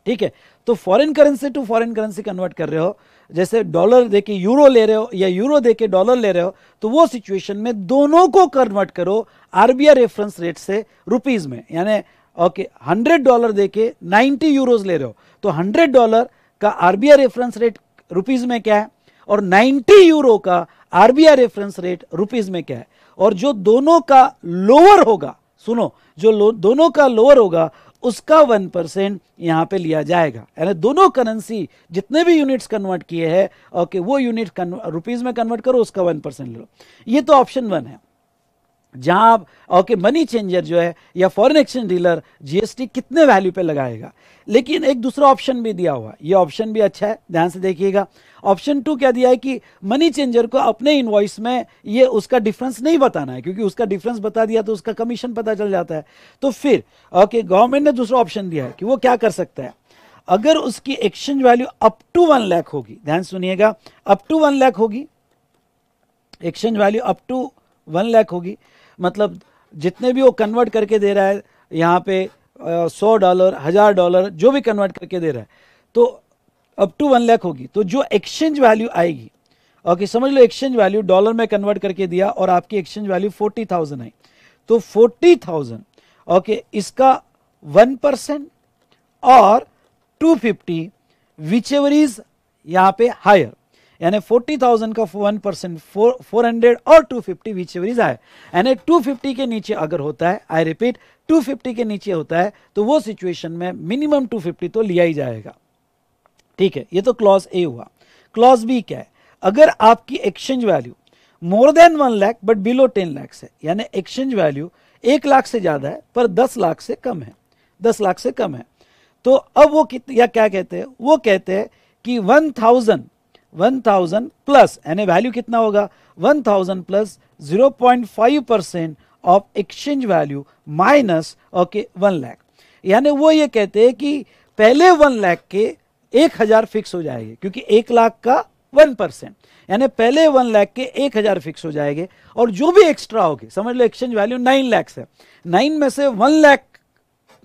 ठीक है, तो foreign currency to foreign currency convert कर रहे हो, जैसे डॉलर देके यूरो ले रहे हो या यूरो देके डॉलर ले रहे हो, तो वो सिचुएशन में दोनों को कन्वर्ट करो आरबीआई रेफरेंस रेट से रुपीज में, यानी ओके $100 देके 90 यूरोज ले रहे हो, तो $100 का आरबीआई रेफरेंस रेट रुपीज में क्या है और 90 यूरो का आरबीआई रेफरेंस रेट रुपीज में क्या है, और जो दोनों का लोअर होगा, सुनो, जो दोनों का लोअर होगा उसका 1% यहां पे लिया जाएगा, यानी दोनों करेंसी जितने भी यूनिट्स कन्वर्ट किए हैं, ओके वो यूनिट रुपीज में कन्वर्ट करो, उसका 1% ले लो। ये तो ऑप्शन 1 है, जहां आप ओके मनी चेंजर जो है या फॉरेन एक्सचेंज डीलर जीएसटी कितने वैल्यू पे लगाएगा। लेकिन एक दूसरा ऑप्शन भी दिया हुआ, ये ऑप्शन भी अच्छा है, ध्यान से देखिएगा। ऑप्शन 2 क्या दिया है कि मनी चेंजर को अपने इनवॉइस में ये उसका डिफरेंस नहीं बताना है, क्योंकि उसका डिफरेंस बता दिया तो उसका कमीशन पता चल जाता है। तो फिर ओके गवर्नमेंट ने दूसरा ऑप्शन दिया है कि वो क्या कर सकता है, अगर उसकी exchange value up to 1 lakh होगी, ध्यान सुनिएगा, अप टू 1 लाख होगी, exchange value up to 1 lakh होगी, मतलब जितने भी वो कन्वर्ट करके दे रहा है यहाँ पे $100, $1000 जो भी कन्वर्ट करके दे रहा है, तो अप टू 1 लाख होगी, तो जो एक्सचेंज वैल्यू आएगी, ओके समझ लो एक्सचेंज वैल्यू डॉलर में कन्वर्ट करके दिया और आपकी एक्सचेंज वैल्यू 40,000 आई, तो 40,000 ओके इसका 1% और 250 विच एवर इज यहाँ पे हायर, यानी 40,000 का 1% 400 और 250 विच एवर इज हायर, यानी 250 के नीचे अगर होता है, आई रिपीट 250 के नीचे होता है, तो वो सिचुएशन में मिनिमम 250 तो लिया ही जाएगा। ठीक है, ये तो क्लॉज ए हुआ। क्लॉज बी क्या है, अगर आपकी exchange value more than 1 lakh but below 10 lakh है, यानी एक्सचेंज वैल्यू 1 लाख से ज्यादा है पर 10 लाख से कम है, 10 लाख से कम है, तो अब वो या क्या कहते हैं, वो कहते हैं कि 1000 प्लस, यानी वैल्यू कितना होगा 1000 plus 0.5% of exchange value minus okay 1 lakh, यानी वो ये कहते हैं कि पहले 1 लाख के 1000 फिक्स हो जाएंगे, क्योंकि 1 लाख का 1%, यानी पहले 1 लाख के 1000 फिक्स हो जाएंगे, और जो भी एक्स्ट्रा होगी, समझ लो एक्सचेंज वैल्यू 9 लाख है, 9 में से 1 लाख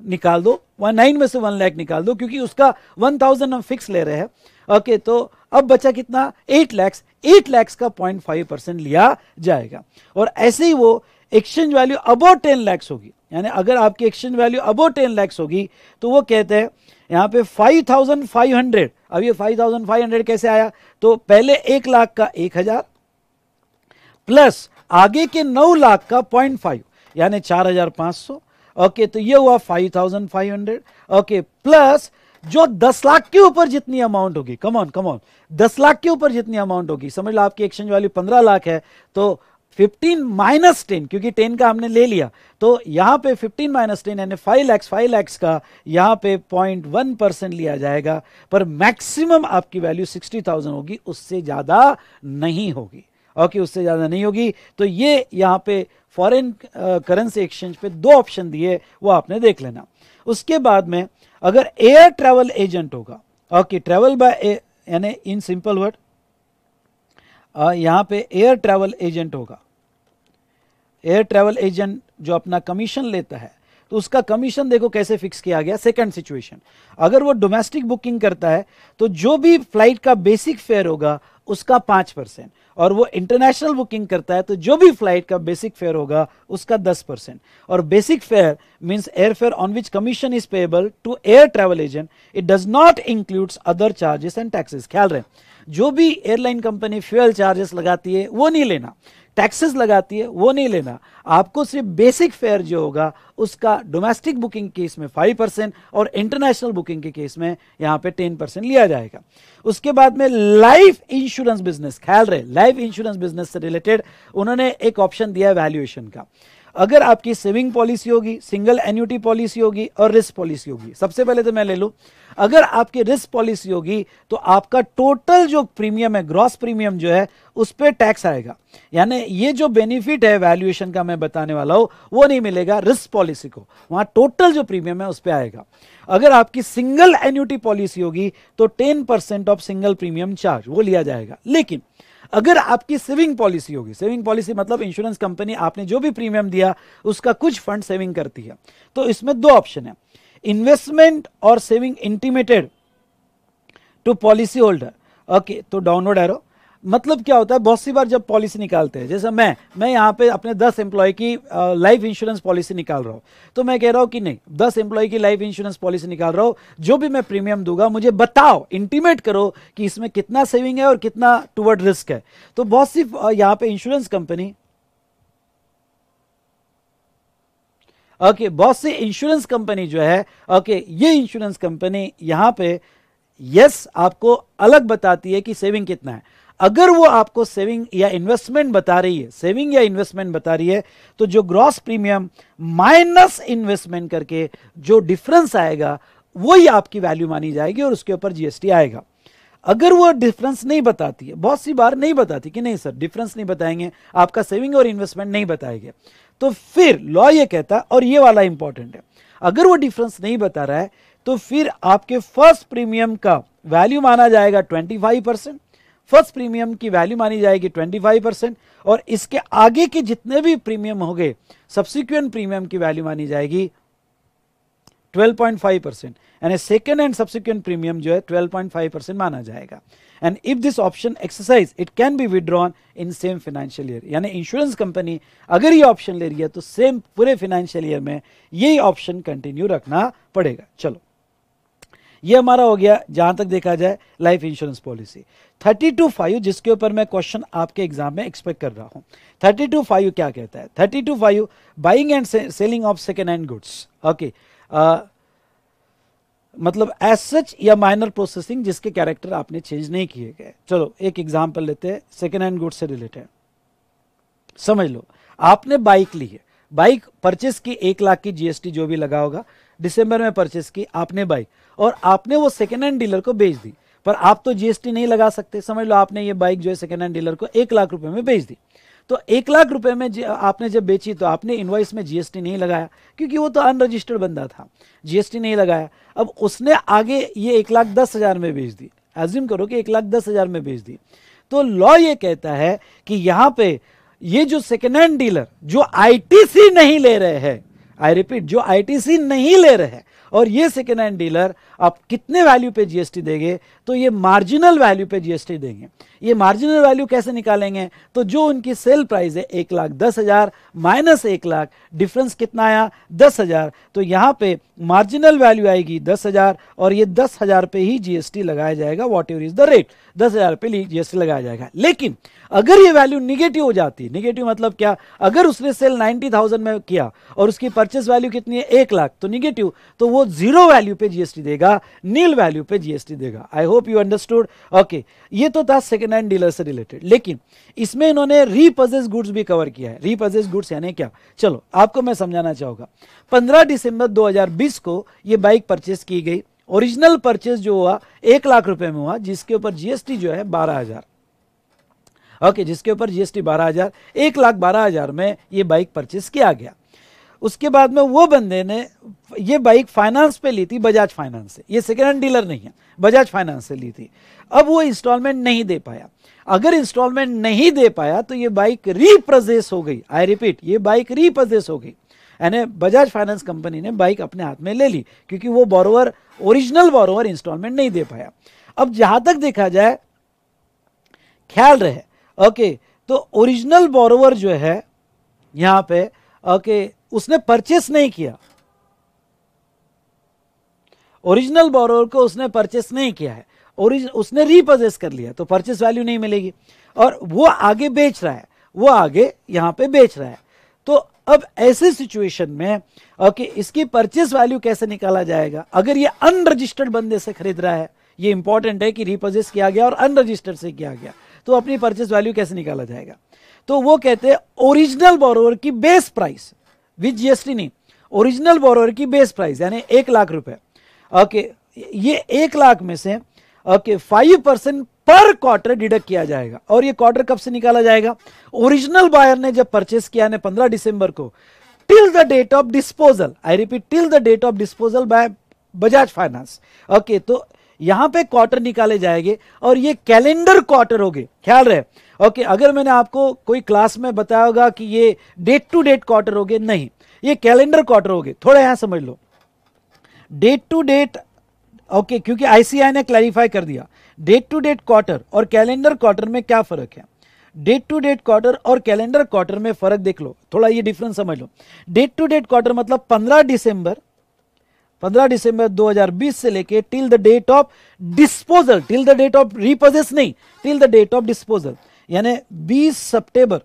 निकाल दो, 9 में से 1 लाख निकाल दो, क्योंकि उसका 1000 हम फिक्स ले रहे हैं, ओके तो अब बचा कितना 8 लाख, 8 लाख का 0.5% लिया जाएगा। और ऐसे ही वो एक्सचेंज वैल्यू अबव 10 लाख होगी, यानी अगर आपकी एक्सचेंज वैल्यू अबव 10 लाख होगी, तो वो कहते हैं यहाँ पे 5,500, अब ये 5,500 कैसे आया, तो पहले 1 लाख का 1000 प्लस आगे के 9 लाख का 0.5 यानी 4,500, ओके तो ये हुआ 5,500, ओके प्लस जो 10 लाख के ऊपर जितनी अमाउंट होगी, कम ऑन 10 लाख के ऊपर जितनी अमाउंट होगी, समझ लो आपकी एक्सचेंज वैल्यू 15 लाख है, तो 15 माइनस 10, क्योंकि 10 का हमने ले लिया, तो यहां पे 15 माइनस 10 यानी 5 लाख का यहां पे 0.1% लिया जाएगा, पर मैक्सिमम आपकी वैल्यू 60,000 होगी, उससे ज्यादा नहीं होगी, ओके उससे ज्यादा नहीं होगी। तो ये यहां पे फॉरेन करेंसी एक्सचेंज पे 2 ऑप्शन दिए, वो आपने देख लेना। उसके बाद में अगर एयर ट्रैवल एजेंट होगा, ओके ट्रैवल बाय यानी इन सिंपल वर्ड यहां पे एयर ट्रैवल एजेंट होगा, एयर ट्रैवल एजेंट जो अपना कमीशन लेता है, तो उसका कमीशन देखो कैसे फिक्स किया गया। सेकंड सिचुएशन, अगर वो डोमेस्टिक बुकिंग करता है तो जो भी फ्लाइट का बेसिक फेयर होगा उसका 5%, और वो इंटरनेशनल बुकिंग करता है तो जो भी फ्लाइट का बेसिक फेयर होगा उसका 10%। और basic fare means air fare on which commission is payable to air travel agent, it does not includes other charges and taxes. ख्याल रहे, जो भी एयरलाइन कंपनी फ्यूल चार्जेस लगाती है वो नहीं लेना, टैक्सेस लगाती है वो नहीं लेना, आपको सिर्फ बेसिक फेयर जो होगा उसका डोमेस्टिक बुकिंग केस में 5% और इंटरनेशनल बुकिंग के केस में यहां पे 10% लिया जाएगा। उसके बाद में लाइफ इंश्योरेंस बिजनेस, ख्याल रहे लाइफ इंश्योरेंस बिजनेस से रिलेटेड उन्होंने एक ऑप्शन दिया है वैल्यूएशन का। अगर आपकी सेविंग पॉलिसी होगी, सिंगल एन्युटी पॉलिसी होगी और रिस्क पॉलिसी होगी। सबसे पहले तो मैं ले लूं, अगर आपकी रिस्क पॉलिसी होगी तो आपका टोटल जो प्रीमियम है, ग्रॉस प्रीमियम जो है उस पर टैक्स आएगा, यानी ये जो बेनिफिट है वैल्यूएशन का मैं बताने वाला हूं वो नहीं मिलेगा रिस्क पॉलिसी को, वहां टोटल जो प्रीमियम है उस पर आएगा। अगर आपकी सिंगल एन्युटी पॉलिसी होगी तो 10% ऑफ सिंगल प्रीमियम चार्ज वो लिया जाएगा। लेकिन अगर आपकी सेविंग पॉलिसी होगी, सेविंग पॉलिसी मतलब इंश्योरेंस कंपनी आपने जो भी प्रीमियम दिया उसका कुछ फंड सेविंग करती है, तो इसमें दो ऑप्शन है, इन्वेस्टमेंट और saving intimated to policy holder. Okay, तो डाउनवर्ड एरो मतलब क्या होता है, बहुत सी बार जब पॉलिसी निकालते हैं, जैसे मैं यहाँ पे अपने 10 एम्प्लॉय की लाइफ इंश्योरेंस पॉलिसी निकाल रहा हूँ, तो मैं कह रहा हूँ कि नहीं 10 एम्प्लॉय की लाइफ इंश्योरेंस पॉलिसी निकाल रहा हूँ, जो भी मैं प्रीमियम दूंगा मुझे बताओ, इंटीमेट करो कि इसमें कितना सेविंग है और कितना टुवर्ड रिस्क है। तो बहुत सी यहाँ पे इंश्योरेंस कंपनी बहुत सी इंश्योरेंस कंपनी जो है ये इंश्योरेंस कंपनी यहां पे यस आपको अलग बताती है कि सेविंग कितना है। अगर वो आपको सेविंग या इन्वेस्टमेंट बता रही है, सेविंग या इन्वेस्टमेंट बता रही है, तो जो ग्रॉस प्रीमियम माइनस इन्वेस्टमेंट करके जो डिफरेंस आएगा वही आपकी वैल्यू मानी जाएगी और उसके ऊपर जीएसटी आएगा। अगर वो डिफरेंस नहीं बताती है, बहुत सी बार नहीं बताती कि नहीं सर डिफरेंस नहीं बताएंगे, आपका सेविंग और इन्वेस्टमेंट नहीं बताएंगे, तो फिर लॉ ये कहता है, और ये वाला इंपॉर्टेंट है, अगर वो डिफरेंस नहीं बता रहा है तो फिर आपके फर्स्ट प्रीमियम का वैल्यू माना जाएगा 25%, फर्स्ट प्रीमियम की वैल्यू मानी जाएगी 25%, और इसके आगे के जितने भी प्रीमियम हो गए सब्सिक्वेंट प्रीमियम की वैल्यू मानी जाएगी 12.5%, यानी सेकेंड एंड सब्सिक्वेंट प्रीमियम जो है 12.5% माना जाएगा। And if this option exercise it can be withdrawn in same financial year, यानी इंश्योरेंस कंपनी अगर ये ऑप्शन ले रही है तो सेम पूरे फाइनेंशियल ईयर में यही ऑप्शन कंटिन्यू रखना पड़ेगा। चलो ये हमारा हो गया जहां तक देखा जाए लाइफ इंश्योरेंस पॉलिसी। 32(5) जिसके ऊपर मैं क्वेश्चन आपके एग्जाम में एक्सपेक्ट कर रहा हूं, 32(5) क्या कहता है? 32(5) buying and selling of second hand goods. Okay, मतलब एज सच या माइनर प्रोसेसिंग जिसके कैरेक्टर आपने चेंज नहीं किए गए। चलो एक एग्जांपल लेते हैं सेकेंड हैंड गुड्स से रिलेटेड। समझ लो आपने बाइक ली है, बाइक परचेस की 1 लाख की जीएसटी जो भी लगा होगा, दिसंबर में परचेस की आपने बाइक, और आपने वो सेकेंड हैंड डीलर को बेच दी, पर आप तो जीएसटी नहीं लगा सकते। समझ लो आपने ये बाइक जो है सेकेंड हैंड डीलर को 1 लाख रुपए में बेच दी, तो 1 लाख रुपए में आपने जब बेची तो आपने इनवॉइस में जीएसटी नहीं लगाया, क्योंकि वो तो अनरजिस्टर्ड बंदा था, जीएसटी नहीं लगाया। अब उसने आगे ये 1,10,000 में बेच दी, एज्यूम करो कि 1,10,000 में बेच दी, तो लॉ ये कहता है कि यहां पे ये जो सेकेंड हैंड डीलर जो आईटीसी नहीं ले रहे हैं, आई रिपीट जो आईटीसी नहीं ले रहे हैं, और ये सेकेंड हैंड डीलर आप कितने वैल्यू पे जीएसटी देंगे? तो ये मार्जिनल वैल्यू पे जीएसटी देंगे। ये मार्जिनल वैल्यू कैसे निकालेंगे? तो जो उनकी सेल प्राइस है 1,10,000 माइनस 1 लाख, डिफरेंस कितना आया? 10,000। तो यहां पे मार्जिनल वैल्यू आएगी 10,000, और ये 10,000 पे ही जीएसटी लगाया जाएगा, what ever is the rate, 10,000 पे जीएसटी लगाया जाएगा। लेकिन अगर ये वैल्यू निगेटिव हो जाती है, निगेटिव मतलब क्या? अगर उसने सेल 90,000 में किया और उसकी परचेस वैल्यू कितनी है? 1 लाख, तो निगेटिव, तो वो जीरो वैल्यू पे जीएसटी देगा, नील वैल्यू पे जीएसटी देगा। आई होप यू अंडरस्टूड। ओके, ये तो था सेकेंड हैंड डीलर से रिलेटेड, लेकिन इसमें इन्होंने रीपजेस गुड्स भी कवर किया है। रीपजेस गुड्स यानी क्या? चलो आपको मैं समझाना चाहूंगा। 15 दिसंबर 2020 को ये बाइक परचेस की गई, ओरिजिनल परचेस जो हुआ 1 लाख रुपए में हुआ, जिसके ऊपर जीएसटी जो है 12,000। ओके, जिसके ऊपर जीएसटी 12,000, 1,12,000 में ये बाइक परचेस किया गया। उसके बाद में वो बंदे ने ये बाइक फाइनेंस पे ली थी, बजाज फाइनेंस से, ये सेकेंड हैंड डीलर नहीं है, बजाज फाइनेंस से ली थी। अब वो इंस्टॉलमेंट नहीं दे पाया, अगर इंस्टॉलमेंट नहीं दे पाया तो ये बाइक रीपजेस हो गई। आई रिपीट, ये बाइक रीपजेस हो गई। यानी बजाज फाइनेंस कंपनी ने बाइक अपने हाथ में ले ली क्योंकि वो बोरोवर, ओरिजिनल बोरोवर इंस्टॉलमेंट नहीं दे पाया। अब जहां तक देखा जाए, ख्याल रहे, ओके, तो ओरिजिनल बोरोवर जो है यहां पे, ओके, उसने परचेस नहीं किया, ओरिजिनल बोरोवर को उसने परचेस नहीं किया है, उसने रीपोजेस कर लिया, तो परचेस वैल्यू नहीं मिलेगी, और वो आगे बेच रहा है, वो आगे यहां पे बेच रहा है। तो अब ऐसे सिचुएशन में ओके, इसकी परचेस वैल्यू कैसे निकाला जाएगा? अगर ये अनरजिस्टर्ड बंदे से खरीद रहा है, ये इंपॉर्टेंट है कि रीपोजेस किया गया और अनरजिस्टर्ड से किया गया, तो अपनी परचेस वैल्यू कैसे निकाला जाएगा? तो वो कहते हैं ओरिजिनल बोरोवर की बेस प्राइस विद जीएसटी नहीं, ओरिजिनल बोरोवर की बेस प्राइस यानी 1 लाख रुपए, ओके, ये 1 लाख में से ओके 5% पर क्वार्टर डिडक्ट किया जाएगा। और ये क्वार्टर कब से निकाला जाएगा? ओरिजिनल बायर ने जब परचेस किया ने 15 दिसंबर को, till the date of disposal, I repeat, till the date of disposal by Bajaj Finance, okay, तो यहां पे क्वार्टर निकाले जाएंगे और ये कैलेंडर क्वार्टर हो गए, ख्याल रहे, ओके। अगर मैंने आपको कोई क्लास में बताया होगा कि ये डेट टू डेट क्वार्टर हो गए, नहीं, ये कैलेंडर क्वार्टर हो गए। थोड़ा यहां समझ लो, डेट टू डेट, ओके, क्योंकि आईसीआई ने क्लैरिफाई कर दिया डेट टू डेट क्वार्टर और कैलेंडर क्वार्टर में क्या फर्क है। डेट टू डेट क्वार्टर और कैलेंडर क्वार्टर में फर्क देख लो, थोड़ा ये डिफरेंस समझ लो। डेट टू डेट क्वार्टर मतलब 15 दिसंबर 2020 से लेके till the date of disposal, till the date of repossess नहीं, till the date of disposal, यानी 20 सितंबर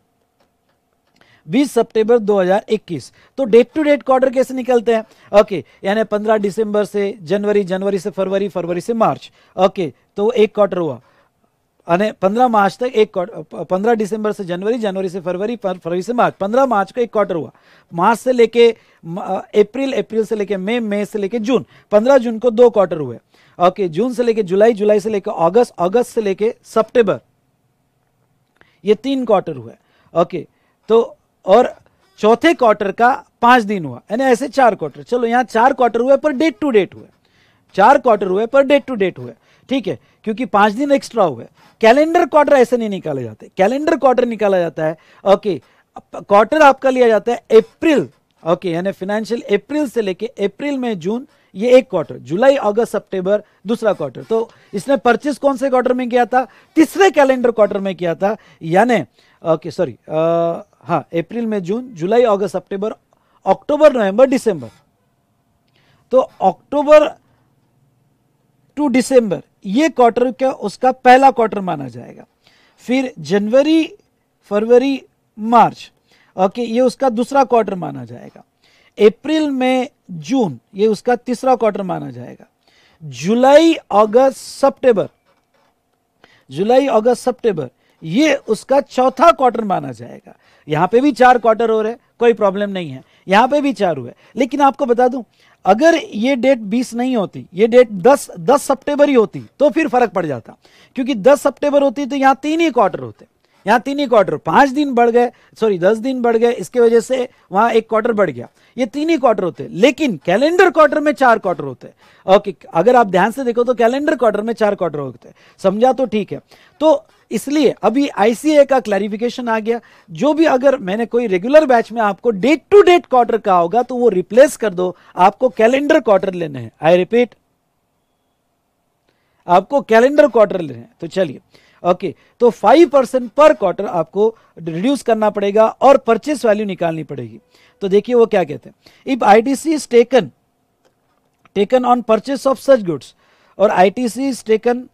2021। तो डेट टू डेट क्वार्टर कैसे निकलते हैं? ओके, यानी 15 दिसंबर से जनवरी, जनवरी से फरवरी, फरवरी से मार्च, ओके, तो एक क्वार्टर हुआ, यानी 15 मार्च तक एक क्वार्टर, 15 दिसंबर से जनवरी, जनवरी से फरवरी, फरवरी से मार्च, 15 मार्च को एक क्वार्टर हुआ, मार्च से लेके अप्रैल, अप्रैल से लेके मई, मई से लेके जून, 15 जून को 2 क्वार्टर हुए, ओके, जून से लेके जुलाई, जुलाई से लेके अगस्त, अगस्त से लेके सितंबर, ये 3 क्वार्टर हुए, ओके। तो और चौथे क्वार्टर का 5 दिन हुआ, यानी ऐसे 4 क्वार्टर। चलो यहां 4 क्वार्टर हुए पर डेट टू डेट हुए, 4 क्वार्टर हुए पर डेट टू डेट हुए, ठीक है, क्योंकि 5 दिन एक्स्ट्रा हुए। कैलेंडर क्वार्टर ऐसे नहीं निकाले जाते, कैलेंडर क्वार्टर निकाला जाता है, ओके, क्वार्टर आपका लिया जाता है अप्रैल, ओके, यानी फाइनेंशियल अप्रैल से लेके अप्रैल में जून, ये एक क्वार्टर, जुलाई अगस्त सितंबर दूसरा क्वार्टर। तो इसने परचेस कौन से क्वार्टर में किया था? तीसरे कैलेंडर क्वार्टर में किया था, यानी ओके सॉरी, हाँ, अप्रैल में जून, जुलाई अगस्त सितंबर, अक्टूबर नवंबर दिसंबर, तो अक्टूबर टू दिसंबर ये क्वार्टर का उसका पहला क्वार्टर माना जाएगा। फिर जनवरी, फरवरी, मार्च, ओके, ये उसका दूसरा क्वार्टर माना जाएगा। अप्रैल में जून ये उसका तीसरा क्वार्टर माना जाएगा। जुलाई अगस्त सितंबर, जुलाई अगस्त सितंबर ये उसका चौथा क्वार्टर माना जाएगा। यहां पे भी 4 क्वार्टर हो रहे, कोई प्रॉब्लम नहीं है, यहां पे भी 4 हुए। लेकिन आपको बता दूं, अगर ये डेट 20 नहीं होती, ये डेट 10 सितंबर ही होती तो फिर फर्क पड़ जाता, क्योंकि 10 सितंबर होती तो यहां 3 ही क्वार्टर होते, यहां 3 ही क्वार्टर, 5 दिन बढ़ गए, सॉरी 10 दिन बढ़ गए, इसके वजह से वहां एक क्वार्टर बढ़ गया, ये 3 ही क्वार्टर होते। लेकिन कैलेंडर क्वार्टर में 4 क्वार्टर होते। ओके, अगर आप ध्यान से देखो तो कैलेंडर क्वार्टर में 4 क्वार्टर होते, समझा तो ठीक है। तो इसलिए अभी आईसीए का क्लैरिफिकेशन आ गया। जो भी अगर मैंने कोई रेगुलर बैच में आपको डेट टू डेट क्वार्टर कहा होगा तो वो रिप्लेस कर दो, आपको कैलेंडर क्वार्टर लेने हैं। आई रिपीट, आपको कैलेंडर क्वार्टर लेने हैं। तो चलिए, ओके, तो 5% पर क्वार्टर आपको रिड्यूस करना पड़ेगा और परचेस वैल्यू निकालनी पड़ेगी। तो देखिए वो क्या कहते हैं, if ITC is taken on purchase of such goods और ITC is taken,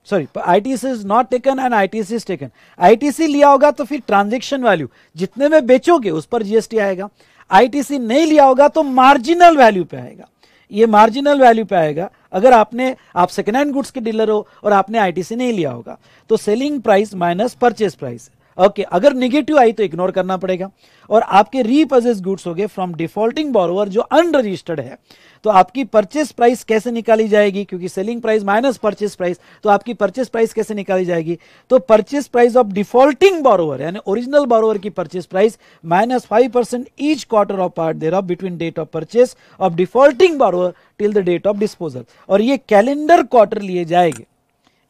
sorry, ITC is not taken and ITC is taken, ITC लिया होगा तो फिर ट्रांजैक्शन वैल्यू जितने में बेचोगे उस पर जीएसटी आएगा। आईटीसी नहीं लिया होगा तो मार्जिनल वैल्यू पे आएगा, ये मार्जिनल वैल्यू पे आएगा। अगर आप सेकेंड हैंड गुड्स के डीलर हो और आपने आईटीसी नहीं लिया होगा तो selling price minus purchase price, okay, अगर निगेटिव आई तो इग्नोर करना पड़ेगा। और आपके रीपजेस गुड्स हो गए फ्रॉम डिफॉल्टिंग बोरोवर जो अनरजिस्टर्ड है, तो आपकी परचेस प्राइस कैसे निकाली जाएगी? क्योंकि selling price minus purchase price, तो आपकी परचेस प्राइस कैसे निकाली जाएगी? तो purchase price of defaulting borrower यानी ओरिजिनल बोरोवर की purchase price minus 5% each quarter of part thereof between date of purchase of defaulting borrower till the date of disposal. और ये कैलेंडर क्वार्टर लिए जाएंगे,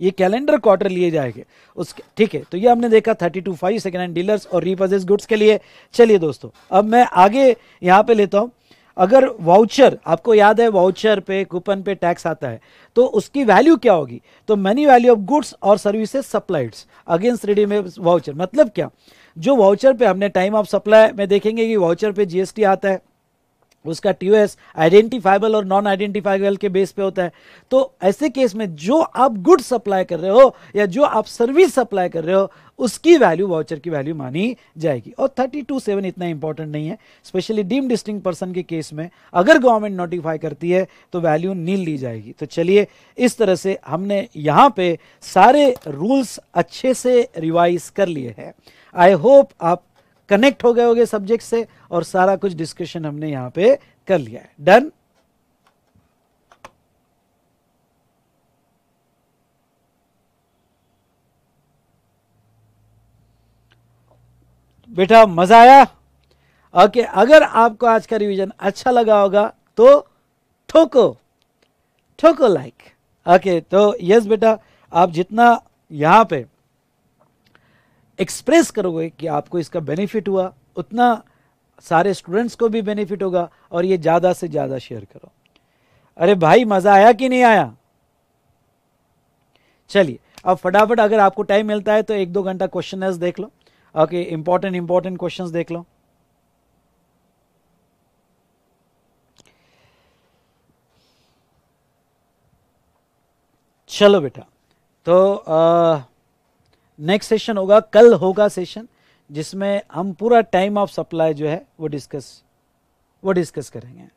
ये कैलेंडर क्वार्टर लिए जाएंगे उसके, ठीक है। तो ये हमने देखा 32.5 सेकेंड हैंड डीलर्स और रीपर्चेज गुड्स के लिए। चलिए दोस्तों, अब मैं आगे यहाँ पे लेता हूँ। अगर वाउचर, आपको याद है वाउचर पे, कूपन पे टैक्स आता है, तो उसकी वैल्यू क्या होगी? तो मनी वैल्यू ऑफ गुड्स और services supplied against readymade voucher. मतलब क्या, जो वाउचर पे हमने टाइम ऑफ सप्लाई में देखेंगे कि वाउचर पे जीएसटी आता है, उसका टीओएस आइडेंटिफाइबल और नॉन आइडेंटिफाइबल के बेस पे होता है। तो ऐसे केस में जो आप गुड सप्लाई कर रहे हो या जो आप सर्विस सप्लाई कर रहे हो, उसकी वैल्यू वाउचर की वैल्यू मानी जाएगी। और 32.7 इतना इंपॉर्टेंट नहीं है, स्पेशली डीम्ड डिस्टिंक्ट पर्सन के केस में अगर गवर्नमेंट नोटिफाई करती है तो वैल्यू नील ली जाएगी। तो चलिए, इस तरह से हमने यहाँ पे सारे रूल्स अच्छे से रिवाइज कर लिए हैं। आई होप आप कनेक्ट हो गए होंगे सब्जेक्ट से और सारा कुछ डिस्कशन हमने यहां पे कर लिया है। डन। बेटा मजा आया? ओके, अगर आपको आज का रिवीजन अच्छा लगा होगा तो ठोको ठोको लाइक। ओके, तो यस बेटा, आप जितना यहां पे एक्सप्रेस करोगे कि आपको इसका बेनिफिट हुआ, उतना सारे स्टूडेंट्स को भी बेनिफिट होगा। और ये ज्यादा से ज्यादा शेयर करो। अरे भाई, मजा आया कि नहीं आया? चलिए, अब फटाफट अगर आपको टाइम मिलता है तो 1-2 घंटा क्वेश्चन देख लो। ओके, इंपॉर्टेंट क्वेश्चंस देख लो। चलो बेटा, तो नेक्स्ट सेशन होगा, कल होगा सेशन, जिसमें हम पूरा टाइम ऑफ सप्लाई जो है वो डिस्कस करेंगे।